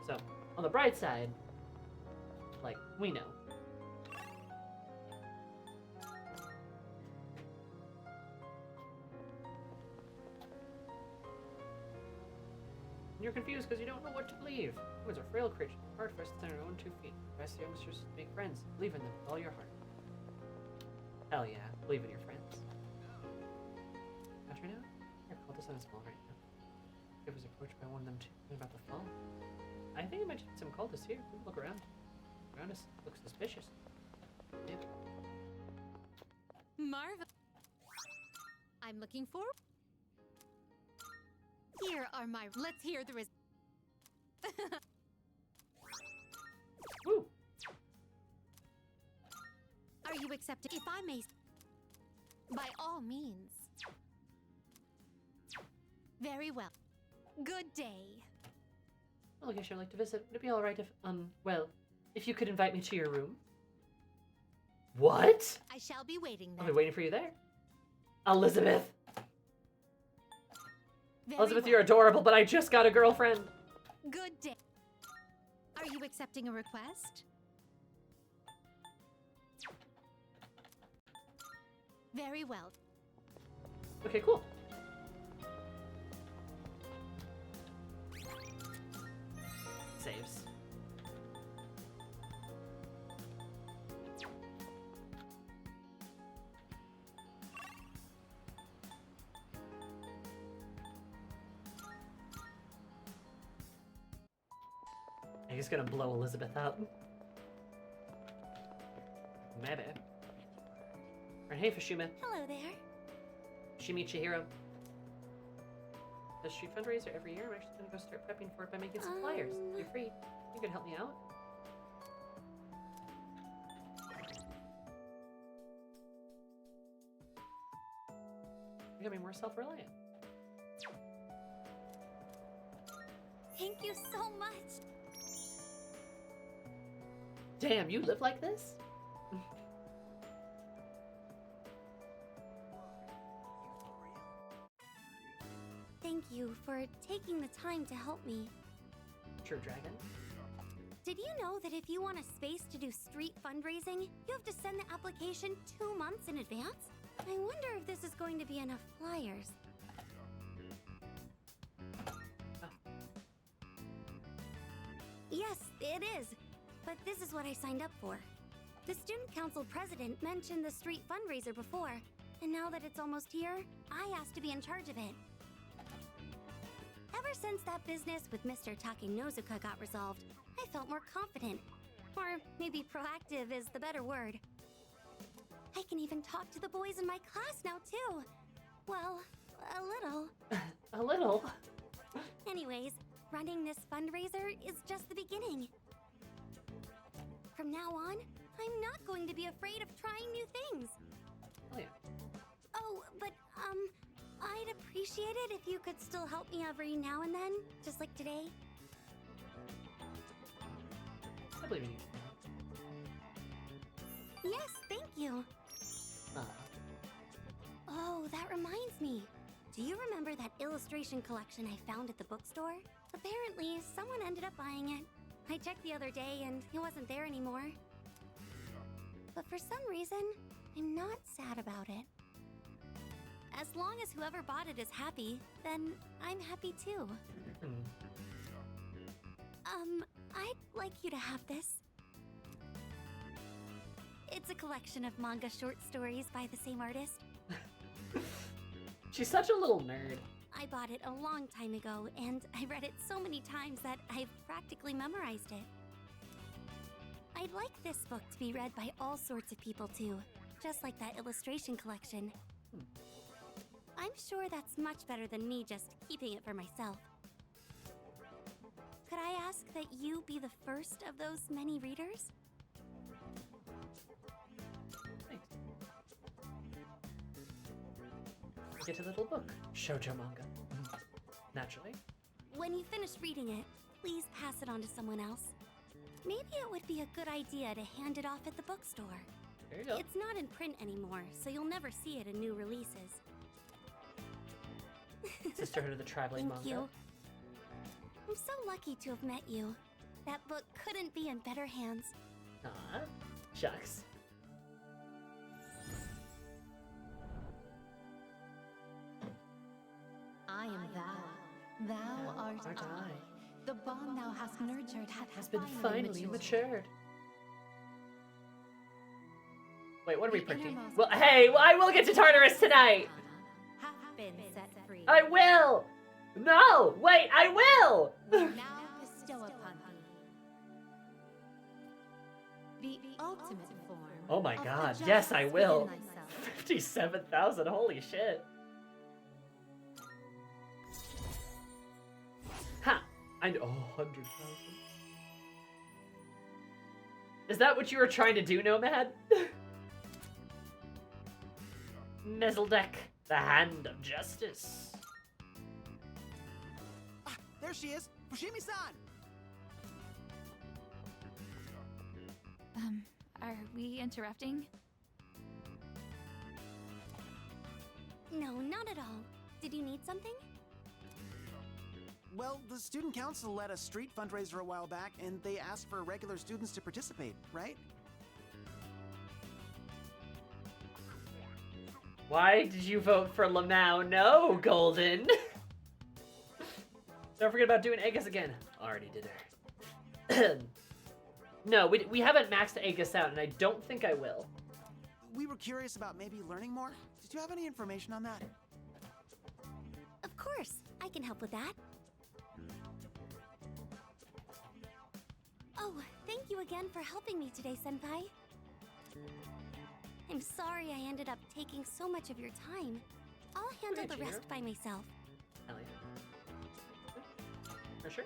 So, on the bright side, like, we know. You're confused because you don't know what to believe. Humans are frail creatures, hard for us to stand on our own 2 feet. Best youngsters make friends. Believe in them with all your heart. Hell yeah, believe in your friends. After now, your cultist on a small right now. It was approached by one of them too about the fall. I think I mentioned some cultists here. Look around. Around us looks suspicious. Yep. Marva. I'm looking for. Here are my. Let's hear the Woo. Are you accepting? If I may. By all means. Very well. Good day. Well, I guess you'd like to visit. Would it be alright if, well, if you could invite me to your room? What? I shall be waiting then. I'll be waiting for you there. Elizabeth! Very Elizabeth, well. you're adorable, but I just got a girlfriend. Good day. Are you accepting a request? Very well. Okay, cool. Saves. He's gonna blow Elizabeth up. Maybe. Right, hey, Fushime. Hello there. Fushime Chihiro. Does street fundraiser every year? I'm actually gonna go start prepping for it by making some flyers. You're free. You can help me out. Becoming more self-reliant. Thank you so much. Damn, you live like this? Thank you for taking the time to help me. True dragon. Did you know that if you want a space to do street fundraising, you have to send the application 2 months in advance? I wonder if this is going to be enough flyers. Yes, it is. But this is what I signed up for. The student council president mentioned the street fundraiser before, and now that it's almost here, I asked to be in charge of it. Ever since that business with Mr. Takenozuka got resolved, I felt more confident. Or maybe proactive is the better word. I can even talk to the boys in my class now, too. Well, a little. A little? Anyways, running this fundraiser is just the beginning. From now on, I'm not going to be afraid of trying new things. Oh, yeah. Oh, but, I'd appreciate it if you could still help me every now and then, just like today. I believe in you. Yes, thank you. Oh, that reminds me. Do you remember that illustration collection I found at the bookstore? Apparently, someone ended up buying it. I checked the other day and it wasn't there anymore. But for some reason, I'm not sad about it. As long as whoever bought it is happy, then I'm happy too. I'd like you to have this. It's a collection of manga short stories by the same artist. She's such a little nerd. I bought it a long time ago, and I read it so many times that I've practically memorized it. I'd like this book to be read by all sorts of people too, just like that illustration collection. I'm sure that's much better than me just keeping it for myself. Could I ask that you be the first of those many readers? Thanks. Get to the little book. Shoujo manga. Naturally. When you finish reading it, please pass it on to someone else. Maybe it would be a good idea to hand it off at the bookstore. There you go. It's not in print anymore, so you'll never see it in new releases. Sisterhood of the Traveling Thank Manga. you. I'm so lucky to have met you. That book couldn't be in better hands. Aw, shucks. I am thou. Thou art I. The bond thou hast nurtured has been finally matured. Wait, what are we printing? Well, hey, well, I will get to Tartarus tonight! Have been set free. I will! No! Wait, I will! Now bestow upon thee the ultimate form. Oh my of god, the yes, I justice will! within thyself. 57,000, holy shit. Ha! I know, 100,000. Is that what you were trying to do, Nomad? Nezzledeck, the hand of justice. Ah, there she is! Fushimi-san! Are we interrupting? No, not at all. Did you need something? Well, the student council led a street fundraiser a while back, and they asked for regular students to participate, right? Why did you vote for Lamau? No, Golden! Don't forget about doing Aegis again. Already did her. No, we haven't maxed Aegis out, and I don't think I will. We were curious about maybe learning more. Did you have any information on that? Of course, I can help with that. Oh, thank you again for helping me today, Senpai. I'm sorry I ended up taking so much of your time. I'll handle the rest by myself. Hell yeah. For sure.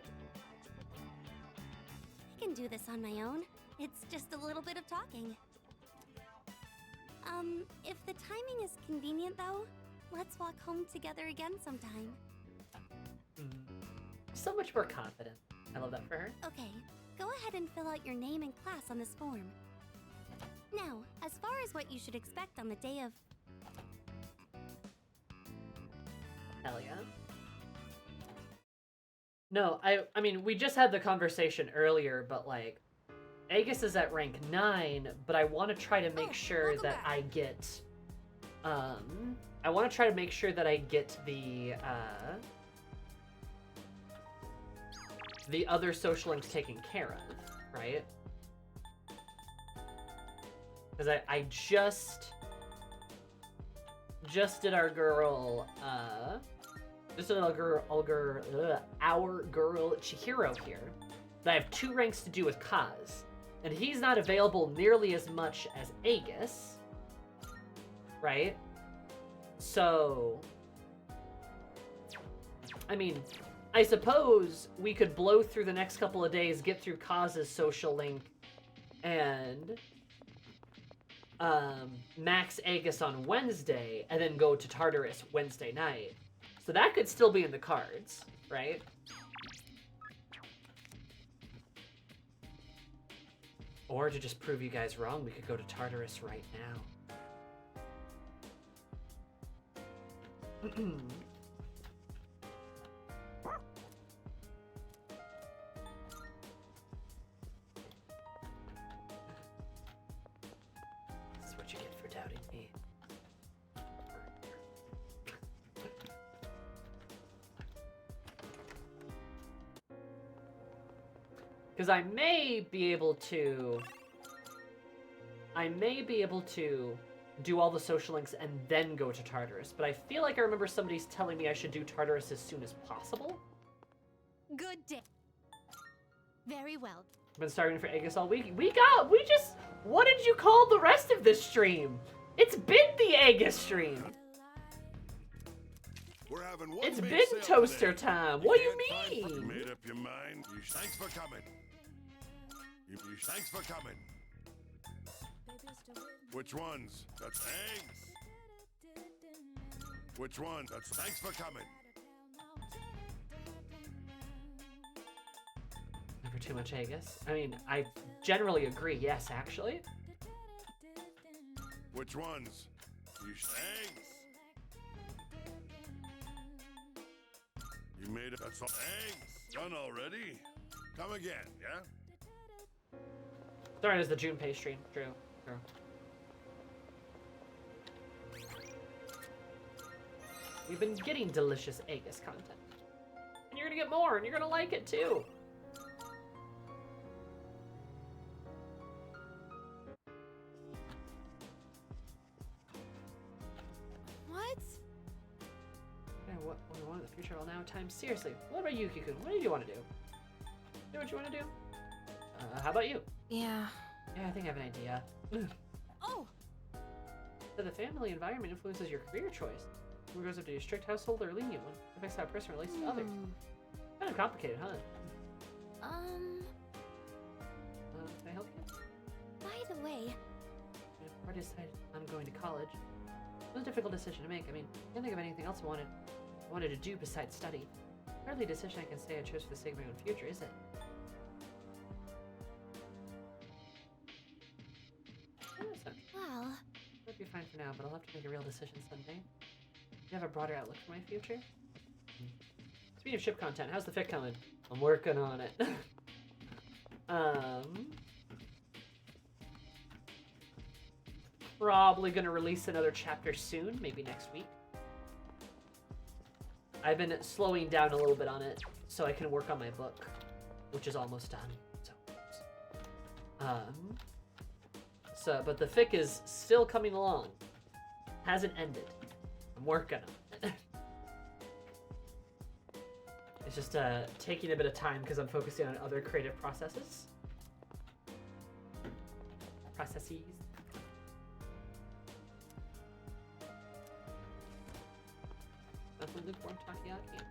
I can do this on my own. It's just a little bit of talking. If the timing is convenient though, let's walk home together again sometime. So much more confident. I love that for her. Okay, go ahead and fill out your name and class on this form. Now, as far as what you should expect on the day of... Hell yeah. No, I mean, we just had the conversation earlier, but like, Aegis is at rank 9, but I want to try to make sure that I get, I want to try to make sure that I get the other social links taken care of, right? Because I just did our girl, our girl Chihiro here. I have 2 ranks to do with Kaz, and he's not available nearly as much as Aegis, right? So, I mean, I suppose we could blow through the next couple of days, get through Kaz's social link, and max Aegis on Wednesday, and then go to Tartarus Wednesday night. So that could still be in the cards, right? Or to just prove you guys wrong, we could go to Tartarus right now. This is what you get for doubting me. Because I may be able to do all the social links and then go to Tartarus, but I feel like I remember somebody's telling me I should do Tartarus as soon as possible. Good day. Very well. I've been starving for Aegis all week. What did you call the rest of this stream? It's been the Aegis stream. We're having one It's big been sale toaster today. time. You What do you can't find- mean? Made up your mind? Thanks for coming. Thanks for coming. Which ones? That's eggs. Which one? That's thanks for coming. Never too much Aegis. I mean, I generally agree. Yes, actually. Which ones? Eggs. You made it. That's all. Eggs. Done already. Come again, yeah? Sorry, it was the Junpei stream. True. We've been getting delicious Aegis content. And you're gonna get more, and you're gonna like it too. What? Okay, what we want in the future? Well, now time. Seriously, what about you, Kikun? What do you want to do? Do what you want to do? How about you? Yeah. Yeah, I think I have an idea. Oh! So the family environment influences your career choice. Who goes up to your strict household or a lenient one? It affects how a person relates to others. Kind of complicated, huh? Can I help you? By the way, I've already decided I'm going to college. It was a difficult decision to make. I mean, I can't think of anything else I wanted to do besides study. Hardly a decision I can say I chose for the sake of my own future, is it? well, I'll be fine for now, but I'll have to make a real decision someday. You have a broader outlook for my future? Speaking of ship content, how's the fic coming? I'm working on it. Probably gonna release another chapter soon, maybe next week. I've been slowing down a little bit on it so I can work on my book, which is almost done. But the fic is still coming along. Hasn't ended. I'm working on it. It's just taking a bit of time because I'm focusing on other creative processes. Nothing lukewarm takoyaki.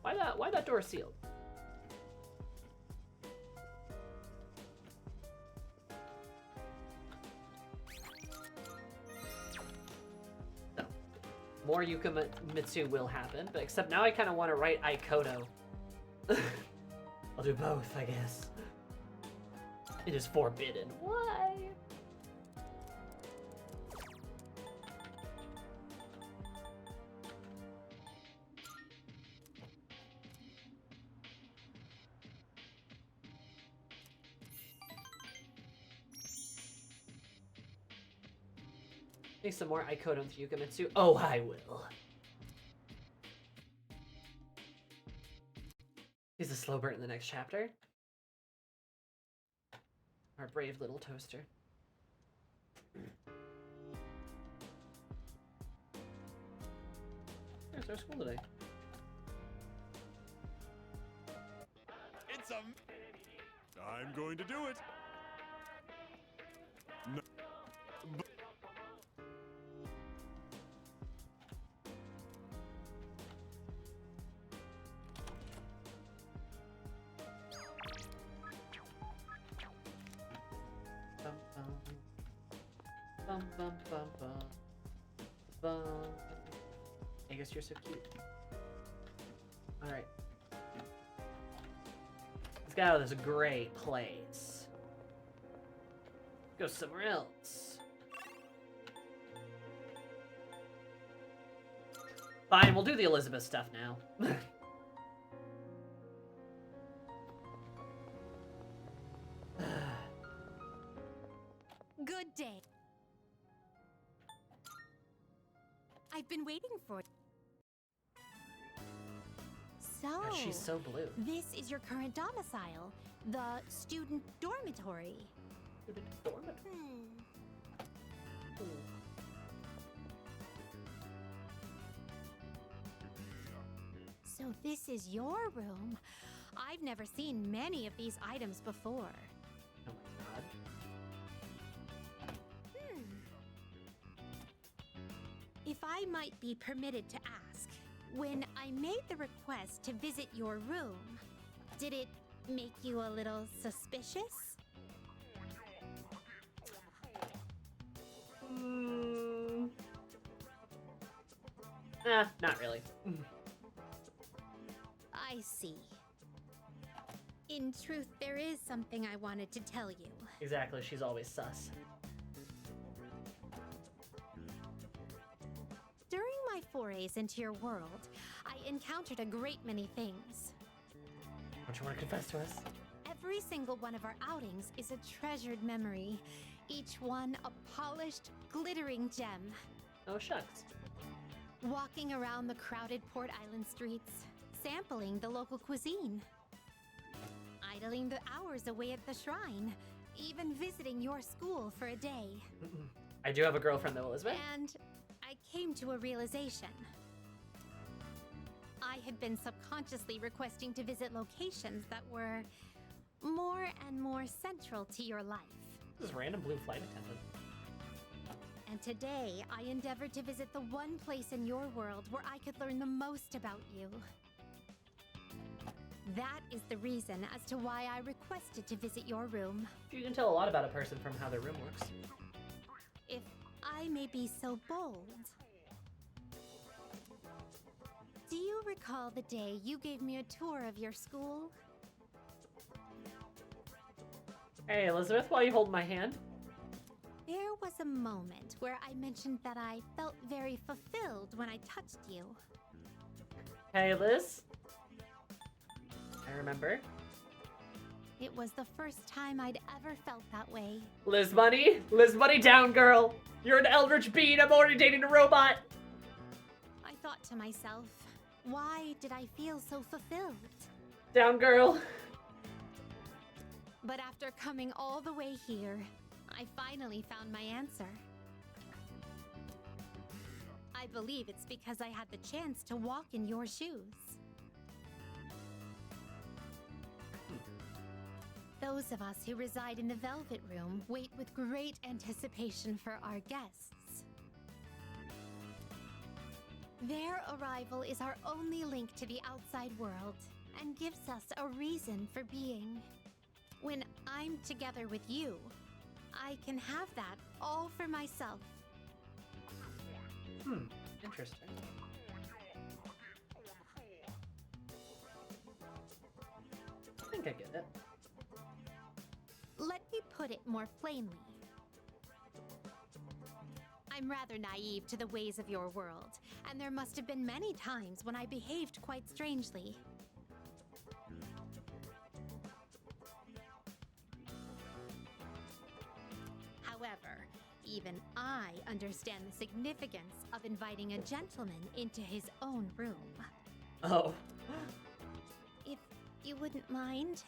Why that door sealed? So, more Yukamitsu will happen, but except now I kind of want to write Aikoto. I'll do both, I guess. It is forbidden. Why? Need some more Ikoto and Yukamitsu? Oh, I will. He's a slow burn in the next chapter. Our brave little toaster. There's our school today. It's a... I'm going to do it. No. Bum, bum, bum, bum, bum. I guess you're so cute. Alright. Let's get out of this great place. Go somewhere else. Fine, we'll do the Elizabeth stuff now. Good day. I've been waiting for it. So, God, she's so blue. This is your current domicile, the student dormitory. Student dormitory? So this is your room. I've never seen many of these items before. Oh my god. If I might be permitted to ask, when I made the request to visit your room, did it make you a little suspicious? Not really. I see. In truth, there is something I wanted to tell you. Exactly, she's always sus. During my forays into your world, I encountered a great many things. Don't you want to confess to us? Every single one of our outings is a treasured memory, each one a polished, glittering gem. Oh, shucks. Walking around the crowded Port Island streets, sampling the local cuisine, idling the hours away at the shrine, even visiting your school for a day. I do have a girlfriend though, Elizabeth. And I came to a realization. I had been subconsciously requesting to visit locations that were more and more central to your life. This random blue flight attendant. And today, I endeavored to visit the one place in your world where I could learn the most about you. That is the reason as to why I requested to visit your room. You can tell a lot about a person from how their room works. If I may be so bold. Do you recall the day you gave me a tour of your school? Hey, Elizabeth, why are you holding my hand? There was a moment where I mentioned that I felt very fulfilled when I touched you. Hey, Liz. I remember. It was the first time I'd ever felt that way. Liz Bunny? Liz Bunny down, girl. You're an eldritch being. I'm already dating a robot. I thought to myself, why did I feel so fulfilled? Down, girl. But after coming all the way here, I finally found my answer. I believe it's because I had the chance to walk in your shoes. Those of us who reside in the Velvet Room wait with great anticipation for our guests. Their arrival is our only link to the outside world and gives us a reason for being. When I'm together with you, I can have that all for myself. Interesting. I think I get it. Let me put it more plainly. I'm rather naive to the ways of your world, and there must have been many times when I behaved quite strangely. However, Even I understand the significance of inviting a gentleman into his own room. Oh. If you wouldn't mind.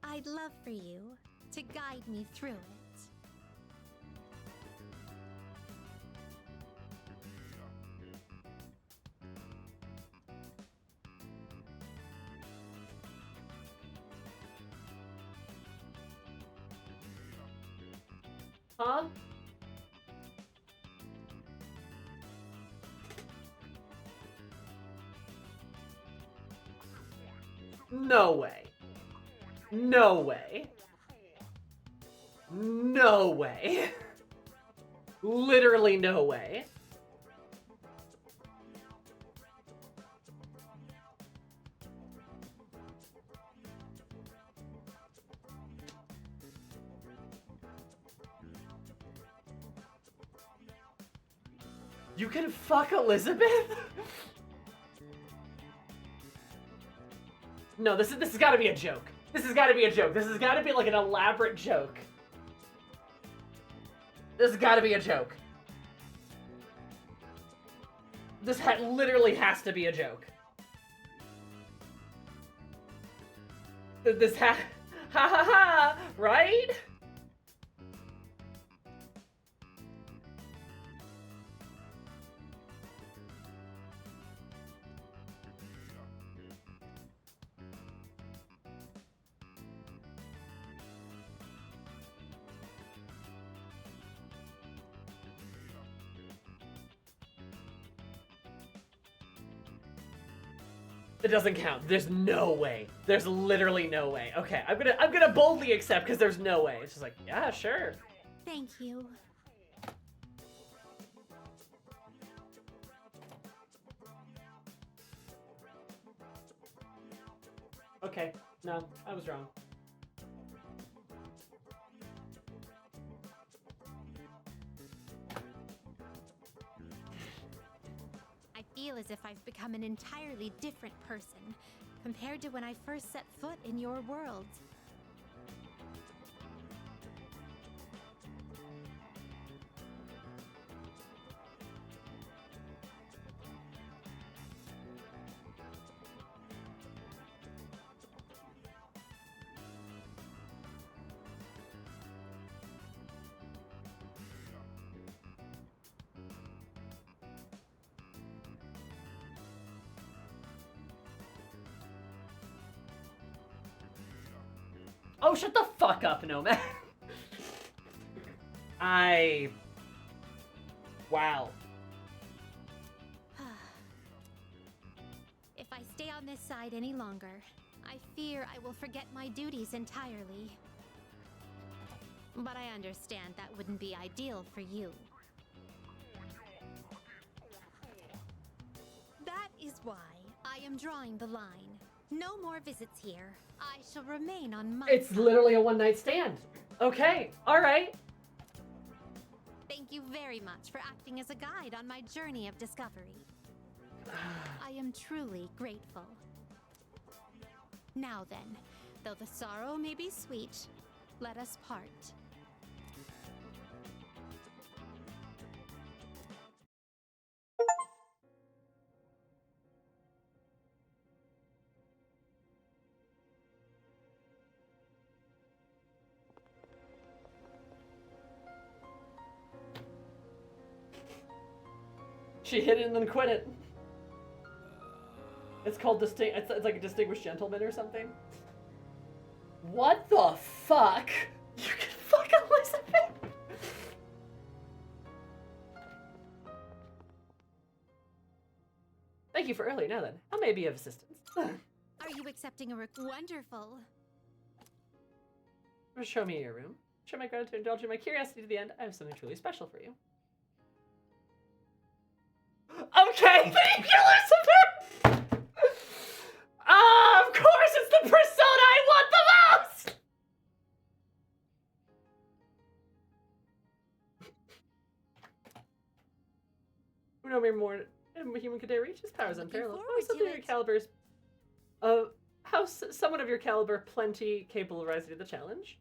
I'd love for you to guide me through it. Huh? No way. No way. No way. Literally no way. You can fuck Elizabeth? No, this has got to be a joke. This has got to be a joke. This has got to be like an elaborate joke. This has got to be a joke. This literally has to be a joke. This ha ha ha, right? It doesn't count. There's no way. There's literally no way. Okay, I'm gonna boldly accept because there's no way. It's just like, yeah, sure. Thank you. Okay, no, I was wrong. I feel as if I've become an entirely different person compared to when I first set foot in your world. Oh, shut the fuck up, Nomad. Wow. If I stay on this side any longer, I fear I will forget my duties entirely. But I understand that wouldn't be ideal for you. That is why I am drawing the line. No more visits here. I shall remain on my It's side. literally a one-night stand. Okay, alright. Thank you very much for acting as a guide on my journey of discovery. I am truly grateful. Now then, though the sorrow may be sweet, let us part. She hit it and then quit it. It's called it's like a distinguished gentleman or something. What the fuck? You can fuck Elizabeth? Thank you for earlier. Now then, how may I be of assistance? Are you accepting a Wonderful. Show me your room. Show my gratitude, indulge in my curiosity to the end. I have something truly special for you. Okay, thank you, Elizabeth! Of course it's the persona I want the most! reach his powers unparalleled. forward Oh, something to of your it. caliber's... someone of your caliber plenty capable of rising to the challenge?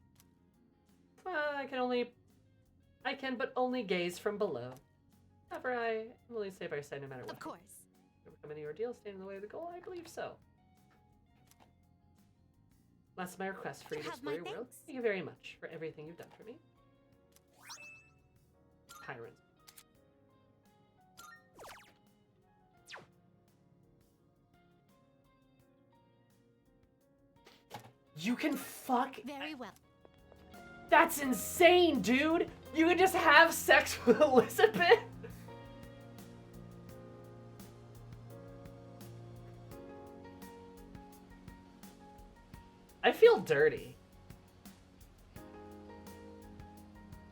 I can but only gaze from below. However, I am willing to stay by your side no matter what. Of course. Overcome any ordeal, stand in the way of the goal? I believe so. Last my request for you to Have explore my your world. thanks. Thank you very much for everything you've done for me. Tyrant. You can fuck? Very well. That's insane, dude! You can just have sex with Elizabeth? I feel dirty.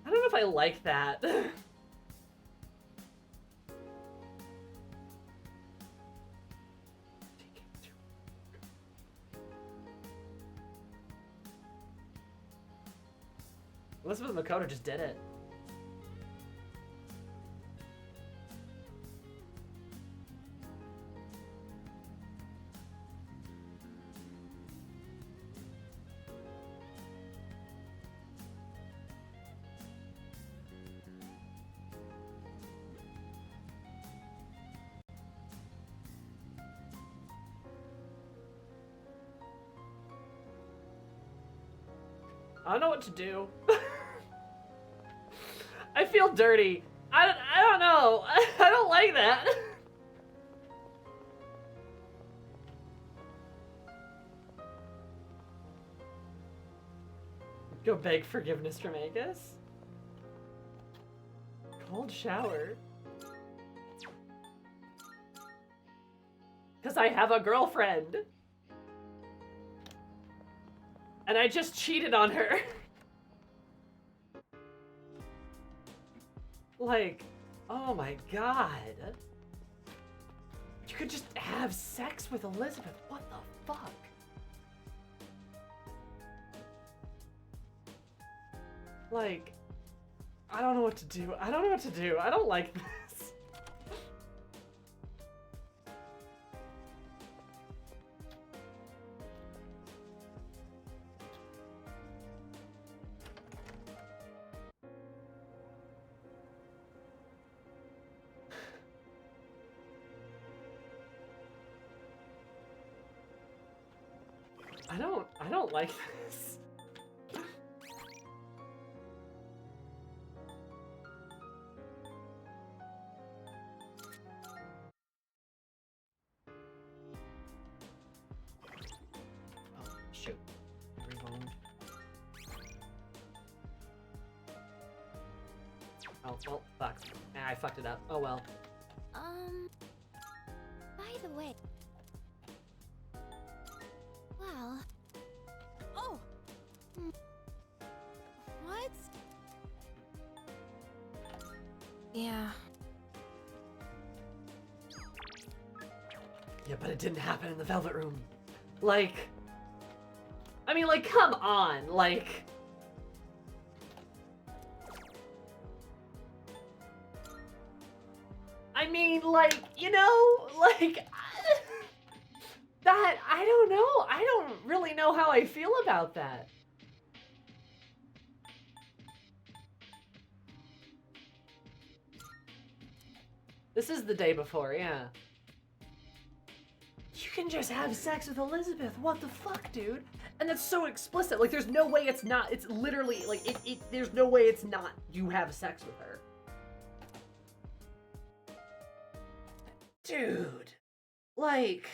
I don't know if I like that. Elizabeth Makoto just did it. I don't know what to do. I feel dirty. I don't know. I don't like that. Go beg forgiveness from Angus. Cold shower. Because I have a girlfriend. And I just cheated on her. Like, oh my god. You could just have sex with Elizabeth. What the fuck? Like, I don't know what to do. I don't know what to do. I don't like this. I don't like this. Oh, shoot. Rewound. Oh, well, fuck. I fucked it up. Oh well. By the way. Well. Oh! What? Yeah. Yeah, but it didn't happen in the Velvet Room. Like, I mean, like, come on, like. I mean, like, you know, like, that, I don't know. I don't really know how I feel about that. This is the day before, yeah. You can just have sex with Elizabeth. What the fuck, dude? And that's so explicit. Like, there's no way it's not. It's literally, like, there's no way it's not you have sex with her. Dude. Like...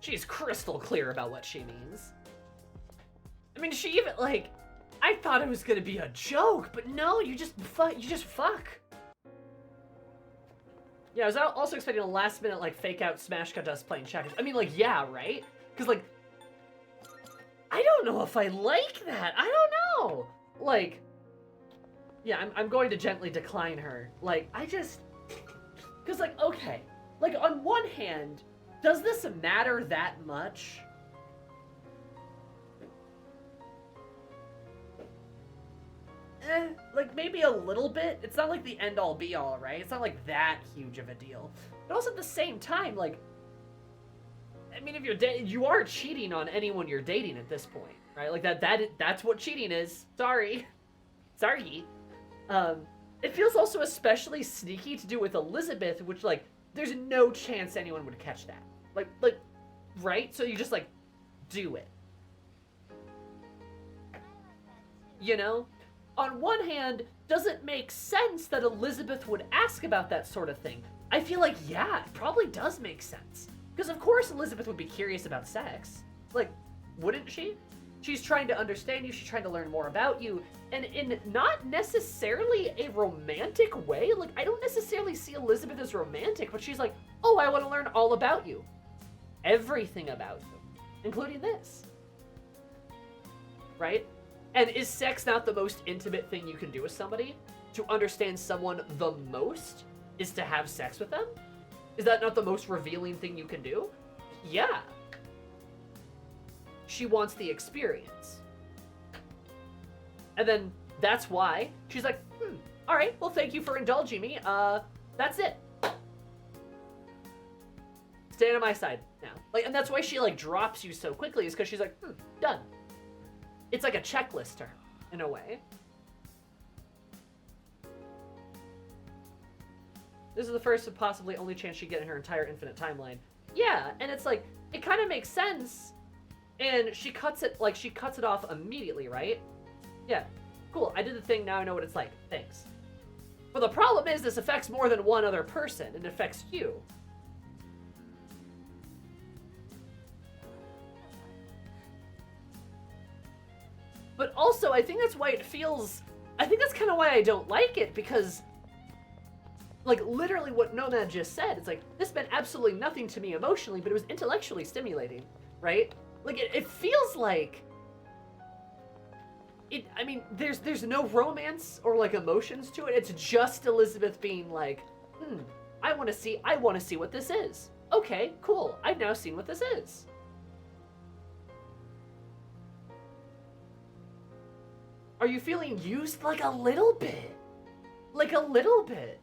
She's crystal clear about what she means. I mean, she even, like, I thought it was gonna be a joke, but no, you just fuck. Yeah, I was also expecting a last minute, like, fake out smash cut to us playing checkers. I mean, like, yeah, right? Because, like, I don't know if I like that. I don't know. Like, yeah, I'm going to gently decline her. Like, I just, because, like, okay, like, on one hand, does this matter that much? Like, maybe a little bit. It's not like the end-all be-all, right? It's not like that huge of a deal. But also at the same time, like, I mean, if you're you are cheating on anyone you're dating at this point, right? Like, that's what cheating is. Sorry. Sorry. It feels also especially sneaky to do with Elizabeth, which, like, there's no chance anyone would catch that. Like, right? So you just, like, do it. You know? On one hand, does it make sense that Elizabeth would ask about that sort of thing? I feel like, yeah, it probably does make sense. Because of course Elizabeth would be curious about sex. Like, wouldn't she? She's trying to understand you, she's trying to learn more about you, and in not necessarily a romantic way. Like, I don't necessarily see Elizabeth as romantic, but she's like, oh, I want to learn all about you. Everything about you, including this. Right? And is sex not the most intimate thing you can do with somebody? To understand someone the most is to have sex with them? Is that not the most revealing thing you can do? Yeah. She wants the experience. And then that's why she's like, all right, well, thank you for indulging me. That's it. Stand on my side now. Like, and that's why she, like, drops you so quickly, is because she's like, done. It's like a checklist to her, in a way. This is the first and possibly only chance she'd get in her entire infinite timeline. Yeah, and it's like, it kind of makes sense. And she cuts it off immediately, right? Yeah, cool, I did the thing, now I know what it's like, thanks. But the problem is this affects more than one other person, and it affects you. But also, I think that's why it feels... I think that's kind of why I don't like it, because... Like, literally what Nomad just said, it's like, this meant absolutely nothing to me emotionally, but it was intellectually stimulating, right? Like, it feels like... I mean, there's no romance or, like, emotions to it. It's just Elizabeth being like, I want to see what this is. Okay, cool. I've now seen what this is. Are you feeling used? Like a little bit. Like a little bit.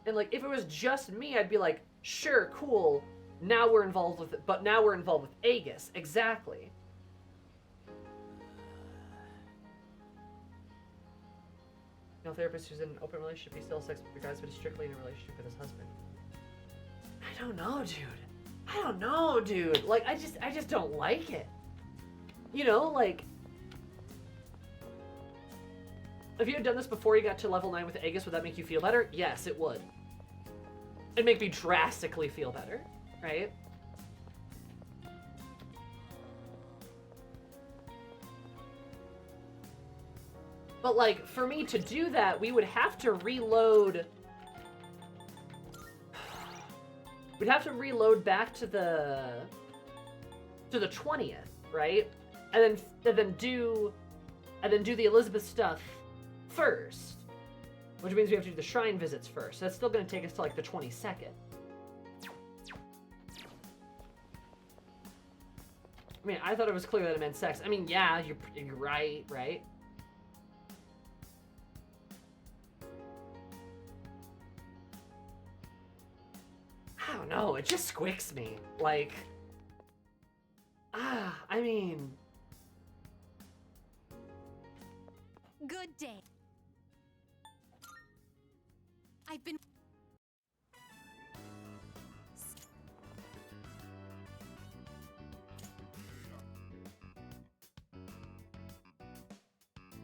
And like, if it was just me, I'd be like, sure, cool. Now we're involved with it, but now we're involved with Aegis. Exactly. Male therapist who's in an open relationship, he still has sex with guys, but he's strictly in a relationship with his husband. I don't know, dude. Like, I just don't like it. You know, like... If you had done this before you got to level 9 with Aegis, would that make you feel better? Yes, it would. It'd make me drastically feel better, right? But, like, for me to do that, we would have to reload... We'd have to reload back to the 20th, right? And then do the Elizabeth stuff first, which means we have to do the shrine visits first. So that's still going to take us to like the 22nd. I mean, I thought it was clear that it meant sex. I mean, yeah, you're right, right? I don't know, it just squicks me. Like, I mean... Good day. I've been...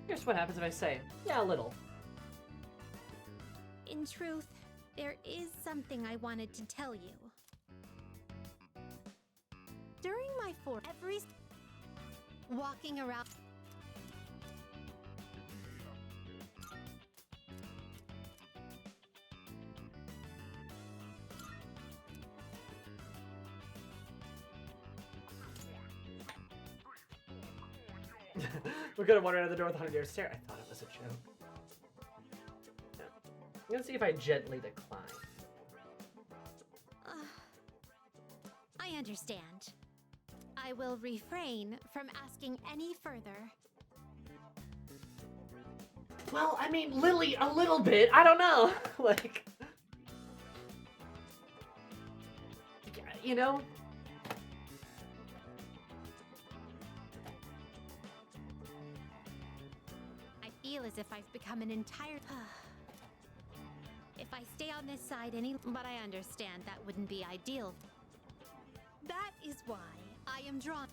Here's what happens if I say, yeah, a little. In truth, there is something I wanted to tell you. During my walking around... We're gonna wander out of the door with 100 years stare. I thought it was a joke. No. I'm gonna see if I gently decline. I understand. I will refrain from asking any further. Well, I mean, Lily, a little bit. I don't know. Like, you know? I feel as if I've become an entire... If I stay on this side any... But I understand that wouldn't be ideal. That is why I am drawn.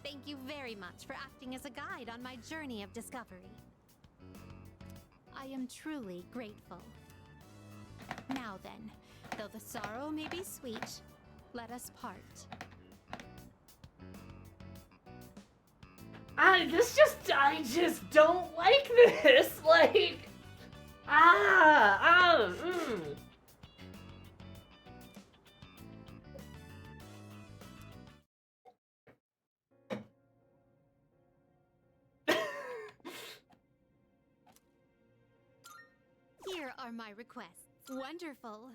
Thank you very much for acting as a guide on my journey of discovery. I am truly grateful. Now then, though the sorrow may be sweet, let us part. I just don't like this. Like, Here are my requests. Wonderful.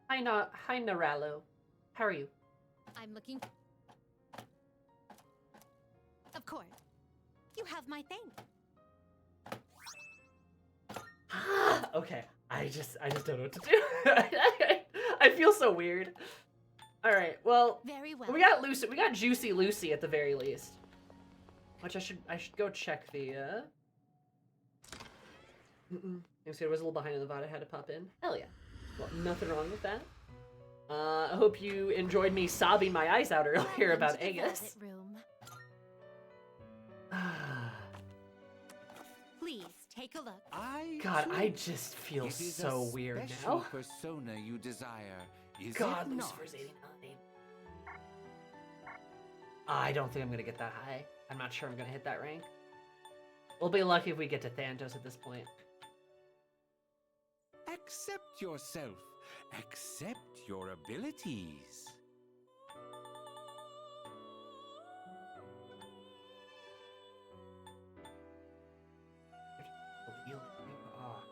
Hi, Naralo. How are you? I'm looking... Of course. You have my thanks. Okay, I just don't know what to do. I feel so weird. All right, well, Very well. we got Lucy. We got Juicy Lucy at the very least. Which I should go check the. I was a little behind on the VOD. I had to pop in. Hell yeah. Well, nothing wrong with that. I hope you enjoyed me sobbing my eyes out earlier about Aegis. Please take a look. God, I just feel so weird now. Persona you desire. Is God, it not? Lucifer's 89. I don't think I'm gonna get that high. I'm not sure I'm gonna hit that rank. We'll be lucky if we get to Thanatos at this point. Accept yourself. Accept your abilities. Oh,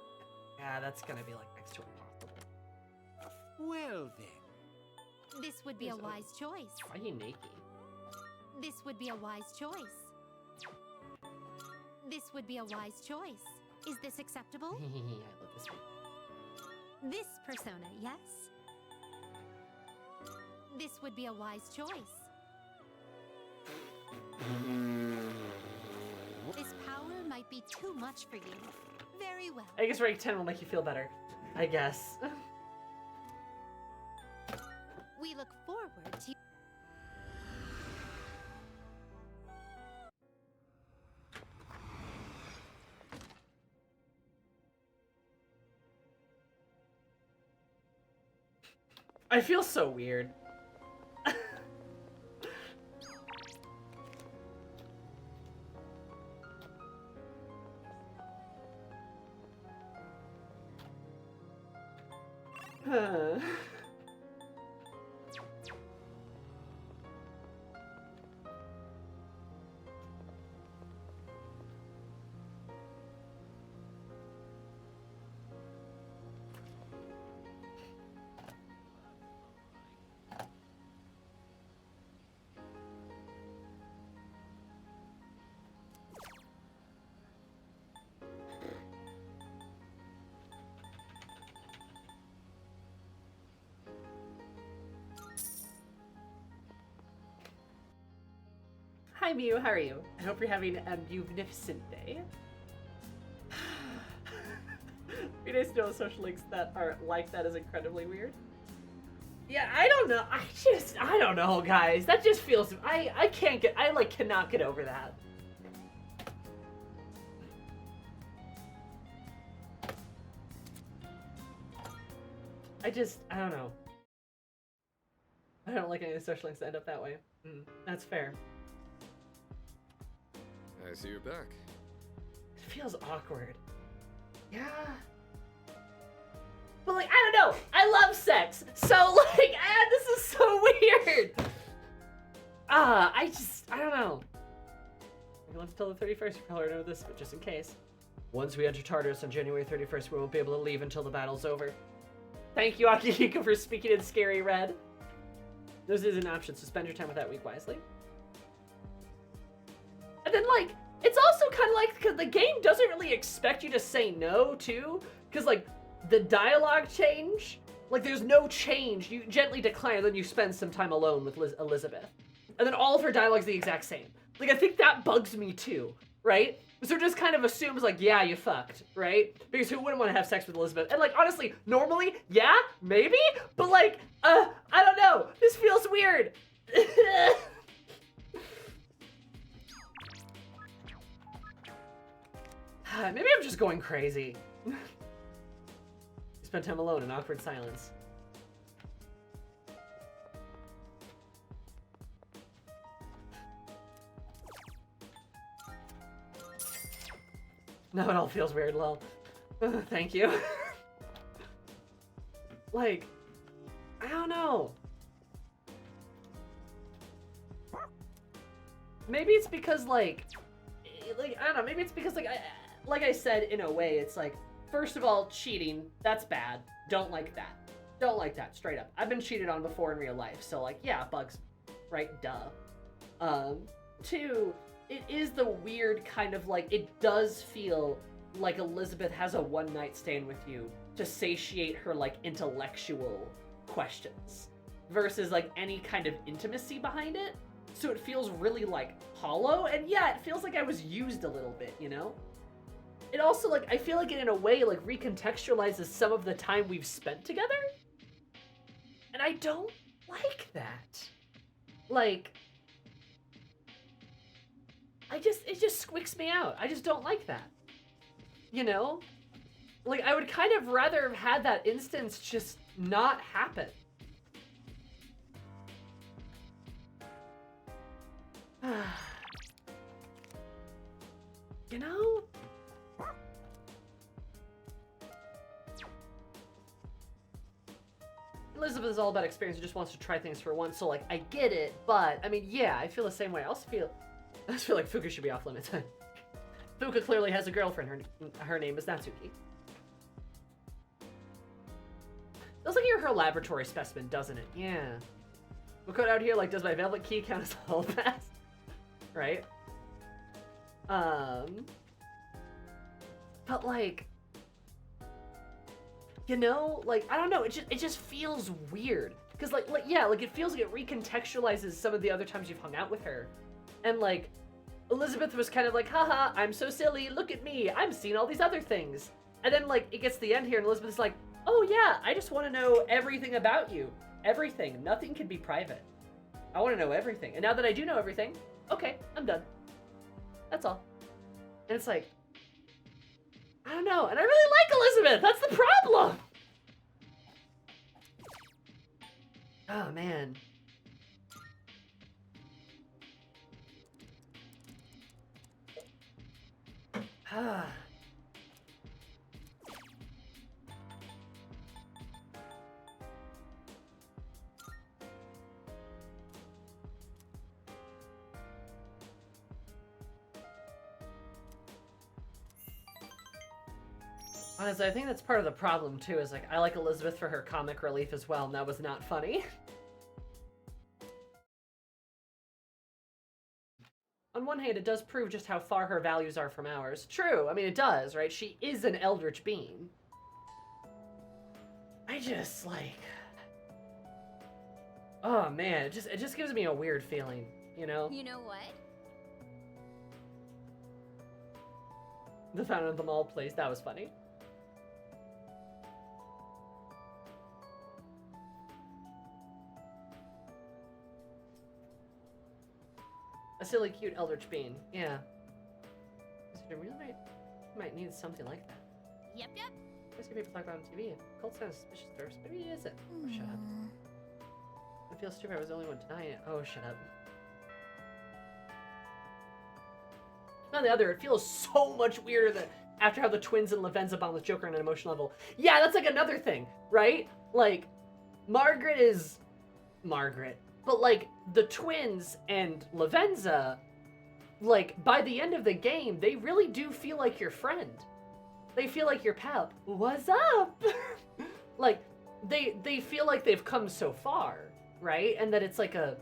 yeah, that's gonna be like next to impossible. Well then. This would be a wise choice. Why are you naked? This would be a wise choice. This would be a wise choice. Is this acceptable? I love this one. This persona, yes? This would be a wise choice. This power might be too much for you. Very well. I guess rank 10 will make you feel better. I guess. We look forward to... I feel so weird. Hi Mew, how are you? I hope you're having a magnificent day. 3 days to know social links that are like that is incredibly weird. Yeah, I don't know. I don't know, guys. That just feels, I cannot get over that. I don't know. I don't like any of the social links that end up that way. That's fair. I see you're back. It feels awkward. Yeah. But like, I don't know. I love sex. So like, this is so weird. I don't know. I live until the 31st. You probably know this, but just in case. Once we enter Tartarus on January 31st, we won't be able to leave until the battle's over. Thank you, Akihiko, for speaking in scary red. This is an option, so spend your time with that week wisely. And then, like, it's also kind of like, because the game doesn't really expect you to say no, too. Because, like, the dialogue change, like, there's no change. You gently decline, and then you spend some time alone with Elizabeth. And then all of her dialogue's the exact same. Like, I think that bugs me, too, right? So it just kind of assumes, like, yeah, you fucked, right? Because who wouldn't want to have sex with Elizabeth? And, like, honestly, normally, yeah, maybe? But, like, I don't know. This feels weird. Maybe I'm just going crazy. Spend time alone in awkward silence. Now it all feels weird, lol. Thank you. Like, I don't know. Maybe it's because, like, I don't know, maybe it's because, like I said, in a way, it's like, first of all, cheating, that's bad. Don't like that. Don't like that, straight up. I've been cheated on before in real life, so, like, yeah, bugs, right? Duh. Two, it is the weird kind of, like, it does feel like Elizabeth has a one-night stand with you to satiate her, like, intellectual questions versus, like, any kind of intimacy behind it. So it feels really, like, hollow, and yeah, it feels like I was used a little bit, you know? It also, like, I feel like it, in a way, like, recontextualizes some of the time we've spent together, and I don't like that. Like, it just squicks me out. I just don't like that. You know? Like, I would kind of rather have had that instance just not happen. You know? Elizabeth is all about experience and just wants to try things for once, so, like, I get it, but, I mean, yeah, I feel the same way. I also feel like Fuka should be off limits. Fuka clearly has a girlfriend. Her name is Natsuki. Feels like you're her laboratory specimen, doesn't it? Yeah. We'll code out here, like, does my velvet key count as a hall pass? Right? But, like, you know, like, I don't know, it just feels weird. Because, like, yeah, like, it feels like it recontextualizes some of the other times you've hung out with her. And, like, Elizabeth was kind of like, haha, I'm so silly, look at me, I'm seeing all these other things. And then, like, it gets to the end here, and Elizabeth's like, oh yeah, I just want to know everything about you. Everything. Nothing can be private. I want to know everything. And now that I do know everything, okay, I'm done. That's all. And it's like, I don't know. And I really like Elizabeth. That's the problem. Oh, man. Ah. Honestly, I think that's part of the problem, too, is, like, I like Elizabeth for her comic relief as well, and that was not funny. On one hand, it does prove just how far her values are from ours. True, I mean, it does, right? She is an eldritch being. I just, like... Oh, man, it just gives me a weird feeling, you know? You know what? The Fountain of the Mall place, that was funny. A silly, cute eldritch being. Yeah. We really might need something like that. Yep. I see people talk about it on TV. Cult sounds suspicious at first. Maybe it isn't. Oh, shut up. I feel stupid. I was the only one denying it. Oh, shut up. On the other, it feels so much weirder after how the twins and Lavenza bond with Joker on an emotional level. Yeah, that's like another thing, right? Like, Margaret is Margaret, but like the twins and Lavenza, like by the end of the game, they really do feel like your friend. They feel like your pal. What's up? Like, they feel like they've come so far, right? And that it's like a,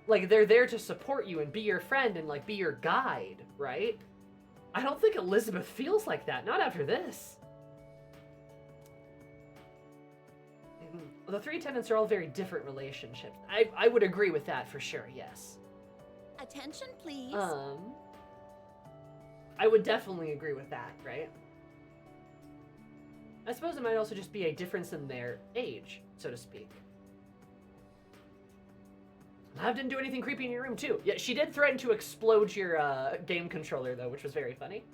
like they're there to support you and be your friend and like be your guide, right? I don't think Elizabeth feels like that, not after this. The three attendants are all very different relationships. I would agree with that for sure, yes. Attention, please. I would definitely agree with that, right? I suppose it might also just be a difference in their age, so to speak. Lav didn't do anything creepy in your room, too. Yeah, she did threaten to explode your game controller, though, which was very funny.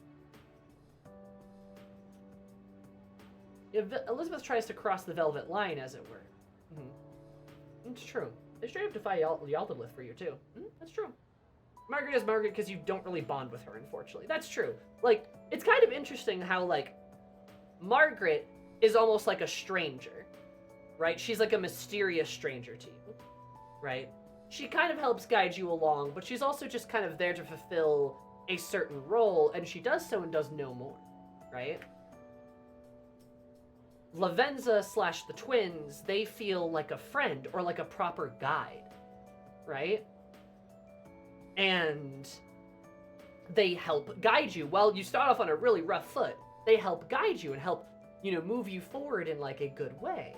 Yeah, Elizabeth tries to cross the velvet line, as it were. It's true. They straight up defy Yaldablith for you, too. That's true. Margaret is Margaret because you don't really bond with her, unfortunately. That's true. Like, it's kind of interesting how, like, Margaret is almost like a stranger, right? She's like a mysterious stranger to you, right? She kind of helps guide you along, but she's also just kind of there to fulfill a certain role, and she does so and does no more, right? Lavenza / the twins, they feel like a friend or like a proper guide, right? And they help guide you. Well, you start off on a really rough foot. They help guide you and help, you know, move you forward in like a good way.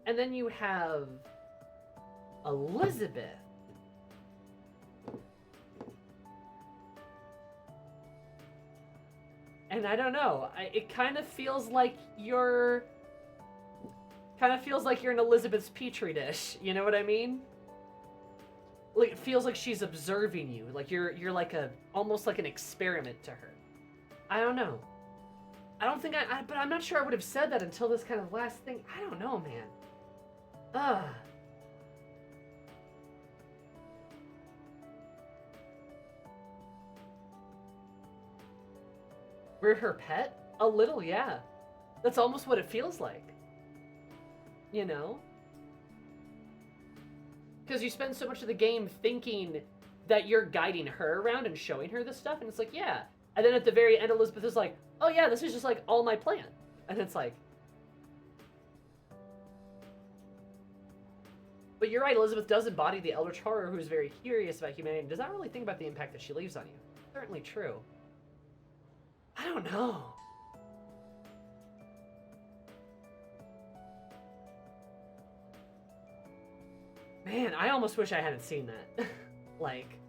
And then you have Elizabeth. And I don't know, it kind of feels like you're in Elizabeth's petri dish, you know what I mean? Like, it feels like she's observing you, like you're like almost like an experiment to her. I don't know. I don't think but I'm not sure I would have said that until this kind of last thing. I don't know, man. Ugh. We're her pet? A little, yeah. That's almost what it feels like. You know? Because you spend so much of the game thinking that you're guiding her around and showing her this stuff, and it's like, yeah. And then at the very end, Elizabeth is like, oh yeah, this is just like all my plan. And it's like... But you're right, Elizabeth does embody the Eldritch Horror who's very curious about humanity and does not really think about the impact that she leaves on you. Certainly true. I don't know. Man, I almost wish I hadn't seen that. Like,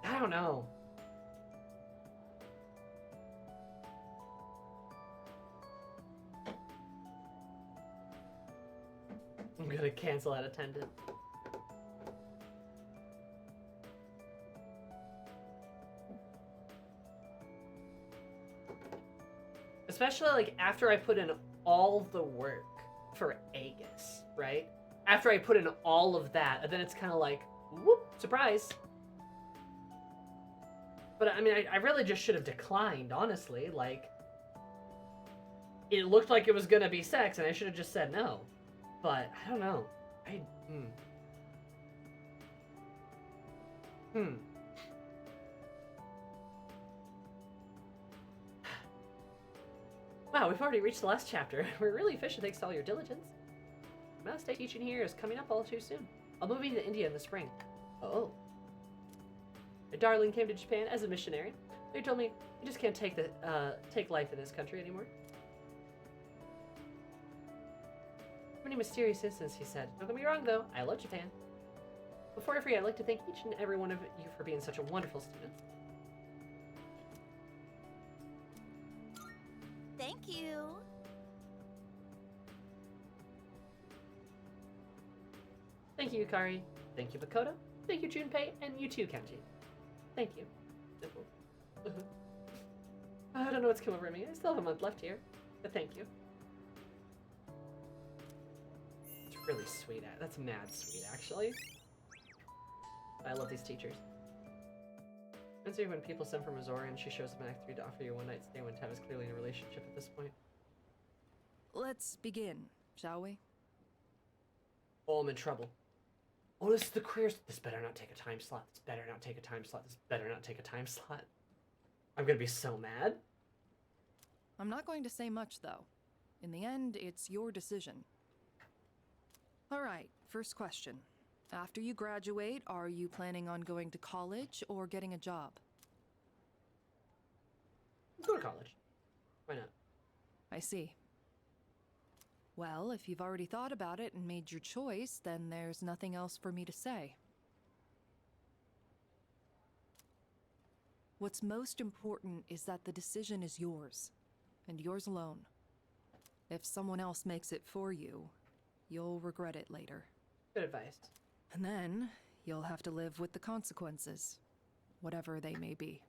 I don't know. I'm gonna cancel that attendant. Especially, like, after I put in all the work for Aegis, right? After I put in all of that, and then it's kind of like, whoop, surprise. But, I mean, I really just should have declined, honestly. Like, it looked like it was gonna be sex, and I should have just said no. But, I don't know. Wow, we've already reached the last chapter. We're really efficient thanks to all your diligence. My state teaching here is coming up all too soon. I'll move to India in the spring. Oh. My darling came to Japan as a missionary. They told me you just can't take life in this country anymore. Many mysterious incidents, he said. Don't get me wrong, though. I love Japan. Before I forget, I'd like to thank each and every one of you for being such a wonderful student. Thank you. Thank you, Yukari. Thank you, Makoto. Thank you, Junpei. And you too, Kenji. Thank you. I don't know what's come over me. I still have a month left here. But thank you. It's really sweet. That's mad sweet, actually. I love these teachers. It's when people send from Missouri and she shows up in Act 3 to offer you a one-night stay when Tam is clearly in a relationship at this point. Let's begin, shall we? Oh, I'm in trouble. Oh, this is the careers. This better not take a time slot. This better not take a time slot. This better not take a time slot. I'm gonna be so mad. I'm not going to say much, though. In the end, it's your decision. All right, first question. After you graduate, are you planning on going to college or getting a job? Let's go to college. Why not? I see. Well, if you've already thought about it and made your choice, then there's nothing else for me to say. What's most important is that the decision is yours, and yours alone. If someone else makes it for you, you'll regret it later. Good advice. And then, you'll have to live with the consequences, whatever they may be.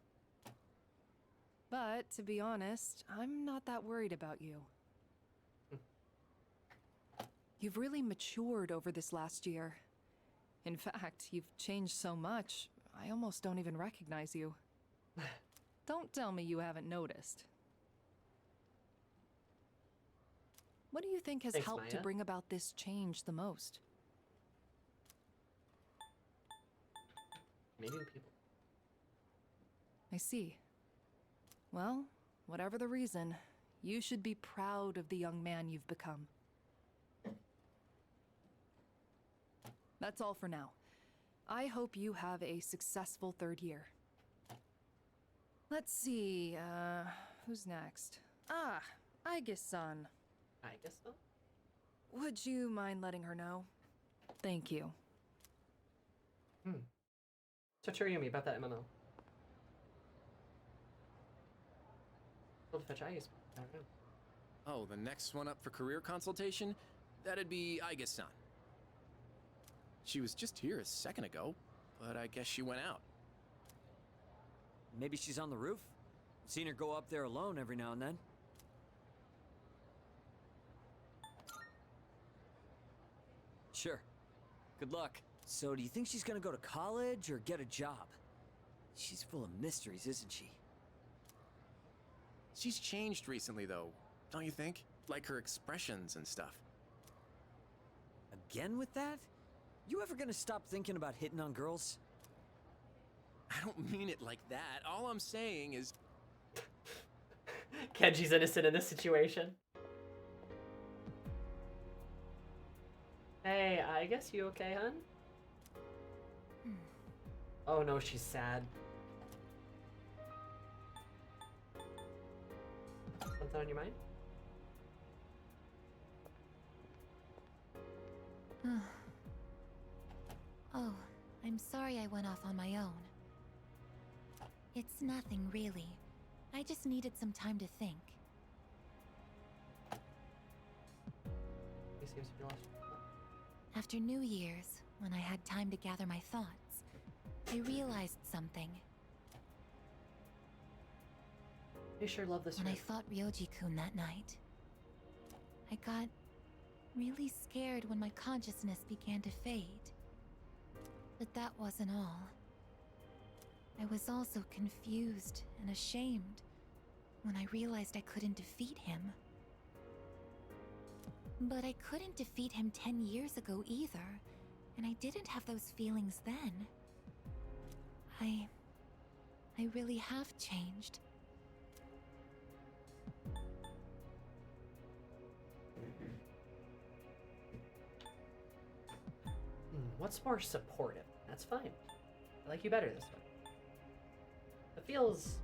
But, to be honest, I'm not that worried about you. You've really matured over this last year. In fact, you've changed so much, I almost don't even recognize you. Don't tell me you haven't noticed. What do you think has helped to Maya. bring about this change the most? Meeting people. I see. Well, whatever the reason, you should be proud of the young man you've become. That's all for now. I hope you have a successful third year. Let's see, who's next? Ah, Aigis-san. Aigis-san? Would you mind letting her know? Thank you. So Toriumi about that MMO. Told to fetch Aigis. I don't know. Oh, the next one up for career consultation? That'd be Aigis-san. She was just here a second ago, but I guess she went out. Maybe she's on the roof? Seen her go up there alone every now and then. Sure. Good luck. So, do you think she's gonna go to college or get a job? She's full of mysteries, isn't she? She's changed recently, though, don't you think? Like her expressions and stuff. Again with that? You ever gonna stop thinking about hitting on girls? I don't mean it like that. All I'm saying is... Kenji's innocent in this situation. Hey, I guess you okay, hun? Oh no, she's sad. Something on your mind? Oh, I'm sorry I went off on my own. It's nothing, really. I just needed some time to think. He seems to be lost. After New Year's, when I had time to gather my thoughts, I realized something. You sure love this When I room. fought Ryoji-kun that night, I got really scared when my consciousness began to fade. But that wasn't all. I was also confused and ashamed when I realized I couldn't defeat him. But I couldn't defeat him 10 years ago either, and I didn't have those feelings then. I really have changed. What's more supportive? That's fine. I like you better this way. It feels...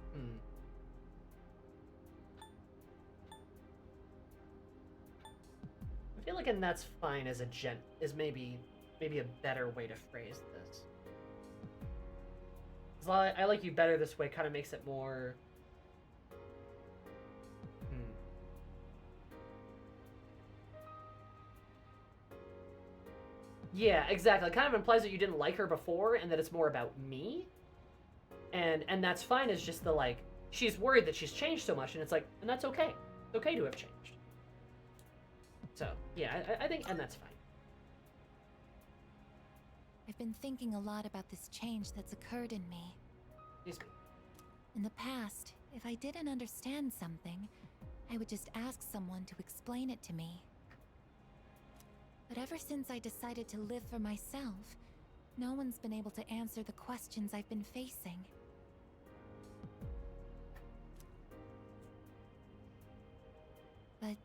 I feel like, and that's fine as a is maybe a better way to phrase this. 'Cause I like you better this way kind of makes it more... Yeah, exactly. It kind of implies that you didn't like her before and that it's more about me. And that's fine as just the, like, she's worried that she's changed so much, and it's like, and that's okay. It's okay to have changed. So, yeah, I think, and that's fine. I I've been thinking a lot about this change that's occurred in me. In the past, if I didn't understand something, I would just ask someone to explain it to me. But ever since I decided to live for myself, no one's been able to answer the questions I've been facing. But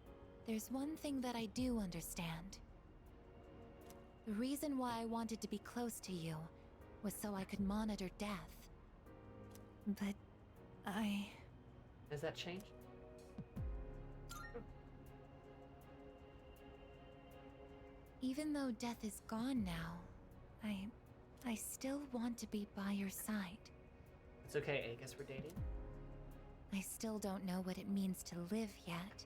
there's one thing that I do understand. The reason why I wanted to be close to you was so I could monitor death. But Has that changed? Even though death is gone now, I still want to be by your side. It's okay, I guess we're dating. I still don't know what it means to live yet,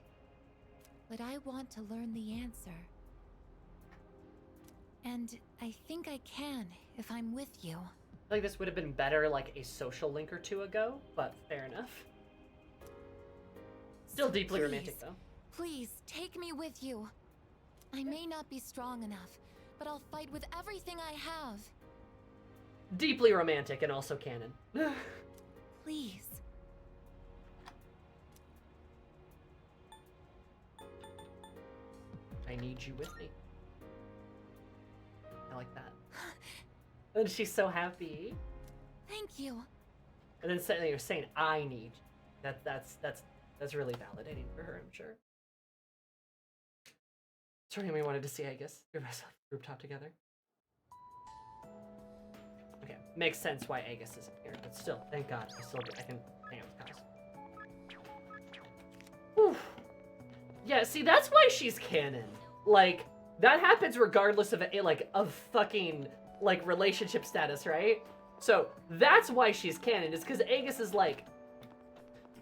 but I want to learn the answer. And I think I can if I'm with you. I feel like this would have been better like a social link or two ago, but fair enough. Still deeply romantic though. Please, take me with you. I may not be strong enough, but I'll fight with everything I have. Deeply romantic and also canon. Please. I need you with me. I like that. And she's so happy. Thank you. And then you're saying I need you. That's really validating for her, I'm sure. Something we wanted to see, I guess. Rooftop together. Okay, makes sense why Aegis isn't here, but still, thank God, I can hang out with Kaz. Whew. Yeah, see, that's why she's canon. Like, that happens regardless of fucking like relationship status, right? So that's why she's canon, is because Aegis is like,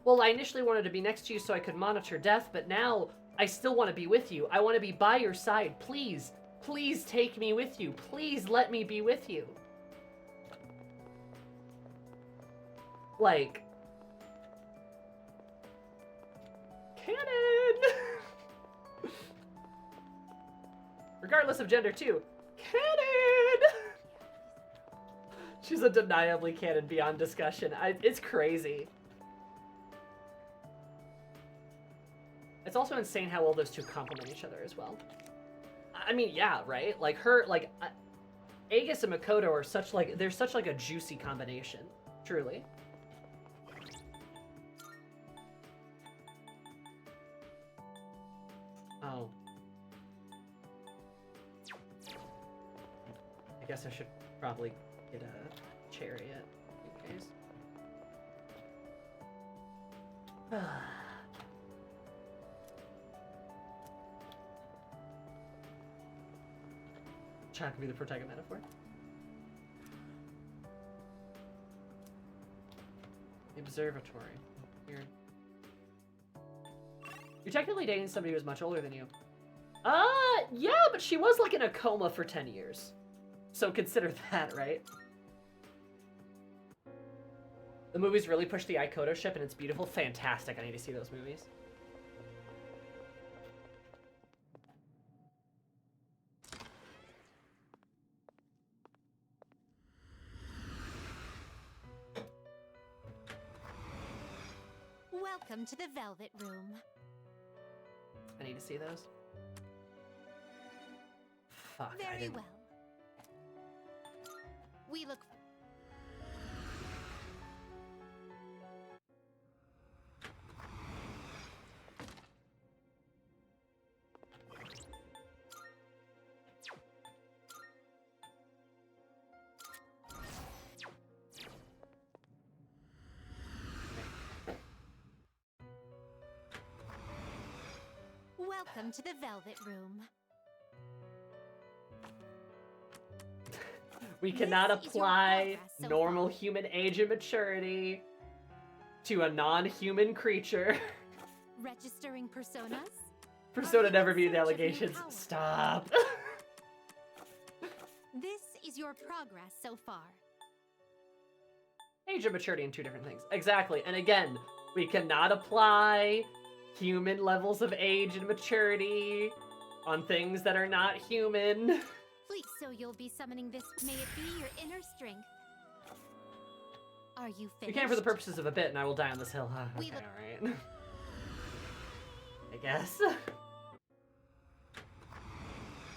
well, I initially wanted to be next to you so I could monitor death, but now I still want to be with you. I want to be by your side. Please, please take me with you. Please let me be with you. Like, canon! Regardless of gender, too. Canon! She's undeniably canon beyond discussion. It's crazy. It's also insane how well those two complement each other as well. I mean, yeah, right? Like Aegis and Makoto are they're such like a juicy combination. Truly. Oh. I guess I should probably get a chariot in case. Chat could be the protagonist metaphor. The observatory. Weird. You're technically dating somebody who's much older than you. Yeah, but she was like in a coma for 10 years. So consider that, right? The movies really push the Ikoto ship and it's beautiful. Fantastic. I need to see those movies. Welcome to the Velvet Room. I need to see those. Fuck, Very well. We look. Welcome to the Velvet Room. We cannot apply normal human age and maturity to a non-human creature. Registering personas? Persona never beat allegations. Stop. This is your progress so far. Age and maturity and two different things. Exactly. And again, we cannot apply human levels of age and maturity on things that are not human. Please, so you'll be summoning this. May it be your inner strength. Are you finished? You can for the purposes of a bit, and I will die on this hill. Huh? Okay, alright. I guess.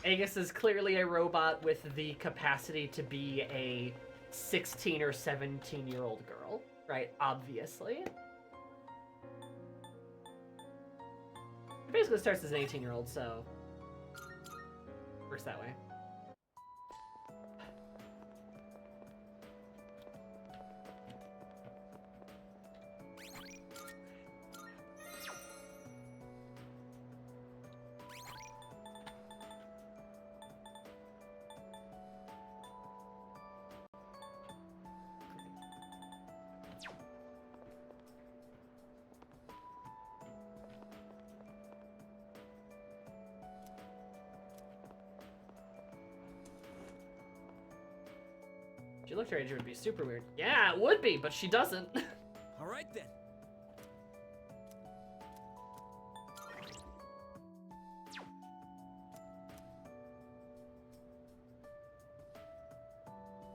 Aegis is clearly a robot with the capacity to be a 16 or 17-year-old girl, right? Obviously. It basically starts as an 18-year-old, so works that way. If she looked her age, it would be super weird. Yeah, it would be, but she doesn't. All right then.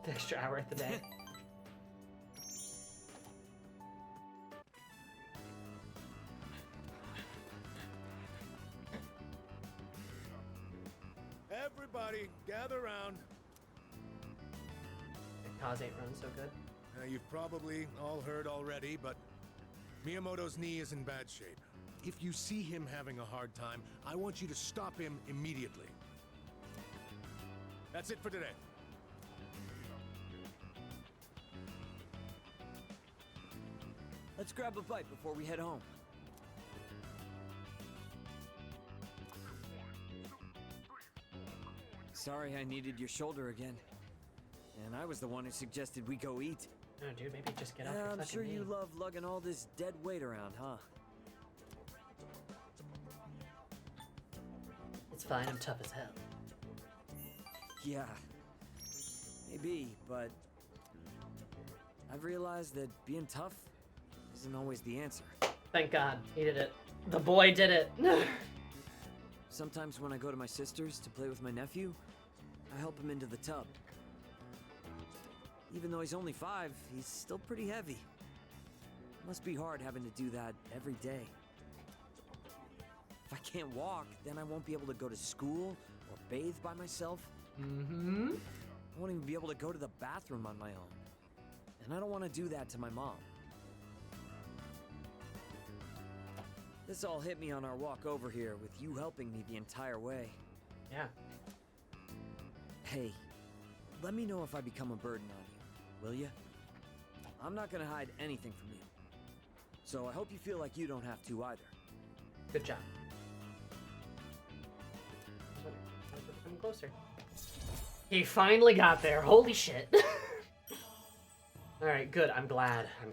The extra hour at the day. Everybody, gather around. Cause ain't run so good. You've probably all heard already, but Miyamoto's knee is in bad shape. If you see him having a hard time, I want you to stop him immediately. That's it for today. Let's grab a bite before we head home. Sorry I needed your shoulder again. And I was the one who suggested we go eat. No, dude, maybe just get off your I'm fucking sure knee. you love lugging all this dead weight around, huh? It's fine, I'm tough as hell. Yeah. Maybe, but I've realized that being tough isn't always the answer. Thank God, he did it. The boy did it. Sometimes when I go to my sister's to play with my nephew, I help him into the tub. Even though he's only 5, he's still pretty heavy. It must be hard having to do that every day. If I can't walk, then I won't be able to go to school or bathe by myself. Mm-hmm. I won't even be able to go to the bathroom on my own. And I don't want to do that to my mom. This all hit me on our walk over here, with you helping me the entire way. Yeah. Hey, let me know if I become a burden on you, will you? I'm not gonna hide anything from you. So I hope you feel like you don't have to either. Good job. Come closer. He finally got there. Holy shit. Alright, good. I'm glad. I'm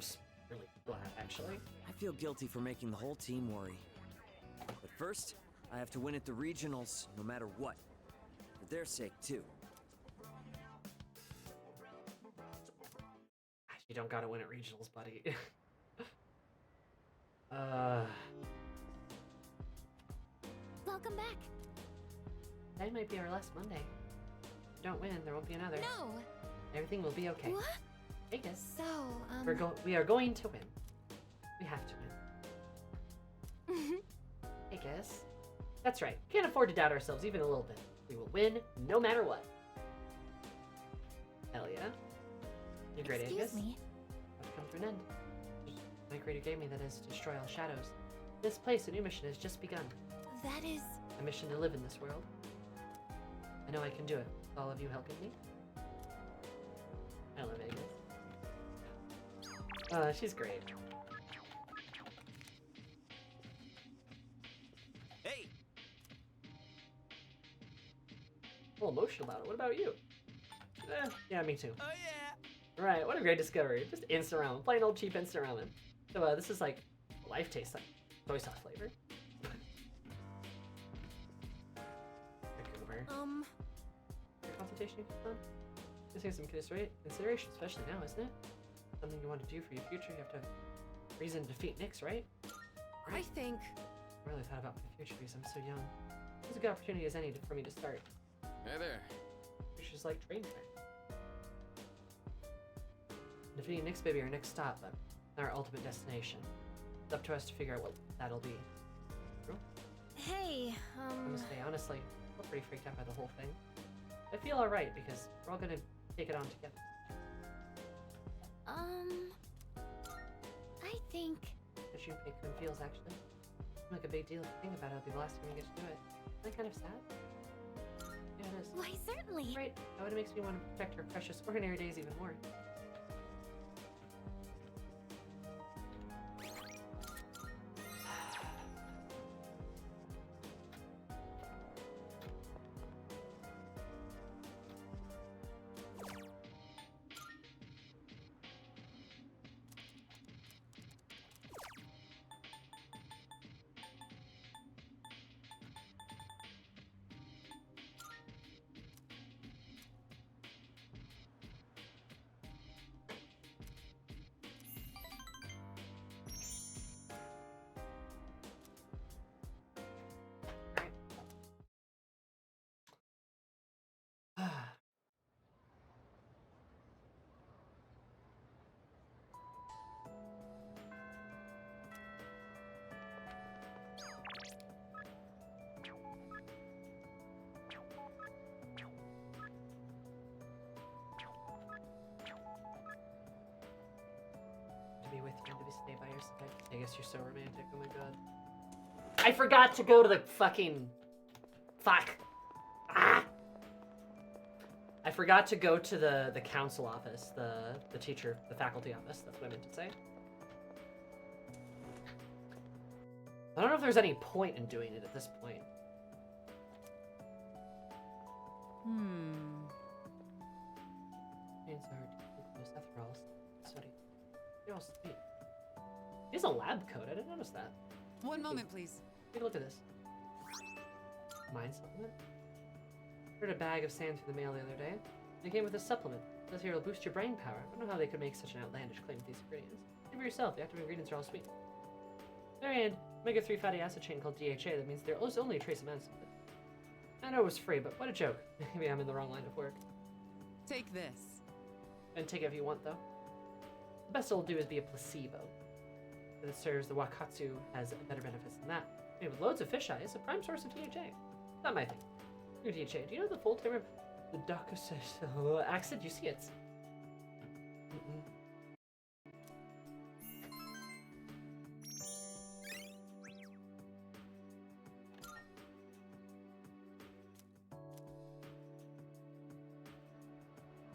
really glad, actually. I feel guilty for making the whole team worry. But first, I have to win at the regionals, no matter what. For their sake, too. You don't gotta win at regionals, buddy. Welcome back. That might be our last Monday. If we don't win, there won't be another. No. Everything will be okay. What? Vegas. So, we are going to win. We have to win. Vegas. That's right. Can't afford to doubt ourselves even a little bit. We will win no matter what. Hell yeah. You're great, Vegas. Excuse me. I've come to an end. My creator gave me, that is, to destroy all shadows. This place, a new mission has just begun. That is... A mission to live in this world. I know I can do it, with all of you helping me. I love Vegas. She's great. Hey! A little emotional about it. What about you? Yeah, me too. Oh yeah! Right, what a great discovery. Just instant ramen. Plain old cheap instant ramen. So this is like life taste, like soy sauce flavor. Consultation you can fun. This is some consideration, especially now, isn't it? Something you want to do for your future. You have to have reason to defeat Nyx, right? I think... I really thought about my future because I'm so young. It's a good opportunity as any for me to start. Hey there. just like train train. Defeating Nyx may be our next stop, but not our ultimate destination. It's up to us to figure out what that'll be. True? Hey, Honestly, I'm pretty freaked out by the whole thing. I feel alright because we're all gonna take it on together. I think... That Junpei-kun feels, actually. It's like a big deal to think about it. It'll be the last time we get to do it. Isn't that kind of sad? Yeah, it is. Why, certainly. Right. Now it makes me want to protect our precious ordinary days even more. To be with you and to stay by your side. I guess you're so romantic. Oh my god. I forgot to go to the fucking... Fuck. Ah! I forgot to go to the council office, the teacher, the faculty office. That's what I meant to say. I don't know if there's any point in doing it at this point. Hands are after all study. You're all sweet. He has a lab coat. I didn't notice that. One moment, please. Take a look at this. Mind supplement? Heard a bag of sand through the mail the other day. It came with a supplement. It says here it'll boost your brain power. I don't know how they could make such an outlandish claim with these ingredients. See for yourself. The active ingredients are all sweet. Very end, omega-3 fatty acid chain called DHA. That means there's only a trace amount of it. I know it was free, but what a joke. Maybe I'm in the wrong line of work. Take this. And take it if you want, though. The best it'll do is be a placebo. If it serves, the Wakatsu has better benefits than that. Made with loads of fisheye, it's a prime source of DHA. Not my thing. Your DHA. Do you know the full term of the Dakusei accent? You see it.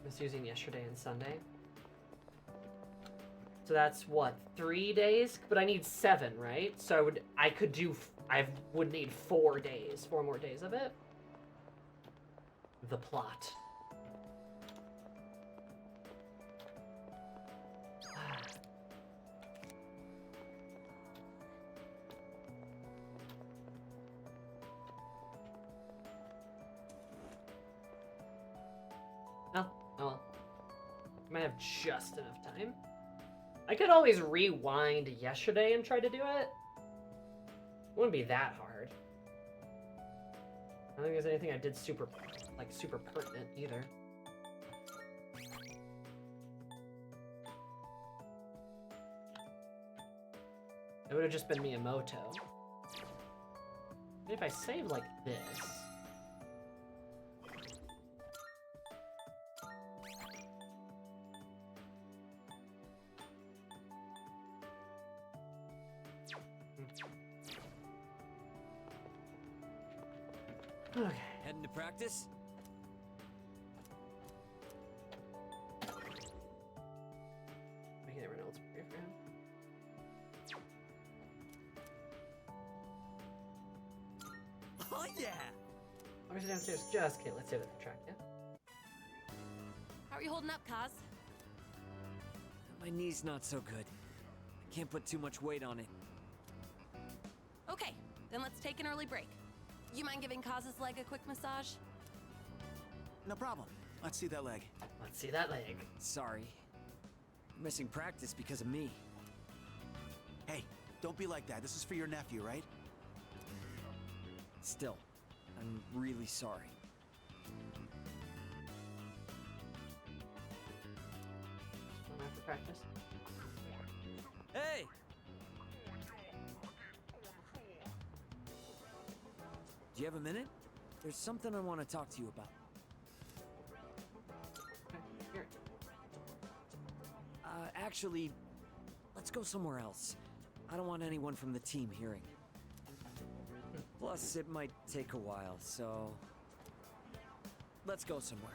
I was using yesterday and Sunday. So that's what, 3 days? But I need 7, right? So I would need 4 days, 4 more days of it. The plot. Oh, well. I might have just enough time. I could always rewind yesterday and try to do it. It wouldn't be that hard. I don't think there's anything I did super pertinent either. It would have just been Miyamoto. And if I save like this... Okay. Heading to practice? Making everyone else pray for him. Oh yeah! Obviously downstairs. Just kidding. Let's save it for track, yeah? How are you holding up, Kaz? My knee's not so good. I can't put too much weight on it. Okay, then let's take an early break. You mind giving Kaz's leg a quick massage? No problem. Let's see that leg. Let's see that leg. Sorry. I'm missing practice because of me. Hey, don't be like that. This is for your nephew, right? Still, I'm really sorry. for practice. Hey! Do you have a minute? There's something I want to talk to you about. Okay, here. Actually, let's go somewhere else. I don't want anyone from the team hearing. Plus, it might take a while, so... Let's go somewhere.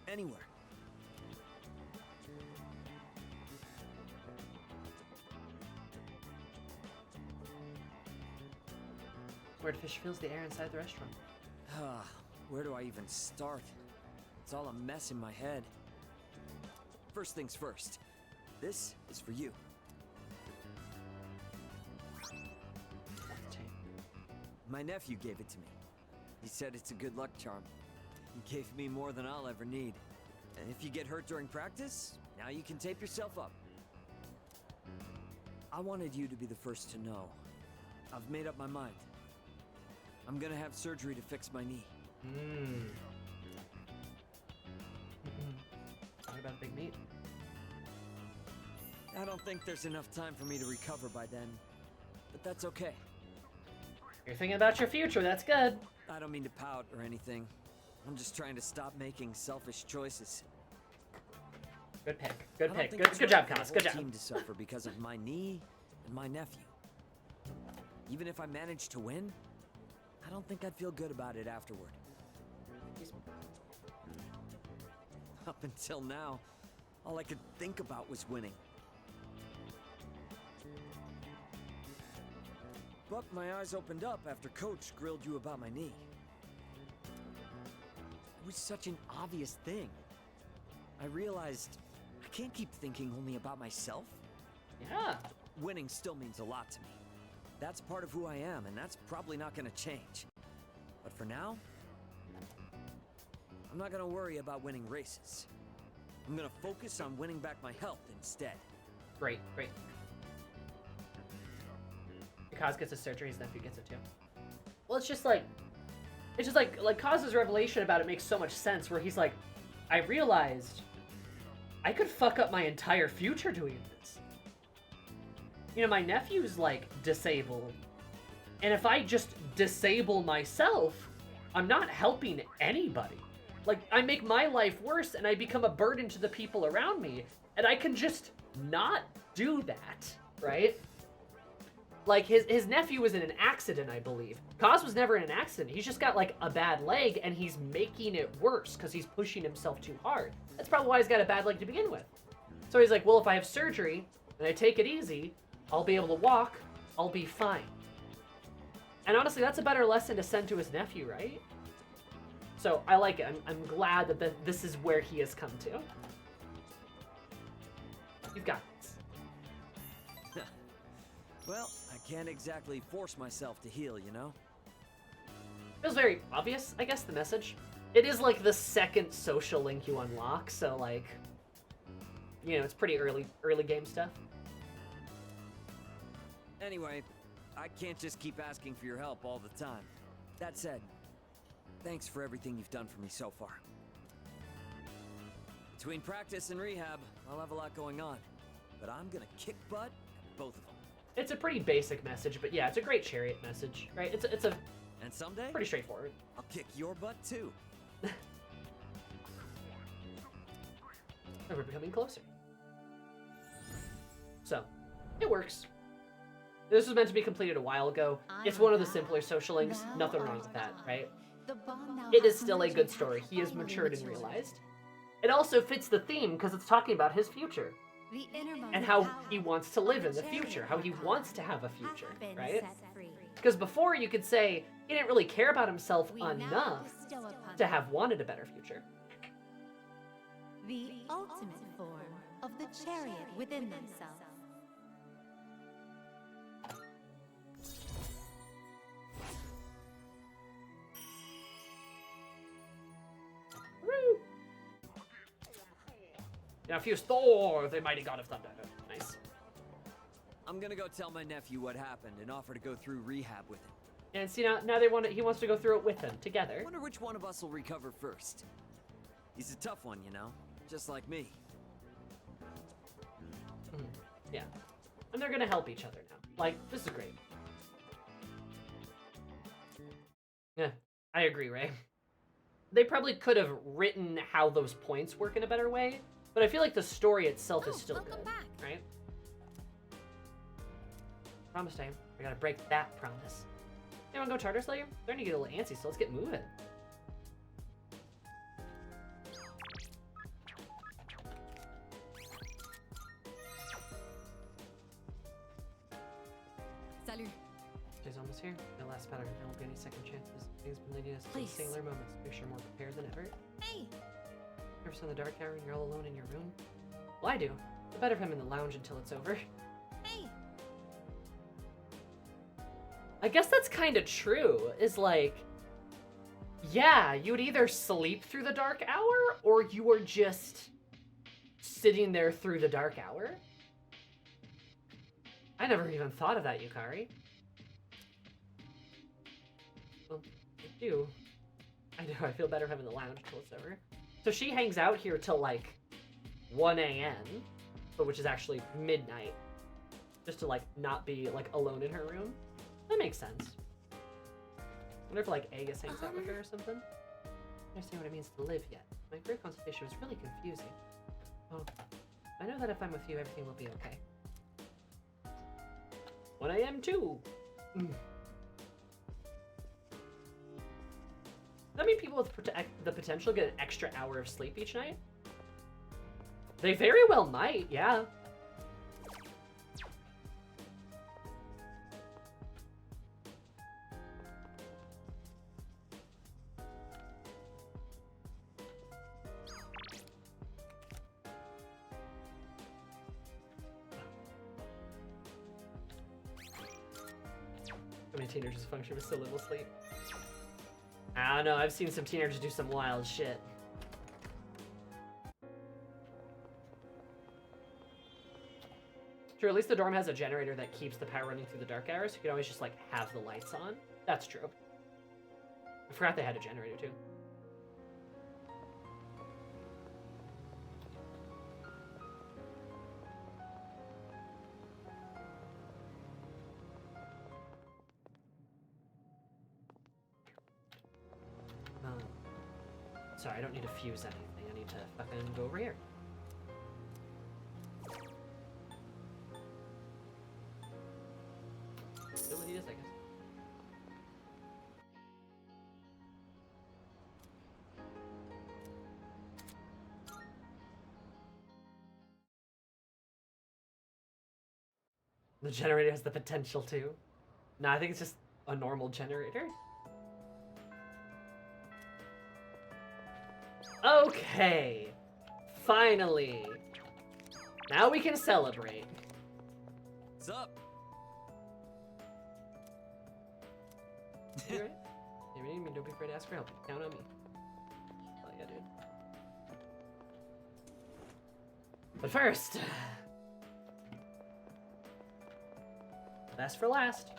Anywhere. Swordfish fills the air inside the restaurant. Where do I even start? It's all a mess in my head. First things first. This is for you. My nephew gave it to me. He said it's a good luck charm. He gave me more than I'll ever need. And if you get hurt during practice, now you can tape yourself up. I wanted you to be the first to know. I've made up my mind. I'm gonna have surgery to fix my knee. Talk about big meat. I don't think there's enough time for me to recover by then, but that's okay. You're thinking about your future, that's good. I don't mean to pout or anything. I'm just trying to stop making selfish choices. Good pick. Good pick. Good job, Cos. Good job. Team to suffer because of my knee and my nephew. Even if I managed to win, I don't think I'd feel good about it afterward. Up until now, all I could think about was winning. But my eyes opened up after Coach grilled you about my knee. It was such an obvious thing. I realized I can't keep thinking only about myself. Yeah. Winning still means a lot to me. That's part of who I am, and that's probably not gonna change. But for now, I'm not gonna worry about winning races. I'm gonna focus on winning back my health instead. Great, great. Kaz gets his surgery, his nephew gets it too. Well, it's just like Kaz's revelation about it makes so much sense, where he's like, I realized I could fuck up my entire future doing this. You know, my nephew's like disabled, and if I just disable myself, I'm not helping anybody. Like, I make my life worse and I become a burden to the people around me, and I can just not do that, right? Like, his nephew was in an accident, I believe. Kaz was never in an accident. He's just got, like, a bad leg, and he's making it worse because he's pushing himself too hard. That's probably why he's got a bad leg to begin with. So he's like, well, if I have surgery and I take it easy, I'll be able to walk, I'll be fine. And honestly, that's a better lesson to send to his nephew, right? So I like it. I'm glad that this is where he has come to. You've got this. Well, I can't exactly force myself to heal, you know? Feels very obvious, I guess, the message. It is like the second social link you unlock, so like, you know, it's pretty early game stuff. Anyway, I can't just keep asking for your help all the time. That said, thanks for everything you've done for me so far. Between practice and rehab, I'll have a lot going on, but I'm gonna kick butt at both of them. It's a pretty basic message, but yeah, it's a great Chariot message, right? It's a and someday pretty straightforward. I'll kick your butt too. And we're becoming closer. So, it works. This was meant to be completed a while ago. It's one of the simpler social links. Nothing wrong with that, right? It is still a good story. He has matured and realized. It also fits the theme because it's talking about his future. And how he wants to live in the future. How he wants to have a future, right? Because before you could say he didn't really care about himself enough to have wanted a better future. The ultimate form of the chariot within themselves. Woo! Now fuse Thor, the mighty god of thunder. Nice. I'm gonna go tell my nephew what happened and offer to go through rehab with him. And see, now he wants to go through it with them together. Wonder which one of us will recover first. He's a tough one, you know, just like me. Yeah. And they're gonna help each other now. Like, this is great. Yeah, I agree, Ray. They probably could have written how those points work in a better way, but I feel like the story itself is still good, right? Promise time. I gotta break that promise. You wanna go charter slayer? They're starting to get a little antsy, so let's get moving. Salut. She's almost here. The last pattern. There won't be any second chances. Things been leading us to singular moments. Make sure more prepared than ever. Hey! Ever in the dark hour and you're all alone in your room? Well, I do. The better if I'm in the lounge until it's over. Hey! I guess that's kind of true. Is like, yeah, you would either sleep through the dark hour or you were just sitting there through the dark hour. I never even thought of that, Yukari. Well, I do. I know, I feel better having the lounge until it's over. So she hangs out here till like 1 a.m., but which is actually midnight. Just to like not be like alone in her room. That makes sense. I wonder if like Aegis hangs out with her or something. I understand what it means to live yet. My career consultation was really confusing. Oh, I know that if I'm with you, everything will be okay. 1 a.m. too. That mean people with the potential get an extra hour of sleep each night? They very well might, yeah. How many teenagers function with so little sleep? I don't know, I've seen some teenagers do some wild shit. True, at least the dorm has a generator that keeps the power running through the dark hours, so you can always just like have the lights on. That's true. I forgot they had a generator too. Sorry, I don't need to fuse anything. I need to fucking go over here. Still what he is, I guess. The generator has the potential to. No, I think it's just a normal generator. Okay, finally. Now we can celebrate. What's up? You right? If you need me, don't be afraid to ask for help. Count on me. Oh yeah, dude. But first, best for last.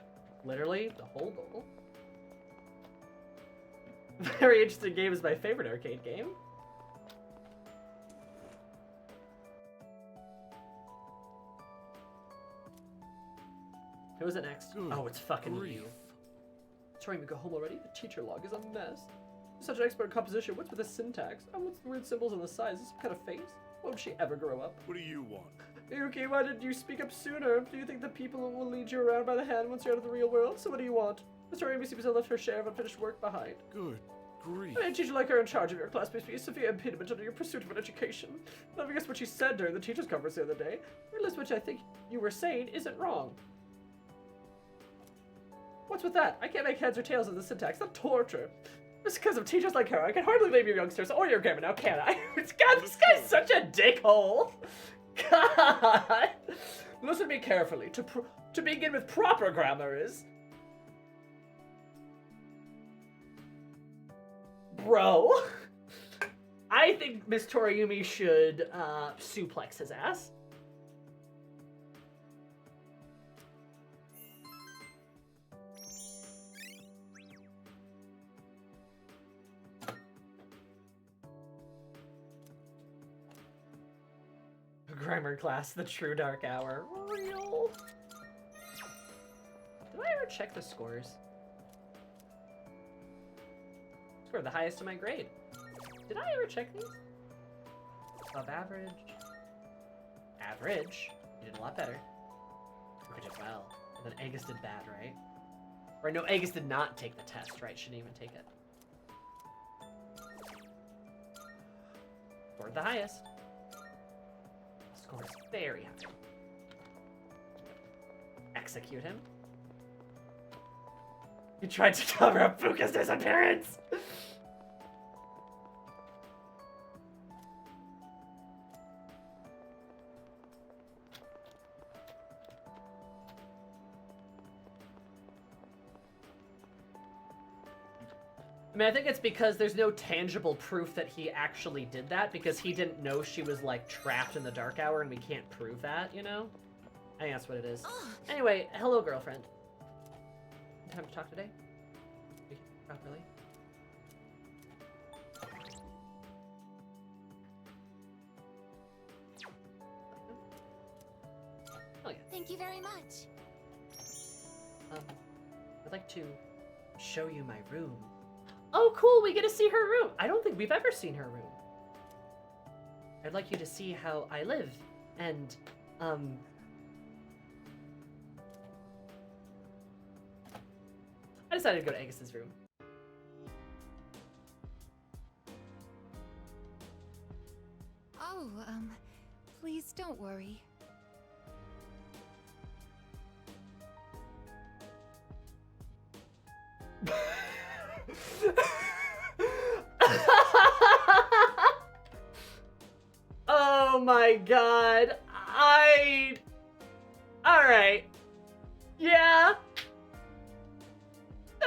Literally the whole goal. Very interesting game is my favorite arcade game. Who is it next? Oh, it's fucking you. Sorry, we go home already? The teacher log is a mess. You're such an expert in composition. What's with the syntax? And what's the weird symbols on the sides? Is this some kind of face? Won't she ever grow up? What do you want? Yuki, why didn't you speak up sooner? Do you think the people will lead you around by the hand once you're out of the real world? So what do you want? Mr. Amy seems to have left her share of unfinished work behind. Good grief. A teacher like her in charge of your class must be a severe impediment under your pursuit of an education. Now, I guess what she said during the teacher's conference the other day, or at least which I think you were saying, isn't wrong. What's with that? I can't make heads or tails of the syntax. That's torture. Just because of teachers like her, I can hardly blame your youngsters or your grammar now, can I? God, this guy's such a dickhole. God. Listen to me carefully. To begin with, proper grammar is... Bro. I think Miss Toriumi should suplex his ass. Grammar class, the true dark hour. Real. Did I ever check the scores? Scored the highest in my grade. Did I ever check these? Above average. Average. You did a lot better. You did well. And then Aegis did bad, right? Or no, Aegis did not take the test, right? Shouldn't even take it. Scored the highest. Score is very high. Execute him. You tried to cover up Fuka's disappearance! I mean, I think it's because there's no tangible proof that he actually did that, because he didn't know she was, like, trapped in the dark hour, and we can't prove that, you know? I think that's what it is. Anyway, hello, girlfriend. Time to talk today? Properly? Oh, yeah. Thank you very much. I'd like to show you my room. Oh, cool, we get to see her room. I don't think we've ever seen her room. I'd like you to see how I live, and, I decided to go to Aegis's room. Oh, please don't worry. Oh my god. Alright. Yeah.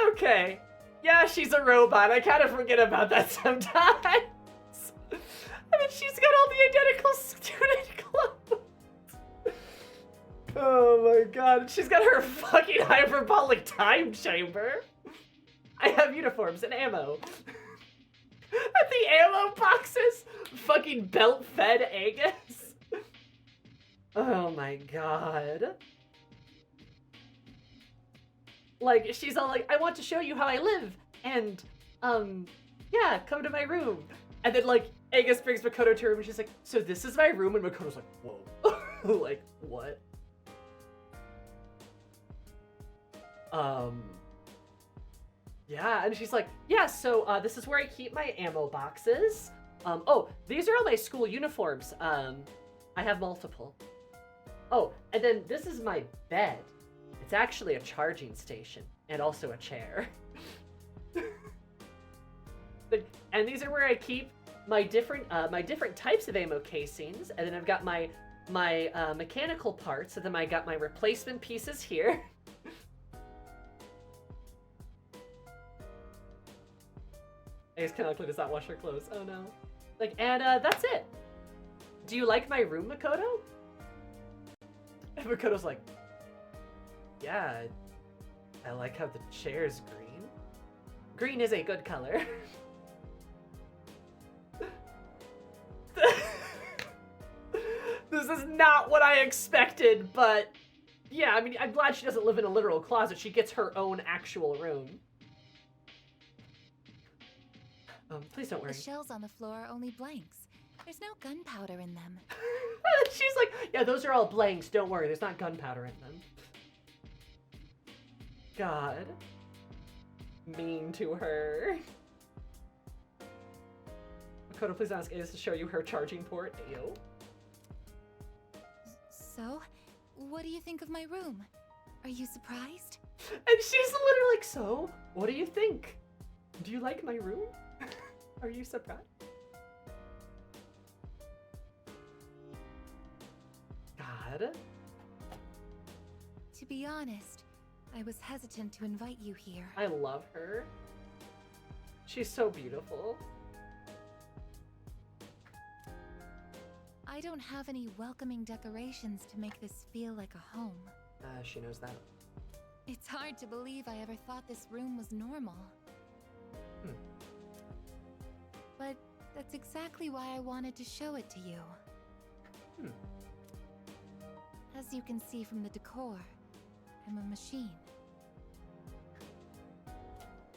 Okay. Yeah, she's a robot. I kind of forget about that sometimes. I mean, she's got all the identical student clothes. Oh my god. She's got her fucking hyperbolic time chamber. I have uniforms and ammo. The ammo boxes? Fucking belt-fed Aegis? Oh my god. Like, she's all like, I want to show you how I live, and, yeah, come to my room. And then, like, Aegis brings Makoto to her room, and she's like, so this is my room? And Makoto's like, whoa. Like, what? Yeah, and she's like, yeah, so, this is where I keep my ammo boxes. Oh, these are all my school uniforms. I have multiple. Oh, and then this is my bed. It's actually a charging station, and also a chair. And these are where I keep my different types of ammo casings, and then I've got my mechanical parts, and then I got my replacement pieces here. Ace canonically does not wash her clothes. Oh no. Like, and that's it. Do you like my room, Makoto? And Makoto's like, yeah, I like how the chair's green. Green is a good color. This is not what I expected, but yeah, I mean, I'm glad she doesn't live in a literal closet. She gets her own actual room. Please don't worry. The shells on the floor are only blanks. There's no gunpowder in them. She's like, yeah, those are all blanks. Don't worry, there's not gunpowder in them. God. Mean to her. Makoto, please ask Ace to show you her charging port. Ew. So, what do you think of my room? Are you surprised? And she's literally like, so, what do you think? Do you like my room? Are you surprised? God. To be honest, I was hesitant to invite you here. I love her. She's so beautiful. I don't have any welcoming decorations to make this feel like a home. She knows that. It's hard to believe I ever thought this room was normal. But that's exactly why I wanted to show it to you. As you can see from the decor, I'm a machine.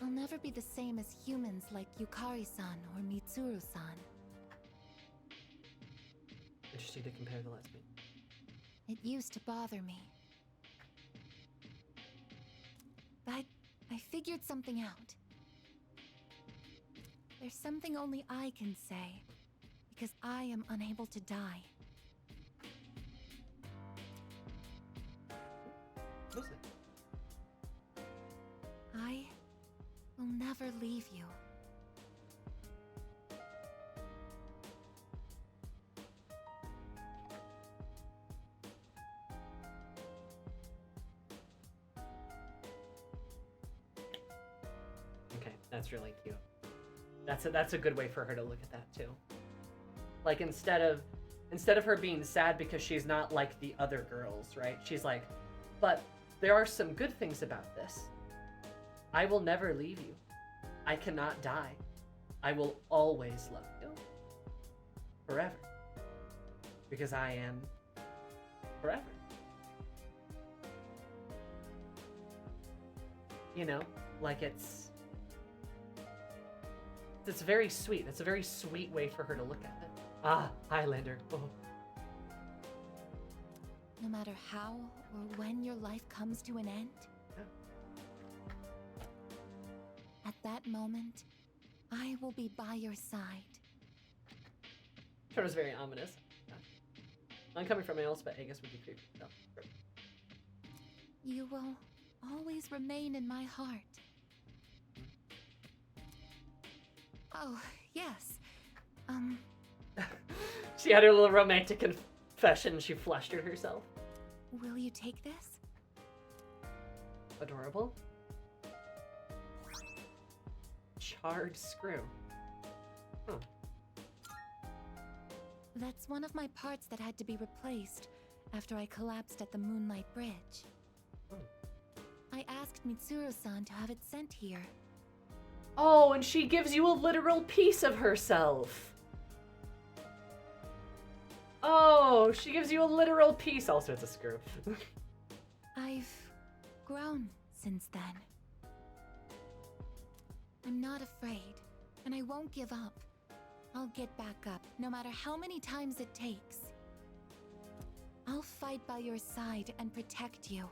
I'll never be the same as humans like Yukari-san or Mitsuru-san. Interesting to compare the lesbian. It used to bother me. But I figured something out. There's something only I can say, because I am unable to die. What is it? I will never leave you. Okay, that's really cute. That's a good way for her to look at that too. Like instead of her being sad because she's not like the other girls, right? She's like, but there are some good things about this. I will never leave you. I cannot die. I will always love you. Forever. Because I am forever. You know, like it's very sweet. It's a very sweet way for her to look at it. Ah, Highlander. Oh. No matter how or when your life comes to an end, at that moment, I will be by your side. It was very ominous. I'm coming from else, but I guess would be creepy. No. You will always remain in my heart. Oh, yes. She had her little romantic confession. She flustered herself. Will you take this? Adorable. Charred screw. Huh. That's one of my parts that had to be replaced after I collapsed at the Moonlight Bridge. I asked Mitsuru-san to have it sent here. Oh, and she gives you a literal piece of herself. Oh, she gives you a literal piece. Also, it's a screw. I've grown since then. I'm not afraid, and I won't give up. I'll get back up, no matter how many times it takes. I'll fight by your side and protect you.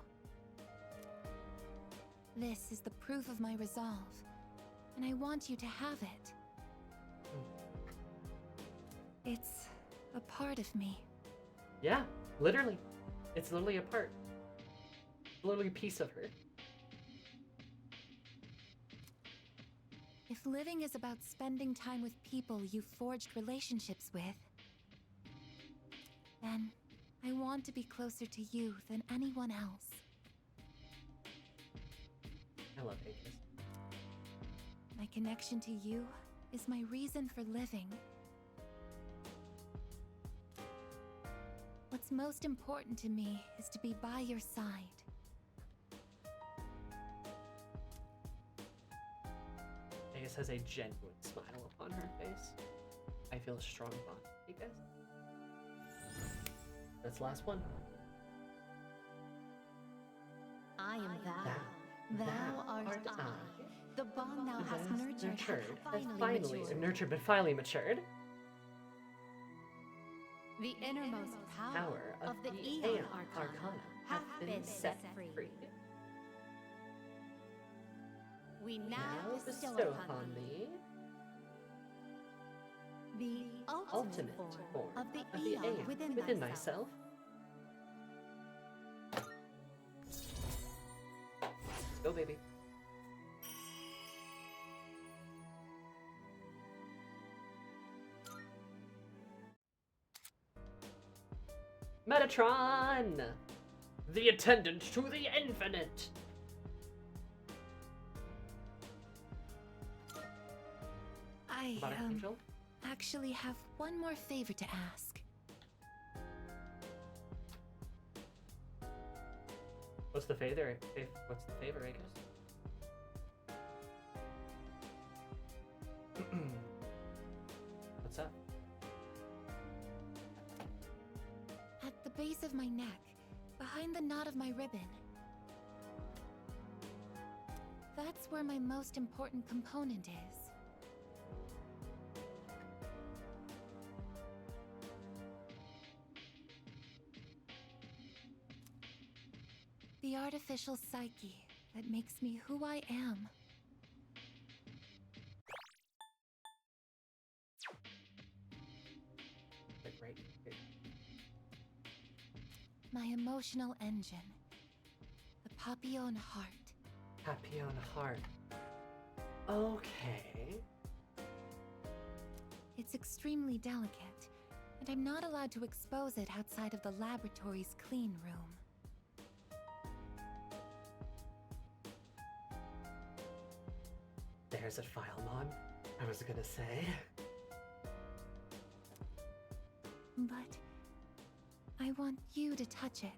This is the proof of my resolve, and I want you to have it. It's a part of me. Yeah, literally. It's literally a part. Literally a piece of her. If living is about spending time with people you've forged relationships with, then I want to be closer to you than anyone else. I love Aegis. My connection to you is my reason for living. What's most important to me is to be by your side. Aegis has a genuine smile upon her face. I feel a strong bond with you guys. That's the last one. I am thou. Thou art I. The bond thou hast nurtured hath finally matured. Nurtured but finally matured. The innermost power of the Aeon Arcana hath been set free. We now bestow upon thee the ultimate form of the Aeon within myself. Go, baby. Metatron! The attendant to the infinite! I, Robotic angel? actually have one more favor to ask. What's the favor? What's the favor, I guess? What's up? At the base of my neck, behind the knot of my ribbon. That's where my most important component is. The artificial psyche that makes me who I am. My emotional engine. The Papillon heart. Papillon heart. Okay. It's extremely delicate, and I'm not allowed to expose it outside of the laboratory's clean room. There's a file mod, I was gonna say. But I want you to touch it.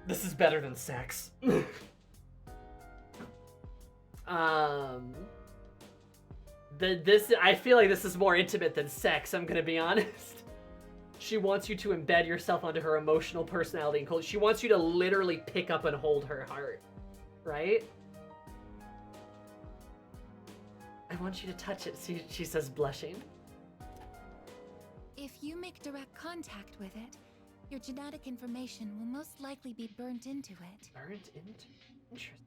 This is better than sex. I feel like this is more intimate than sex, I'm gonna be honest. She wants you to embed yourself onto her emotional personality and culture. She wants you to literally pick up and hold her heart, right? I want you to touch it, she says, blushing. If you make direct contact with it, your genetic information will most likely be burnt into it. Burnt into? Interesting.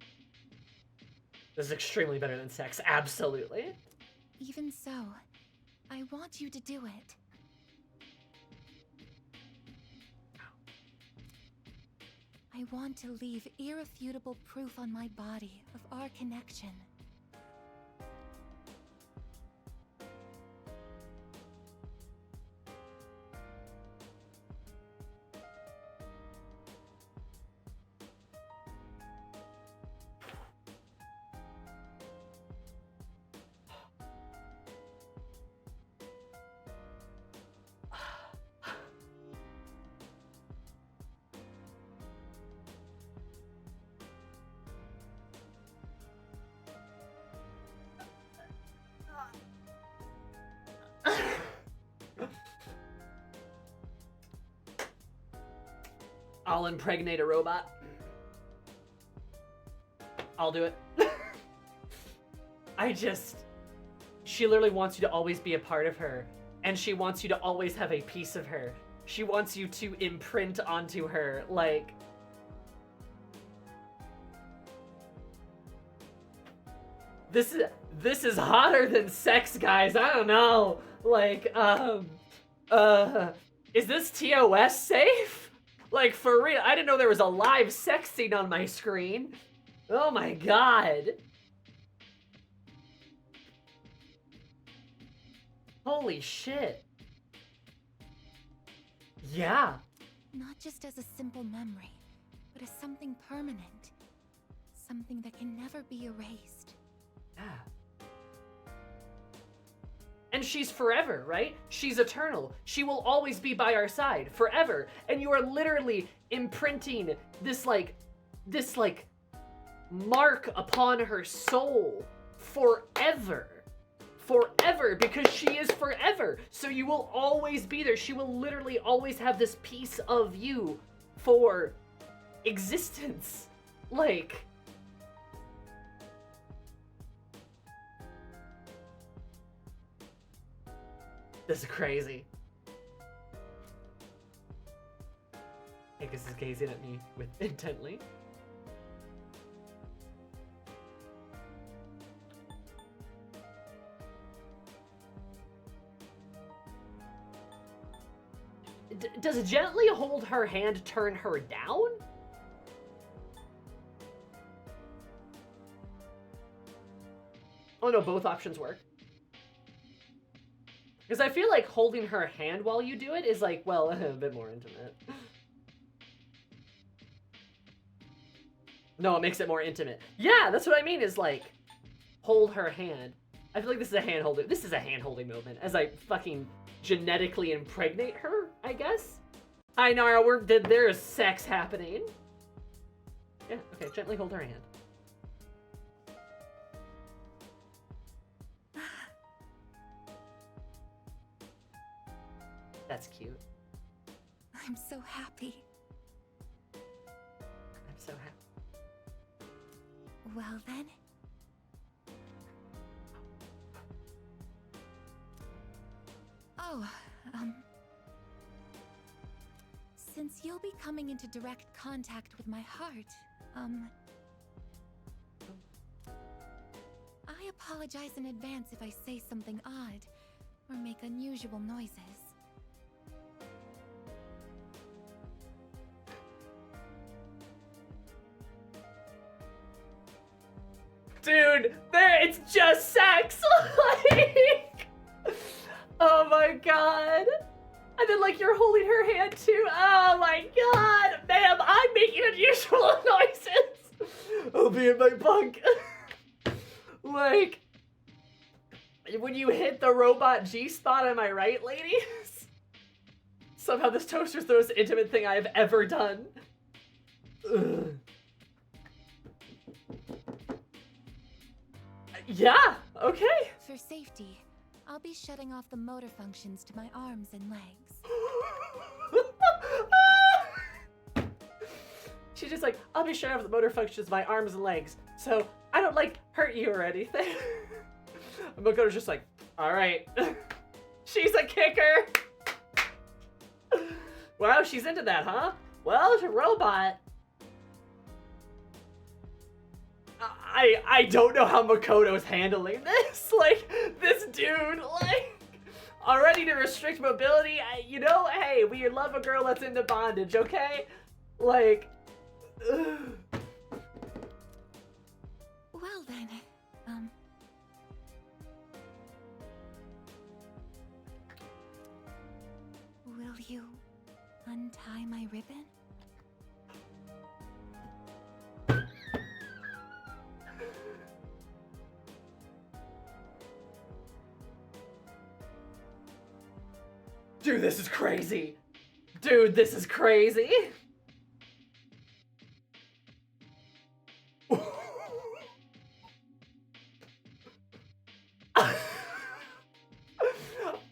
This is extremely better than sex, absolutely. Even so, I want you to do it. I want to leave irrefutable proof on my body of our connection. I'll impregnate a robot. I'll do it. She literally wants you to always be a part of her, and she wants you to always have a piece of her. She wants you to imprint onto her, like... This is hotter than sex, guys. I don't know. Like, is this TOS safe? Like, for real, I didn't know there was a live sex scene on my screen. Oh my god. Holy shit. Yeah. Not just as a simple memory, but as something permanent. Something that can never be erased. Yeah. And she's forever, right? She's eternal. She will always be by our side, forever. And you are literally imprinting this mark upon her soul forever. Forever, because she is forever. So you will always be there. She will literally always have this piece of you for existence. Like... This is crazy. Angus is gazing at me with intently. Does gently hold her hand turn her down? Oh no, both options work. Because I feel like holding her hand while you do it is like, well, a bit more intimate. No, it makes it more intimate. Yeah, that's what I mean is like, hold her hand. I feel like this is a hand-holding. This is a hand-holding moment as I fucking genetically impregnate her, I guess. Hi, Nara, there's sex happening. Yeah, okay, gently hold her hand. That's cute. I'm so happy. I'm so happy. Well then. Oh, since you'll be coming into direct contact with my heart, I apologize in advance if I say something odd or make unusual noises. Dude, it's just sex! Like, oh my god. And then, like, you're holding her hand too. Oh my god, ma'am, I'm making unusual noises. I'll be in my bunk. Like, when you hit the robot G-spot, am I right, ladies? Somehow this toaster's the most intimate thing I have ever done. Ugh. Yeah, okay. For safety, I'll be shutting off the motor functions to my arms and legs. She's just like, I'll be shutting off the motor functions to my arms and legs, so I don't, like, hurt you or anything. And Makoto's just like, alright. She's a kicker. Wow, she's into that, huh? Well, it's a robot. I don't know how Makoto's handling this. Like, this dude, like, already to restrict mobility. You know, hey, we love a girl that's into bondage, okay? Like, ugh. Well then, will you untie my ribbon? Dude, this is crazy. Dude, this is crazy.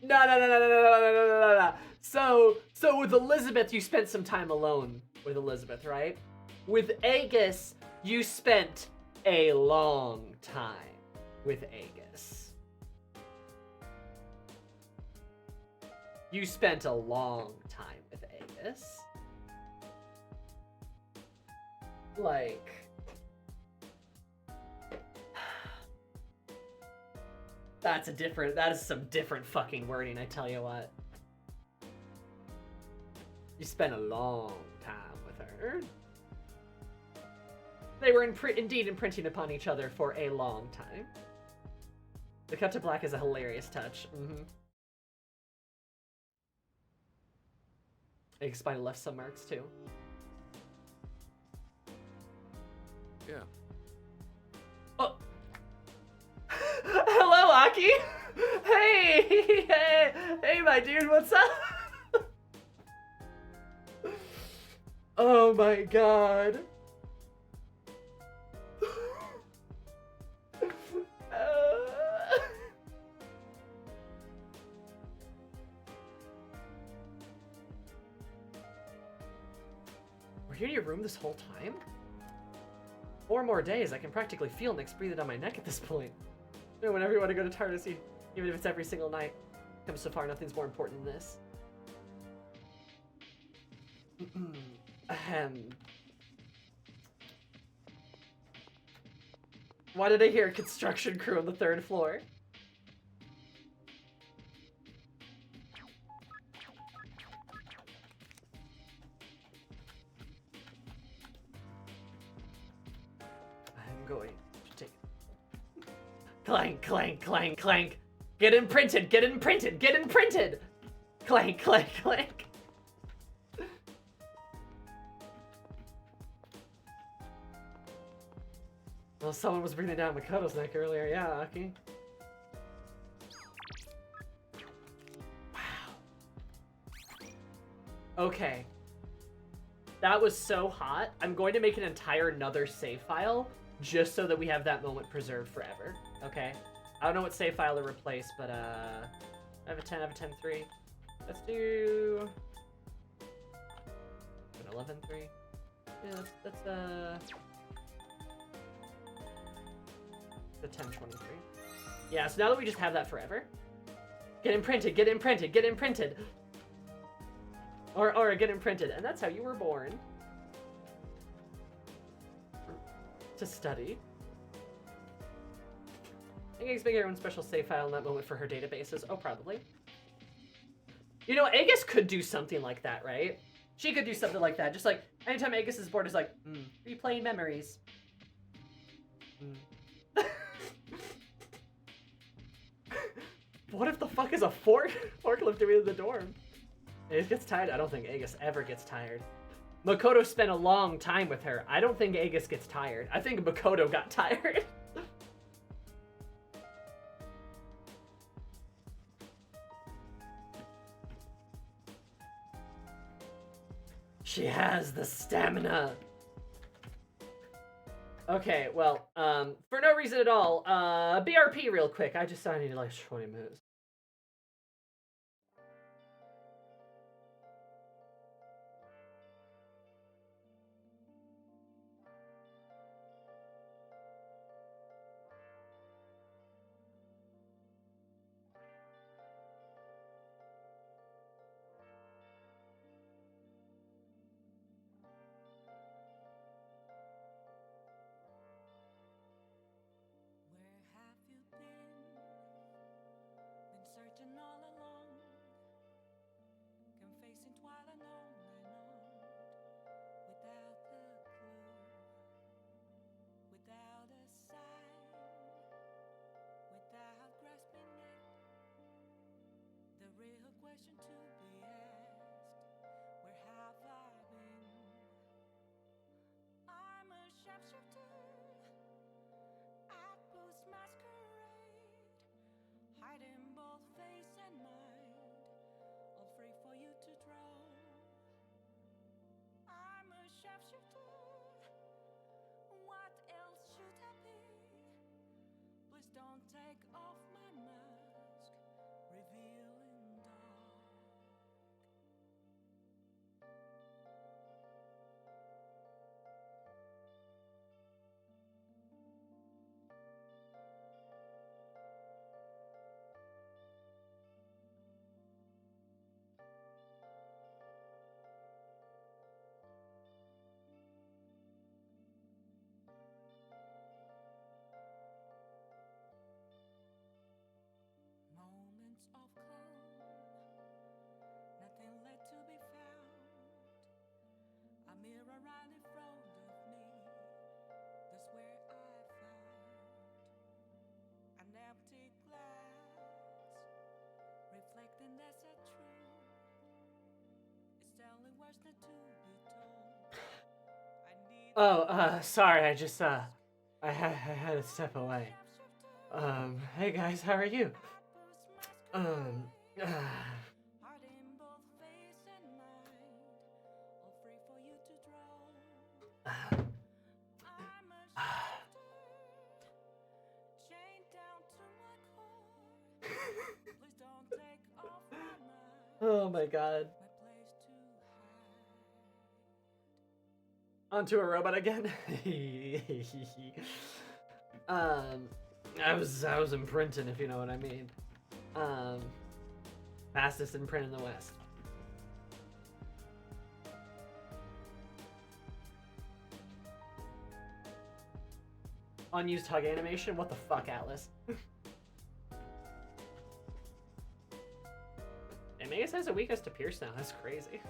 No. So with Elizabeth, you spent some time alone with Elizabeth, right? With Aegis, you spent a long time with Aegis. You spent a long time with Aegis. Like... that is some different fucking wording, I tell you what. You spent a long time with her. They were indeed imprinting upon each other for a long time. The cut to black is a hilarious touch. Aegis might have left some marks too. Yeah. Oh! Hello, Aki! Hey, my dude, what's up? Oh my god. We're here in your room this whole time? 4 more days, I can practically feel Nick's breathing on my neck at this point. You know, whenever you want to go to TARDIS, even if it's every single night. Come so far, nothing's more important than this. Why did I hear a construction crew on the 3rd floor? I'm going to take it. Clank, clank, clank, clank. Get imprinted, get imprinted, get imprinted! Clank, clank, clank. Well, someone was breathing down Makoto's neck earlier. Yeah, Aki. Wow. Okay. That was so hot. I'm going to make an entire another save file just so that we have that moment preserved forever. Okay? I don't know what save file to replace, but I have a 10, I have a 10-3. Let's do an 11-3. Yeah, that's the 10-23. Yeah, so now that we just have that forever. Get imprinted, get imprinted, get imprinted. Or get imprinted, and that's how you were born. To study. I think Aegis making her own special save file in that moment for her databases. Oh, probably. You know, Aegis could do something like that, right? She could do something like that. Just like, anytime Aegis is bored, is like, replaying memories. What if the fuck is a forklift doing in the dorm? Aegis gets tired? I don't think Aegis ever gets tired. Makoto spent a long time with her. I don't think Aegis gets tired. I think Makoto got tired. She has the stamina. Okay, well, for no reason at all, BRP real quick. I need like 20 minutes. Searching all along, confessing twilight on and on, without a clue, without a sign, without grasping it. The real question to be asked: where have I been? I'm a sharpshooter at Post Masquerade, hiding both face and mind, all free for you to draw. I'm a sharpshooter. What else should I be? Please don't take off my mask, revealing dark. Moments of calm, nothing left to be found. A mirror right in front of me, that's where I found an empty glass, reflecting that's a truth. It's telling what's not to be told. Oh, sorry, I just, I had to step away. Hey guys, how are you? Oh my god. Onto a robot again? I was imprinting, if you know what I mean. Fastest imprint in the West. Unused hug animation? What the fuck, Atlas? And Magus has a weakness to Pierce now. That's crazy.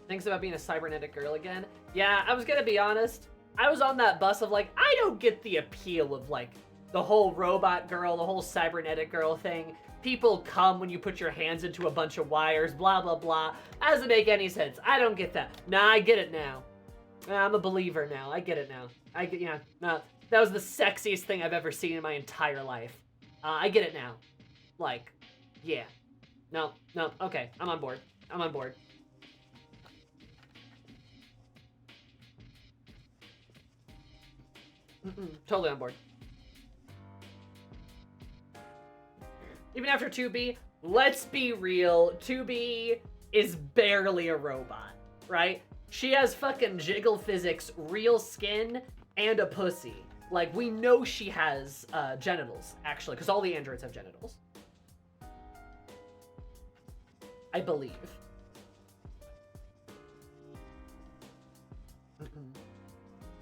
Thinks about being a cybernetic girl again. Yeah, I was gonna be honest. I was on that bus of like, I don't get the appeal of like the whole robot girl, the whole cybernetic girl thing. People come when you put your hands into a bunch of wires, blah, blah, blah. That doesn't make any sense. I don't get that. Nah, I get it now. I'm a believer now. I get it now. No, that was the sexiest thing I've ever seen in my entire life. I get it now. Like, yeah. No, okay. I'm on board. I'm on board. Totally on board. Even after 2B, let's be real, 2B is barely a robot, right? She has fucking jiggle physics, real skin, and a pussy. Like, we know she has genitals, actually, because all the androids have genitals. I believe.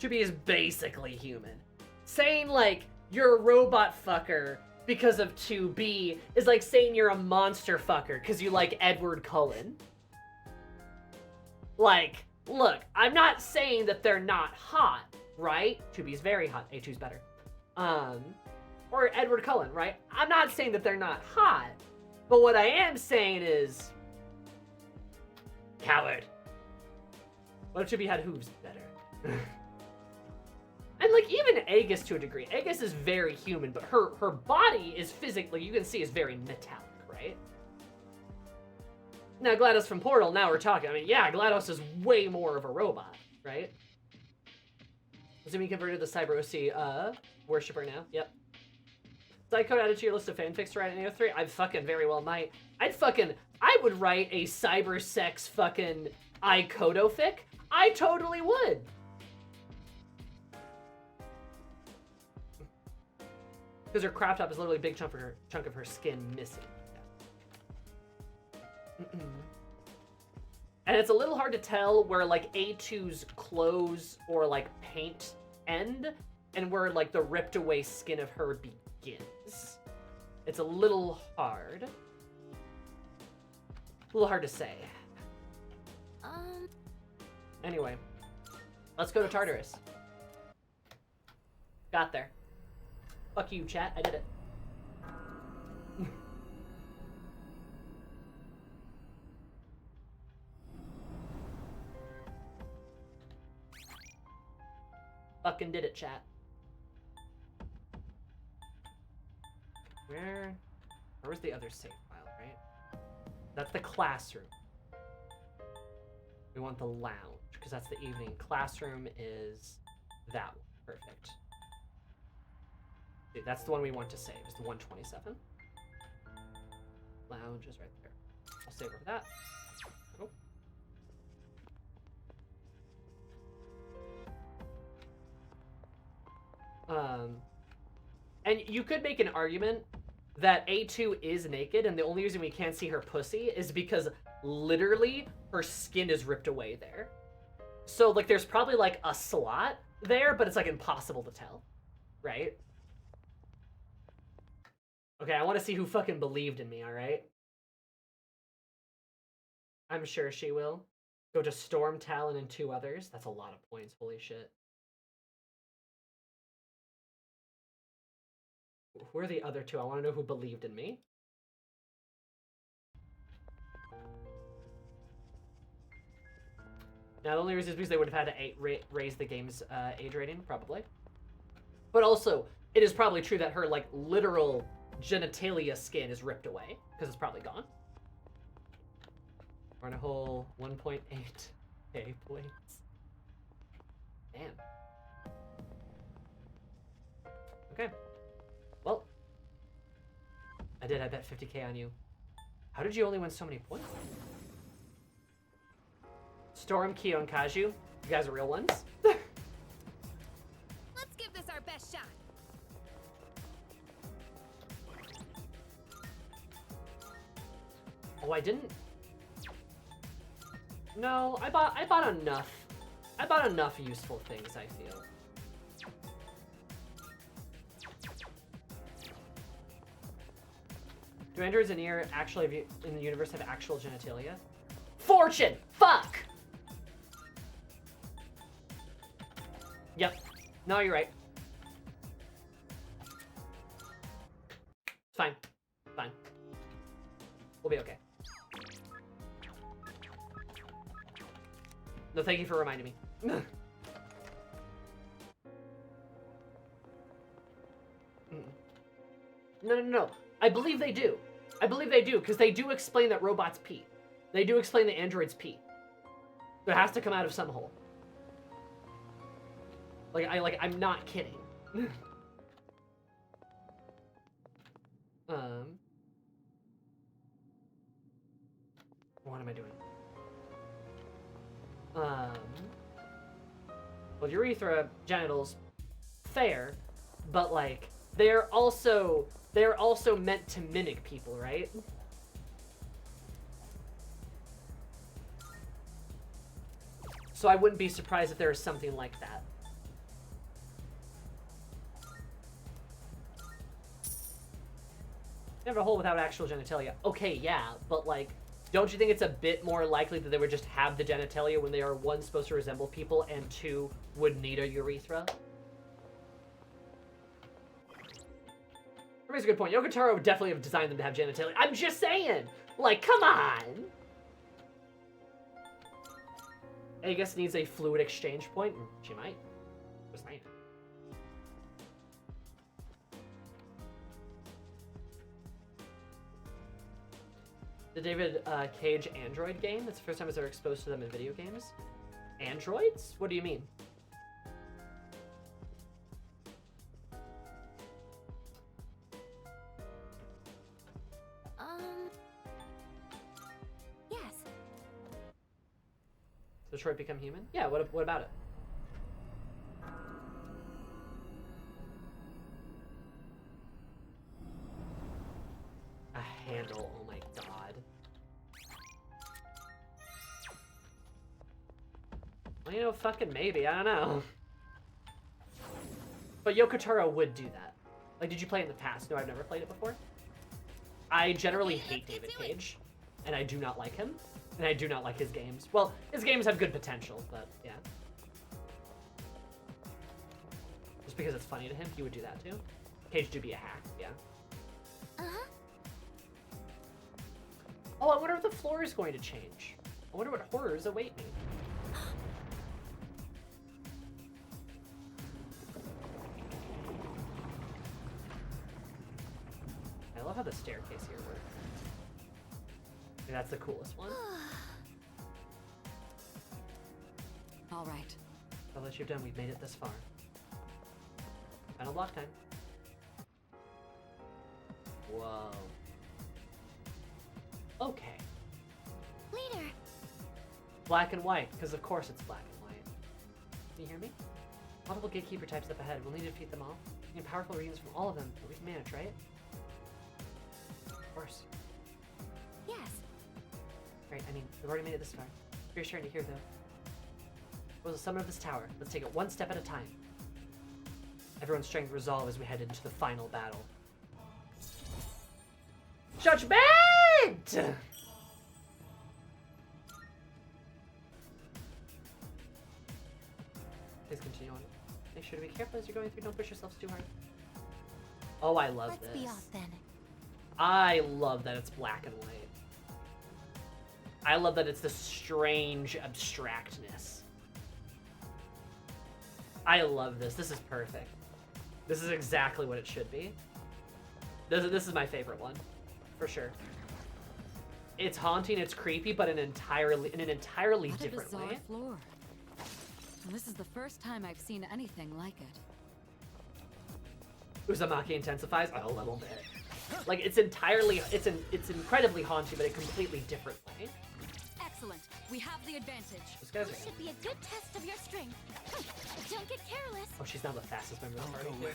2B is basically human. Saying, like, you're a robot fucker because of 2B is like saying you're a monster fucker because you like Edward Cullen. Like, look, I'm not saying that they're not hot, right? 2B's very hot. A2's better. Or Edward Cullen, right? I'm not saying that they're not hot, but what I am saying is... Coward. What if 2B had hooves better? And, like, even Aegis to a degree. Aegis is very human, but her body is physically, you can see, is very metallic, right? Now, GLaDOS from Portal, now we're talking. I mean, yeah, GLaDOS is way more of a robot, right? Assuming converted the Cyber OC worshiper now. Yep. Side code added to your list of fanfics to write in AO3? I fucking very well might. I would write a cyber sex fucking Ikoto fic. I totally would. Because her crop top is literally a big chunk of her skin missing. Yeah. And it's a little hard to tell where, like, A2's clothes or, like, paint end and where, like, the ripped away skin of her begins. It's a little hard. A little hard to say. Anyway, let's go to Tartarus. Got there. Fuck you, chat. I did it. Fucking did it, chat. Where was the other save file, right? That's the classroom. We want the lounge, because that's the evening. Classroom is that one. Perfect. Dude, that's the one we want to save, is the 127. Lounge is right there. I'll save over that. Oh. And you could make an argument that A2 is naked, and the only reason we can't see her pussy is because literally her skin is ripped away there. So, like, there's probably, like, a slot there, but it's, like, impossible to tell. Right? Okay, I want to see who fucking believed in me, alright? I'm sure she will. Go to Storm, Talon, and 2 others. That's a lot of points, holy shit. Who are the other 2? I want to know who believed in me. Now, the only reason is because they would have had to raise the game's age rating, probably. But also, it is probably true that her, like, literal genitalia skin is ripped away, because it's probably gone. We're on a whole 1.8k points. Damn. Okay. Well, I bet 50k on you. How did you only win so many points? Storm, Kyo, and Kaju. You guys are real ones. Let's give this our best shot. Oh, I didn't. No, I bought enough. I bought enough useful things, I feel. Do androids in here actually in the universe have actual genitalia? Fortune! Fuck! Yep. No, you're right. It's fine. Fine. We'll be okay. No, thank you for reminding me. No. I believe they do. I believe they do, because they do explain that robots pee. They do explain that androids pee. So it has to come out of some hole. I'm not kidding. What am I doing? Well, urethra, genitals, fair, but like they're also meant to mimic people, right? So I wouldn't be surprised if there was something like that. Never a hole without actual genitalia. Okay, yeah, but like, don't you think it's a bit more likely that they would just have the genitalia when they are, one, supposed to resemble people, and two, would need a urethra? That makes a good point. Yoko Taro would definitely have designed them to have genitalia. I'm just saying! Like, come on! I guess needs a fluid exchange point. She might. Just saying. The David Cage Android game. That's the first time I was ever exposed to them in video games. Androids? What do you mean? Yes. Does Detroit become human? Yeah, what about it? A handle, oh my god. Well, you know, fucking maybe, I don't know. But Yoko Taro would do that. Like, did you play it in the past? No, I've never played it before. I generally hate David Cage, and I do not like him, and I do not like his games. Well, his games have good potential, but yeah. Just because it's funny to him, he would do that too. Cage do be a hack, yeah. Uh-huh. Oh, I wonder if the floor is going to change. I wonder what horrors await me. I love how the staircase here works. I mean, that's the coolest one. All right. I'll let you've done. We've made it this far. Final block time. Whoa. Okay. Later. Black and white, because of course it's black and white. Can you hear me? Multiple gatekeeper types up ahead. We'll need to defeat them all. We need powerful reasons from all of them, but we can manage, right? Of course. Yes. Right, I mean, we've already made it this far. Reassuring to hear, though. What was the summit of this tower? Let's take it one step at a time. Everyone's strength resolve as we head into the final battle. Judgment! Please continue on. Make sure to be careful as you're going through. Don't push yourselves too hard. Oh, I love this. Let's be off then. I love that it's black and white. I love that it's this strange abstractness. I love this. This is perfect. This is exactly what it should be. This is my favorite one, for sure. It's haunting, it's creepy, but in an entirely different What a bizarre way. floor. And this is the first time I've seen anything like it. Uzumaki intensifies a little bit. Like it's incredibly haunting, but a completely different way. Excellent. We have the advantage. This guy's This should be a good test of your strength. Don't get careless. Oh, she's now the fastest member of the party. Too.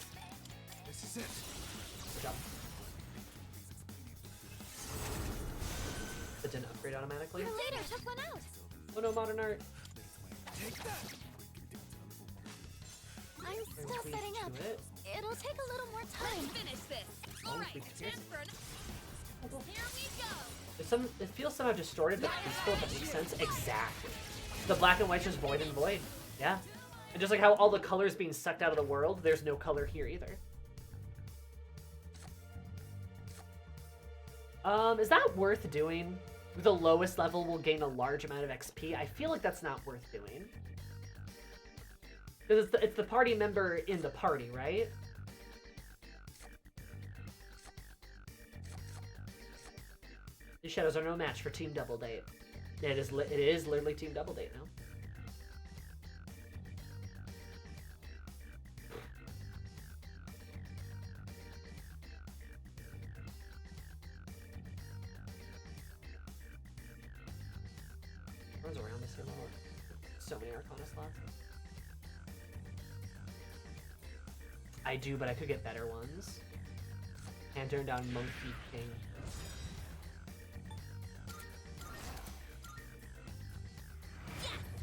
This is it. Good job. It didn't upgrade automatically. Later, took one out. Oh no, modern art. Take that. I'm still Please setting up. do it. It'll take a little more time. Finish this. Oh, All right, please, time yes. for here we go. It feels somehow distorted, but peaceful, if that makes sense. Exactly. The black and white's just void and void. Yeah. And just like how all the colors being sucked out of the world, there's no color here either. Is that worth doing? The lowest level will gain a large amount of XP. I feel like that's not worth doing. Because it's the party member in the party, right? These shadows are no match for Team Double Date. Yeah, it is literally Team Double Date now. feeling more. So many Arcana slots. I do, but I could get better ones. And turn down Monkey King.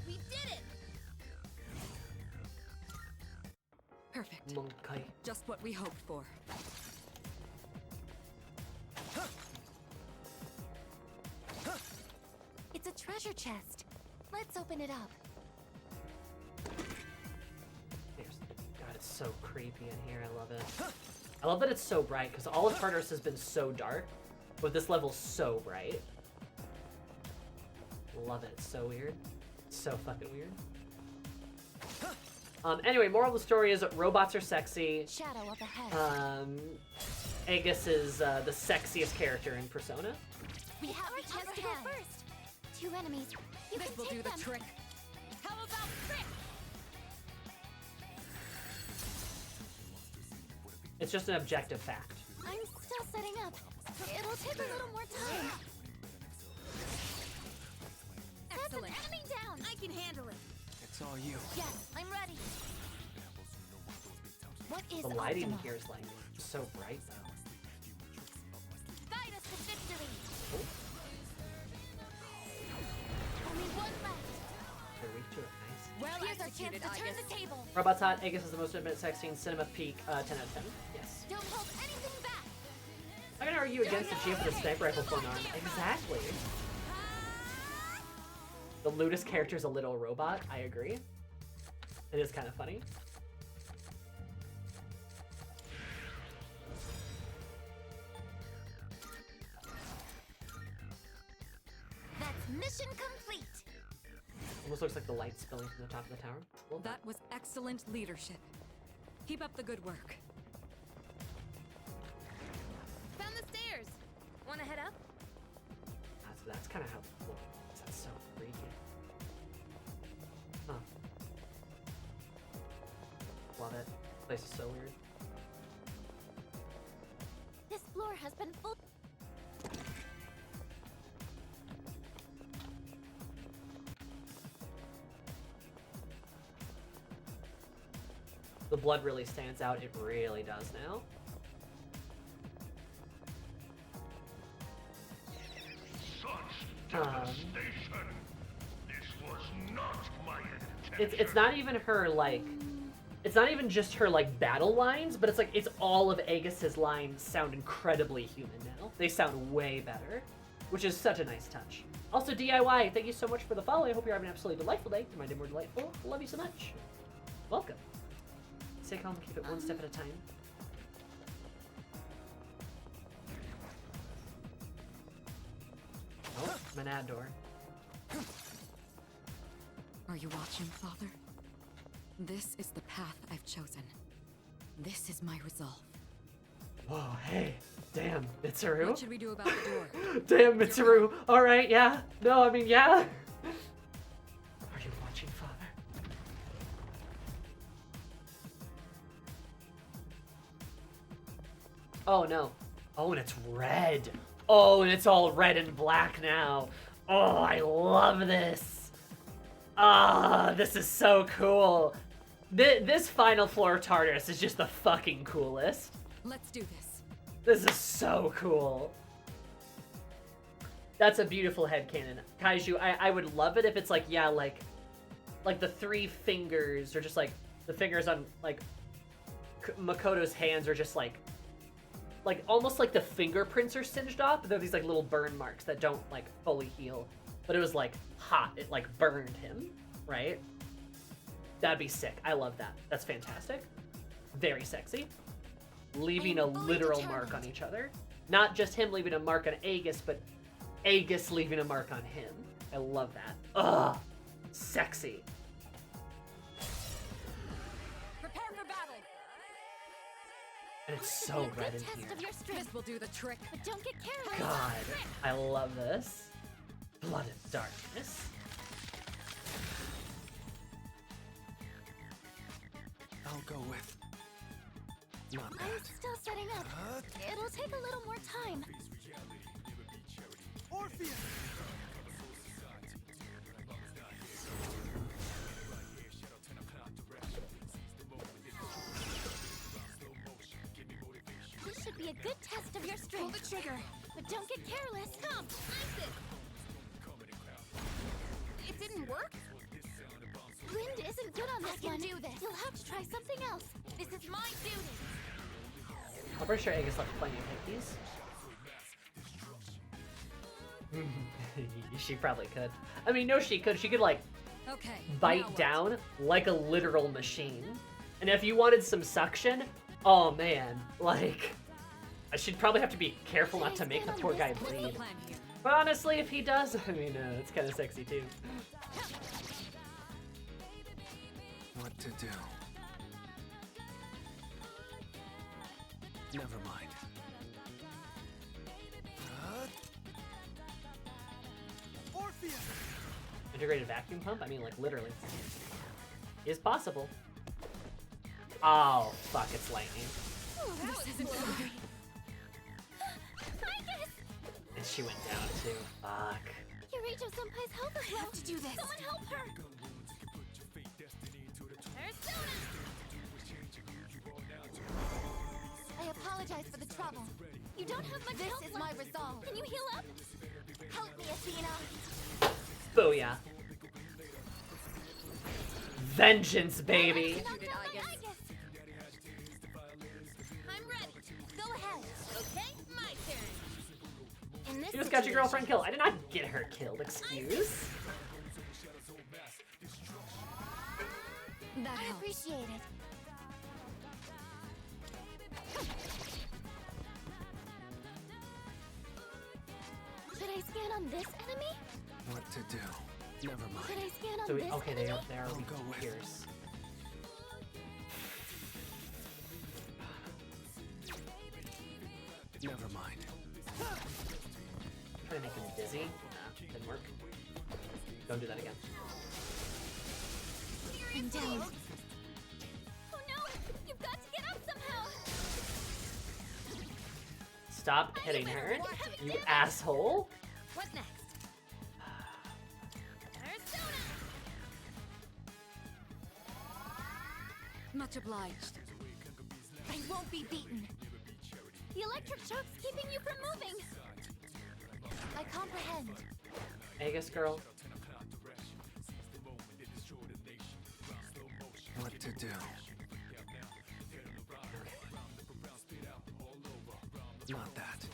We did it! Perfect. Monkey. Just what we hoped for. It's a treasure chest. Let's open it up. God, it's so creepy in here. I love it. I love that it's so bright, because all of Tartarus has been so dark, but this level's so bright. Love it. It's so weird. So fucking weird. Anyway, moral of the story is robots are sexy. Shadow up ahead. Aegis is the sexiest character in Persona. We have a chance to go first. 2 enemies. You This can will take do the them. trick. How about Frick? It's just an objective fact. I'm still setting up. It'll take a little more time. That's an enemy down. I can handle it. It's all you. Yes, I'm ready. What is The lighting optimal? here is like so bright though. Guide us to victory. Oh, Only one left. they're weak to it. Nice. Well Here's our executed, chance to turn Aegis. the table. Robots hot. Aegis is the most intimate sex scene. Cinema peak. 10 out of 10. Yes. Don't hold anything back. I'm gonna argue against the GM with a sniper rifle for an arm. Exactly. The Ludus character's a little robot. I agree. It is kind of funny. That's mission complete. Almost looks like the light spilling from the top of the tower. Well, That was excellent leadership. Keep up the good work. Found the stairs. Wanna head up? that's kind of how. Well, that's so freaky. Huh. Love it. This place is so weird. This floor has been full. The blood really stands out. It really does now. Devastation. This was not my intention. It's not even her like. It's not even just her like battle lines, but it's like it's all of Aegis's lines sound incredibly human now. They sound way better, which is such a nice touch. Also, DIY, thank you so much for the follow. I hope you're having an absolutely delightful day. You might be more delightful. Love you so much. Welcome. Stay calm, keep it one step at a time. Oh, Manad door. Are you watching, Father? This is the path I've chosen. This is my resolve. Whoa, hey. Damn, Mitsuru. What should we do about the door? Damn, Mitsuru. Alright, yeah. No, I mean, yeah. Are you watching, Father? Oh, no. Oh, and it's red. Oh, and it's all red and black now. Oh, I love this. Ah, this is so cool. This final floor of Tartarus is just the fucking coolest. Let's do this. This is so cool. That's a beautiful headcanon. Kaiju, I would love it if it's like, yeah, like the 3 fingers, or just like the fingers on like Makoto's hands are just like almost like the fingerprints are singed off, but they're these like little burn marks that don't like fully heal. But it was like hot, it like burned him, right? That'd be sick. I love that. That's fantastic. Very sexy. Leaving a literal mark on each other. Not just him leaving a mark on Aegis, but Aegis leaving a mark on him. I love that. Ugh. Sexy. Prepare for battle. And it's so red in Test here. of your strength. This will do the trick. But don't get careless. God, I love this. Blood and darkness. I'll go with. Not I'm bad. still setting up. It'll take a little more time. good test of your strength. Pull the trigger, but don't get careless. Come, ice it. It didn't work? Wind isn't good on this one. I can do this. You'll have to try something else. This is my duty. I'm pretty sure Aegis left plenty of hickeys. She probably could. I mean, no, she could. She could, like, bite down like a literal machine. And if you wanted some suction, oh man, like, I should probably have to be careful not to make the poor guy bleed. But honestly, if he does, I mean, it's kind of sexy too. What to do? Never mind. Orpheus! Integrated vacuum pump? I mean, like, literally. Is possible. Oh, fuck, it's lightning. Oh, that was scary. And she went down too. Fuck. Yuriko Senpai's help us. I have to do this. Someone help her. I apologize for the trouble. You don't have much help. This is my resolve. Can you heal up? Help me, Athena. Booyah. Vengeance, baby. I'm ready. Go ahead. Okay, my turn. In this You just got your girlfriend killed. I did not get her killed, excuse. I appreciate it. Should I scan on this enemy? What to do? Never mind. Should I scan on So this okay, enemy? they are weak to Pierce. Never mind. Trying to make him dizzy. Nah, didn't work. Don't do that again. I'm down. Oh no! You've got to get up somehow. Stop hitting her, you asshole. What's next? Much obliged. I won't be beaten. The electric shock's keeping you from moving. I comprehend. Aegis girl. What to do? Not that.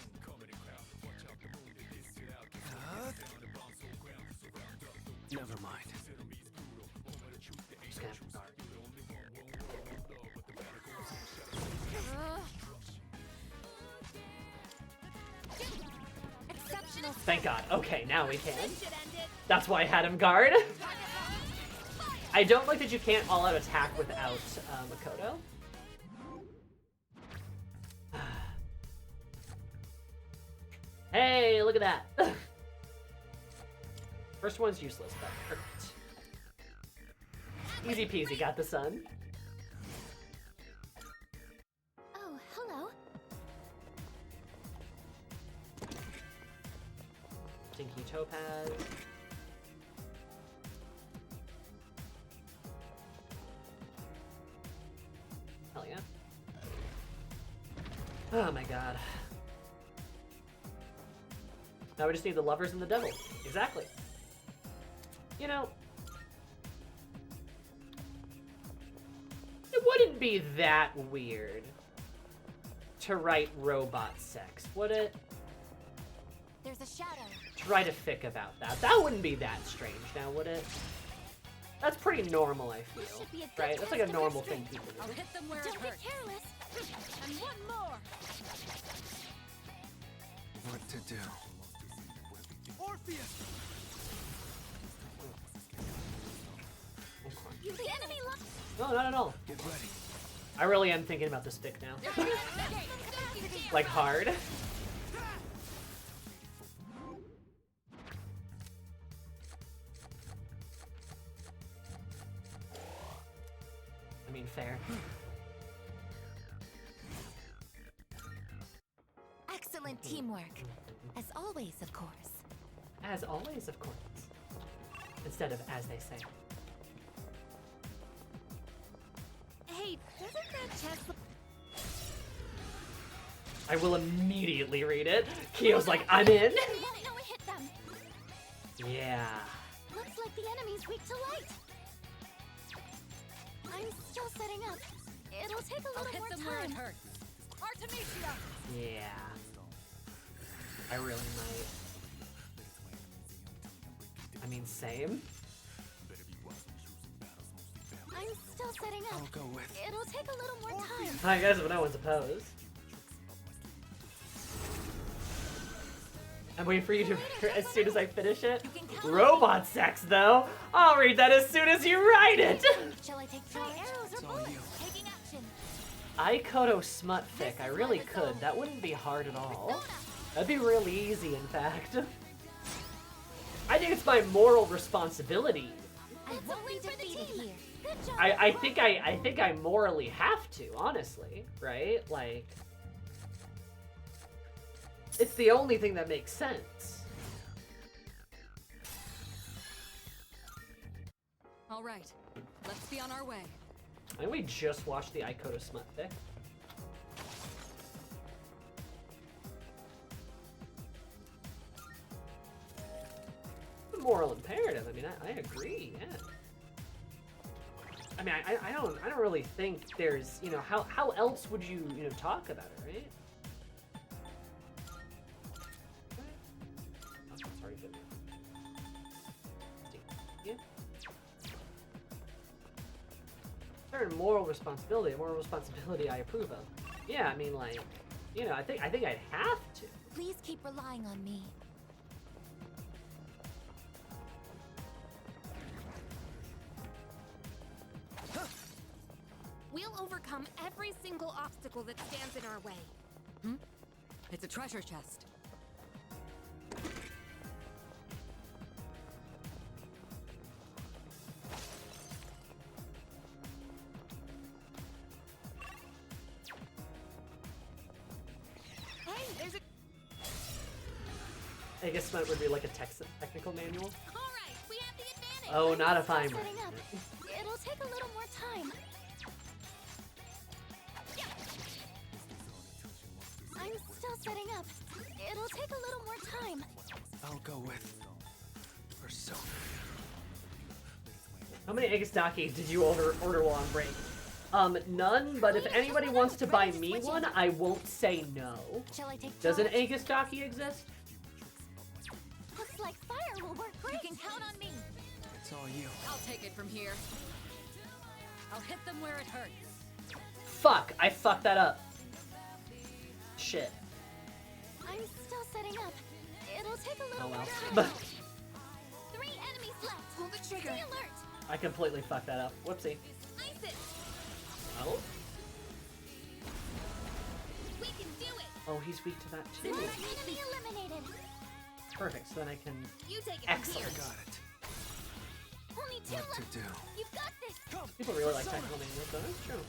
Never mind. Exceptional. Thank God. Okay, now we can. That's why I had him guard. I don't like that you can't all-out attack without Makoto. Hey, look at that. First one's useless, but perfect. Easy peasy, got the sun. Oh, hello. Stinky Topaz. Hell yeah. Oh my god. Now we just need the lovers and the devil. Exactly. You know, it wouldn't be that weird to write robot sex, would it? There's a shadow. Try to fic about that. That wouldn't be that strange now, would it? That's pretty normal, I feel. Right? That's like a normal thing people do. I'll hit them where it hurts. Don't get careless. And one more. What to do? Orpheus! The enemy loves. No, not at all. Get ready. I really am thinking about this fic now. Like hard. I mean, fair. Excellent teamwork. As always, of course. As always, of course. Instead of as they say. Hey, doesn't that chest look... I will immediately read it. Kyo's like, I'm in. No, it hit them. Yeah. Looks like the enemy's weak to light. I'm still setting up. It'll take a little more time. Artemisia. Yeah. I really might. I mean, same. I'm still setting up. I'll go with. It'll take a little more time. I guess if no one's opposed. I'm waiting for you to as soon as I finish it. Robot sex, though. I'll read that as soon as you write it. Shall I take try arrows or bullets? Taking action. Aikoto smut fic. I really could. That wouldn't be hard at all. That'd be really easy, in fact. I think it's my moral responsibility. I won't be defeated here. Good job. I think I morally have to, honestly, right? Like, it's the only thing that makes sense. All right, let's be on our way. I think we just watched the Aikoto smut fic. The moral imperative. I mean, I agree. Yeah. I mean, I don't really think there's, you know, how else would you talk about it, right? Oh, sorry, good. Yeah. Certain moral responsibility, a moral responsibility I approve of. Yeah, I mean, like, you know, I think I'd have to. Please keep relying on me. We'll overcome every single obstacle that stands in our way. Hmm? It's a treasure chest. Hey, there's a... I guess that would be like a technical manual. All right, we have the advantage. Oh, not if I'm Setting right. up. It'll take a little more time. I'm still setting up. It'll take a little more time. I'll go with Persona. How many Aegis did you order while on break? None, but if anybody wants to buy me one, I won't say no. Shall I take Does an charge? Aegis exist? Looks like fire will work great. You can count on me. It's all you. I'll take it from here. I'll hit them where it hurts. Fuck, I fucked that up. Shit. I'm still setting up. It'll take a little Oh more well. time. 3 enemies left. Pull the trigger. Stay alert. I completely fucked that up. Whoopsie. Ice it. Oh? We can do it. Oh, he's weak to that too. One enemy eliminated. Perfect, so then I can... You take it. Excellent. From here. Got it. Only 2 What left. to do? You've got this. People really like technical manuals, though. That's true.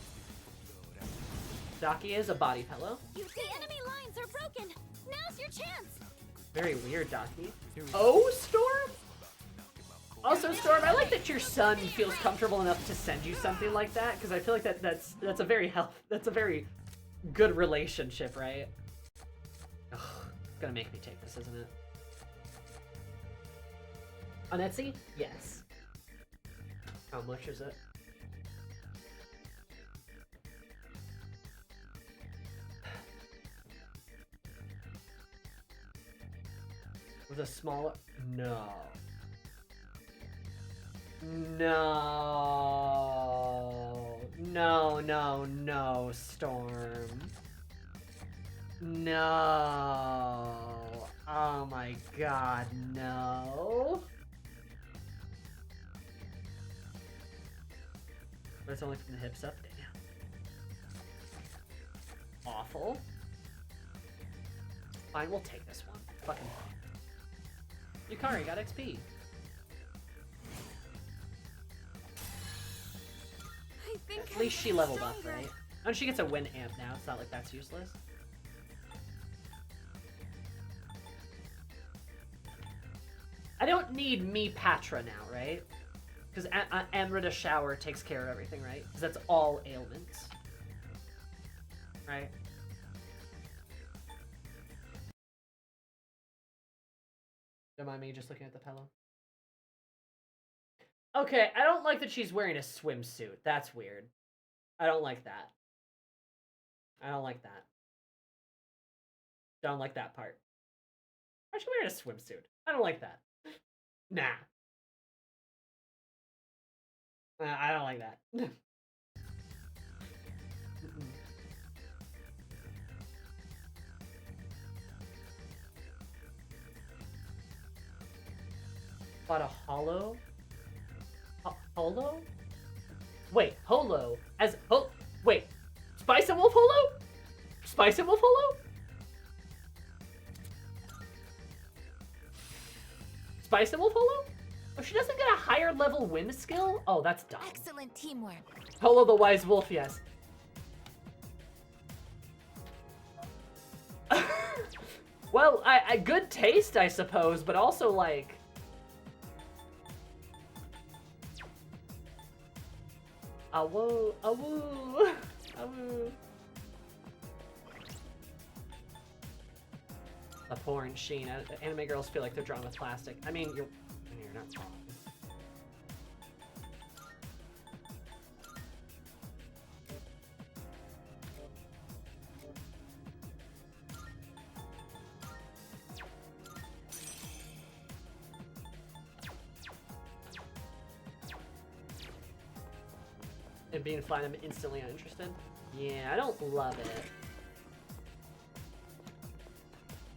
Daki is a body pillow. The enemy lines are broken. Now's your chance. Very weird, Daki. Oh, Storm? Also, Storm, I like that your son feels comfortable enough to send you something like that, because I feel like that's a very that's a very good relationship, right? Ugh, it's gonna make me take this, isn't it? On Etsy? Yes. How much is it? With a smaller... No. No. No, no, no, Storm. No. Oh my god, no. But it's only from the hips up. Damn. Awful. Fine, we'll take this one. Fucking fine. Yukari got XP. I think At least she leveled up, right? And she gets a win amp now. It's not like that's useless. I don't need me Patra now, right? Because Amrita Shower takes care of everything, right? Because that's all ailments. Right? Don't mind me just looking at the pillow. Okay, I don't like that she's wearing a swimsuit. That's weird. I don't like that. I don't like that. Don't like that part. Why is she wearing a swimsuit? I don't like that. Nah. I don't like that. Bought a holo? Holo? Wait, holo. Wait. Spice and Wolf holo? Spice and Wolf holo? Spice and Wolf holo? Oh, she doesn't get a higher level wind skill? Oh, that's dumb. Excellent teamwork. Holo the Wise Wolf, yes. Well, I good taste, I suppose, but also like... Awoo, awoo, awoo. A porn sheen. Anime girls feel like they're drawn with plastic. I mean, you're not wrong. And being fine, I'm instantly uninterested. Yeah, I don't love it.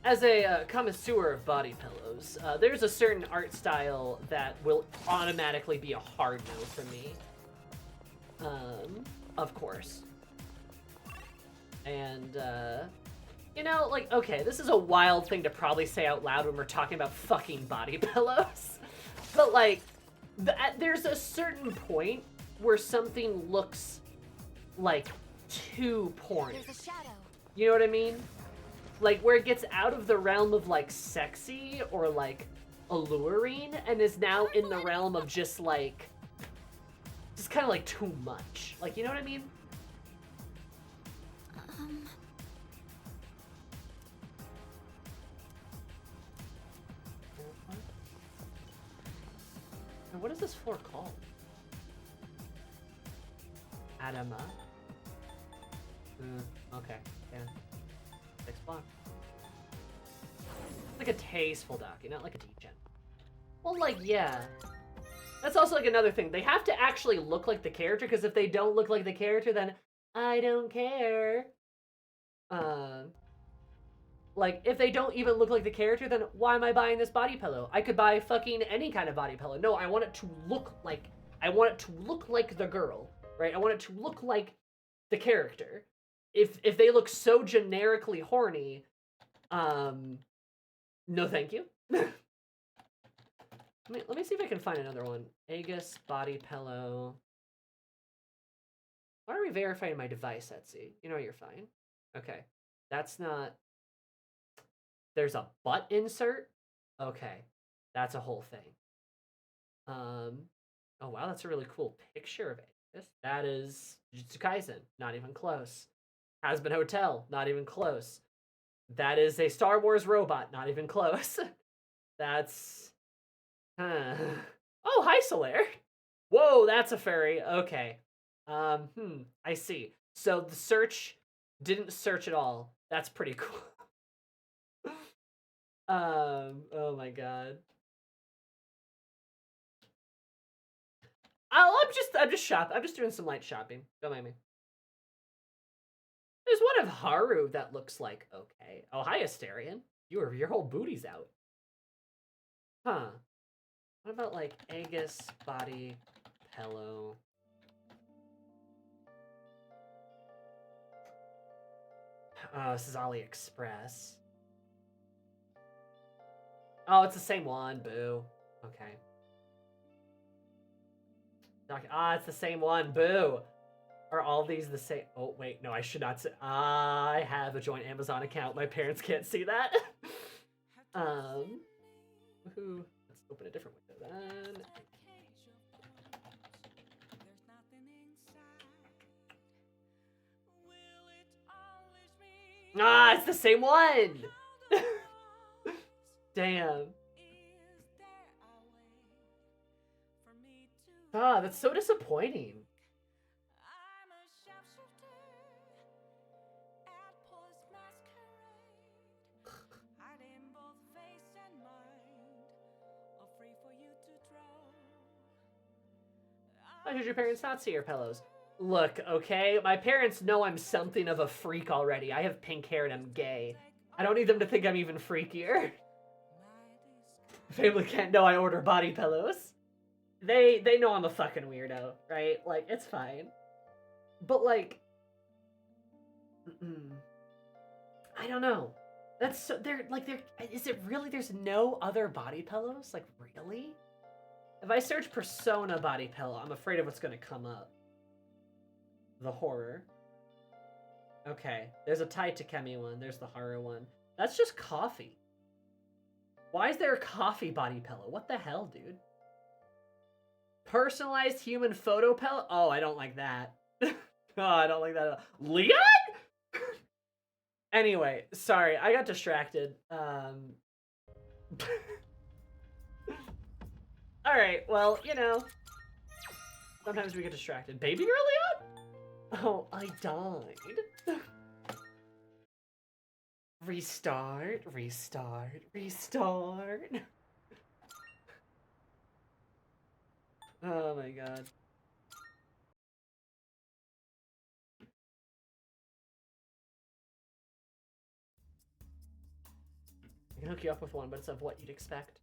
As a connoisseur of body pillows, there's a certain art style that will automatically be a hard no for me. Of course. And, you know, like, okay, this is a wild thing to probably say out loud when we're talking about fucking body pillows. But, like, there's a certain point where something looks, like, too porny. There's a shadow. You know what I mean? Like, where it gets out of the realm of, like, sexy or, like, alluring and is now in the realm of just, like, just kind of, like, too much. Like, you know what I mean? And what is this floor called? Adama? Okay, yeah. 6 block. Like a tasteful docu, not like a degen. Well, like, yeah. That's also, like, another thing. They have to actually look like the character, because if they don't look like the character, then I don't care. Like, if they don't even look like the character, then why am I buying this body pillow? I could buy fucking any kind of body pillow. No, I want it to look like... I want it to look like the girl, right? I want it to look like the character. If they look so generically horny, no thank you. Let me see if I can find another one. Aegis body pillow. Why are we verifying my device, Etsy? You know you're fine. Okay, that's not... There's a butt insert? Okay, that's a whole thing. Oh wow, that's a really cool picture of Aegis. That is Jujutsu Kaisen, not even close. Hazbin Hotel, not even close. That is a Star Wars robot, not even close. That's... Oh, hi, Solaire. Whoa, that's a furry. Okay. I see. So the search didn't search at all. That's pretty cool. Oh my god. I'm just doing some light shopping. Don't mind me. There's one of Haru that looks like okay. Oh, hi, Asterion. Your whole booty's out. Huh. What about, like, Aegis body pillow? Oh, this is AliExpress. Oh, it's the same one. Boo. Okay. It's the same one. Boo. Are all these the same? Oh, wait. No, I should not say. I have a joint Amazon account. My parents can't see that. Woohoo. Let's open a different window then. It's the same one. Damn. Ah, that's so disappointing. Why should your parents not see your pillows? Look, okay, my parents know I'm something of a freak already. I have pink hair and I'm gay. I don't need them to think I'm even freakier. Family can't know I order body pillows. They know I'm a fucking weirdo, right? Like, it's fine. But like, I don't know. That's so, is it really, there's no other body pillows? Like, really? If I search Persona body pillow, I'm afraid of what's gonna come up. The horror. Okay, there's a Tai Takemi one, there's the horror one. That's just coffee. Why is there a coffee body pillow? What the hell, dude? Personalized human photo pillow? Oh, I don't like that. Oh, I don't like that at all. Leon? Anyway, sorry, I got distracted. Alright, well, you know. Sometimes we get distracted. Baby girl Leon? Oh, I died. Restart, restart, restart. Oh my god. I can hook you up with one, but it's of what you'd expect.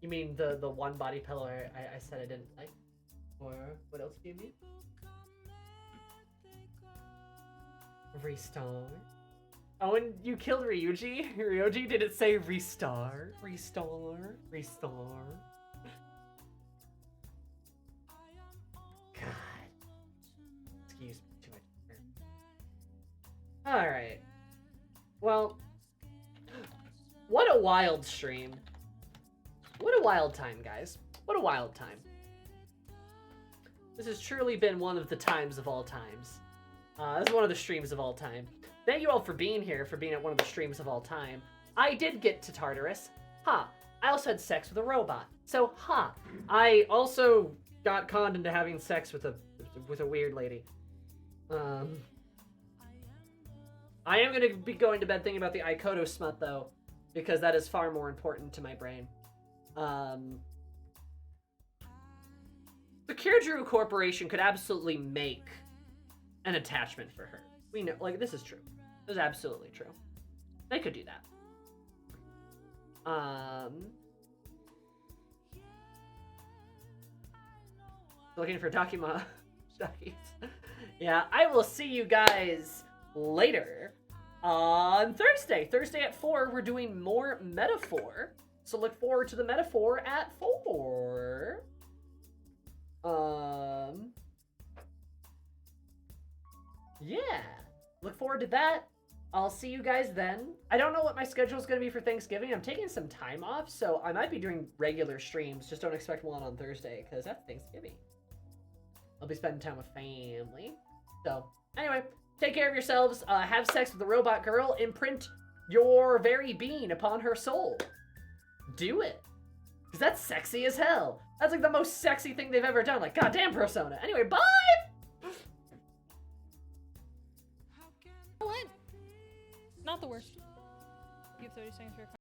You mean the one body pillow I said I didn't like? Or what else do you mean? Restart? Oh, and you killed Ryuji? Ryoji, did it say restart? Restart? Restart? God. Excuse me, too much. Alright. Well, what a wild stream. What a wild time, guys. What a wild time. This has truly been one of the times of all times. This is one of the streams of all time. Thank you all for being here, for being at one of the streams of all time. I did get to Tartarus. Ha. I also had sex with a robot. So, ha. I also got conned into having sex with a weird lady. I am going to be going to bed thinking about the Ikoto smut, though, because that is far more important to my brain. The Kiradrew Corporation could absolutely make an attachment for her. We know, like, this is true. This is absolutely true. They could do that. Looking for Dakima. Yeah, I will see you guys later on Thursday. Thursday at 4, we're doing more Metaphor. So look forward to the Metaphor at 4. Yeah. Look forward to that. I'll see you guys then. I don't know what my schedule is going to be for Thanksgiving. I'm taking some time off, so I might be doing regular streams. Just don't expect one on Thursday, because that's Thanksgiving. I'll be spending time with family. So, anyway, take care of yourselves. Have sex with the robot girl. Imprint your very being upon her soul. Do it. Because that's sexy as hell. That's like the most sexy thing they've ever done. Like, goddamn Persona. Anyway, bye! What? Not the worst. You have 30 seconds for your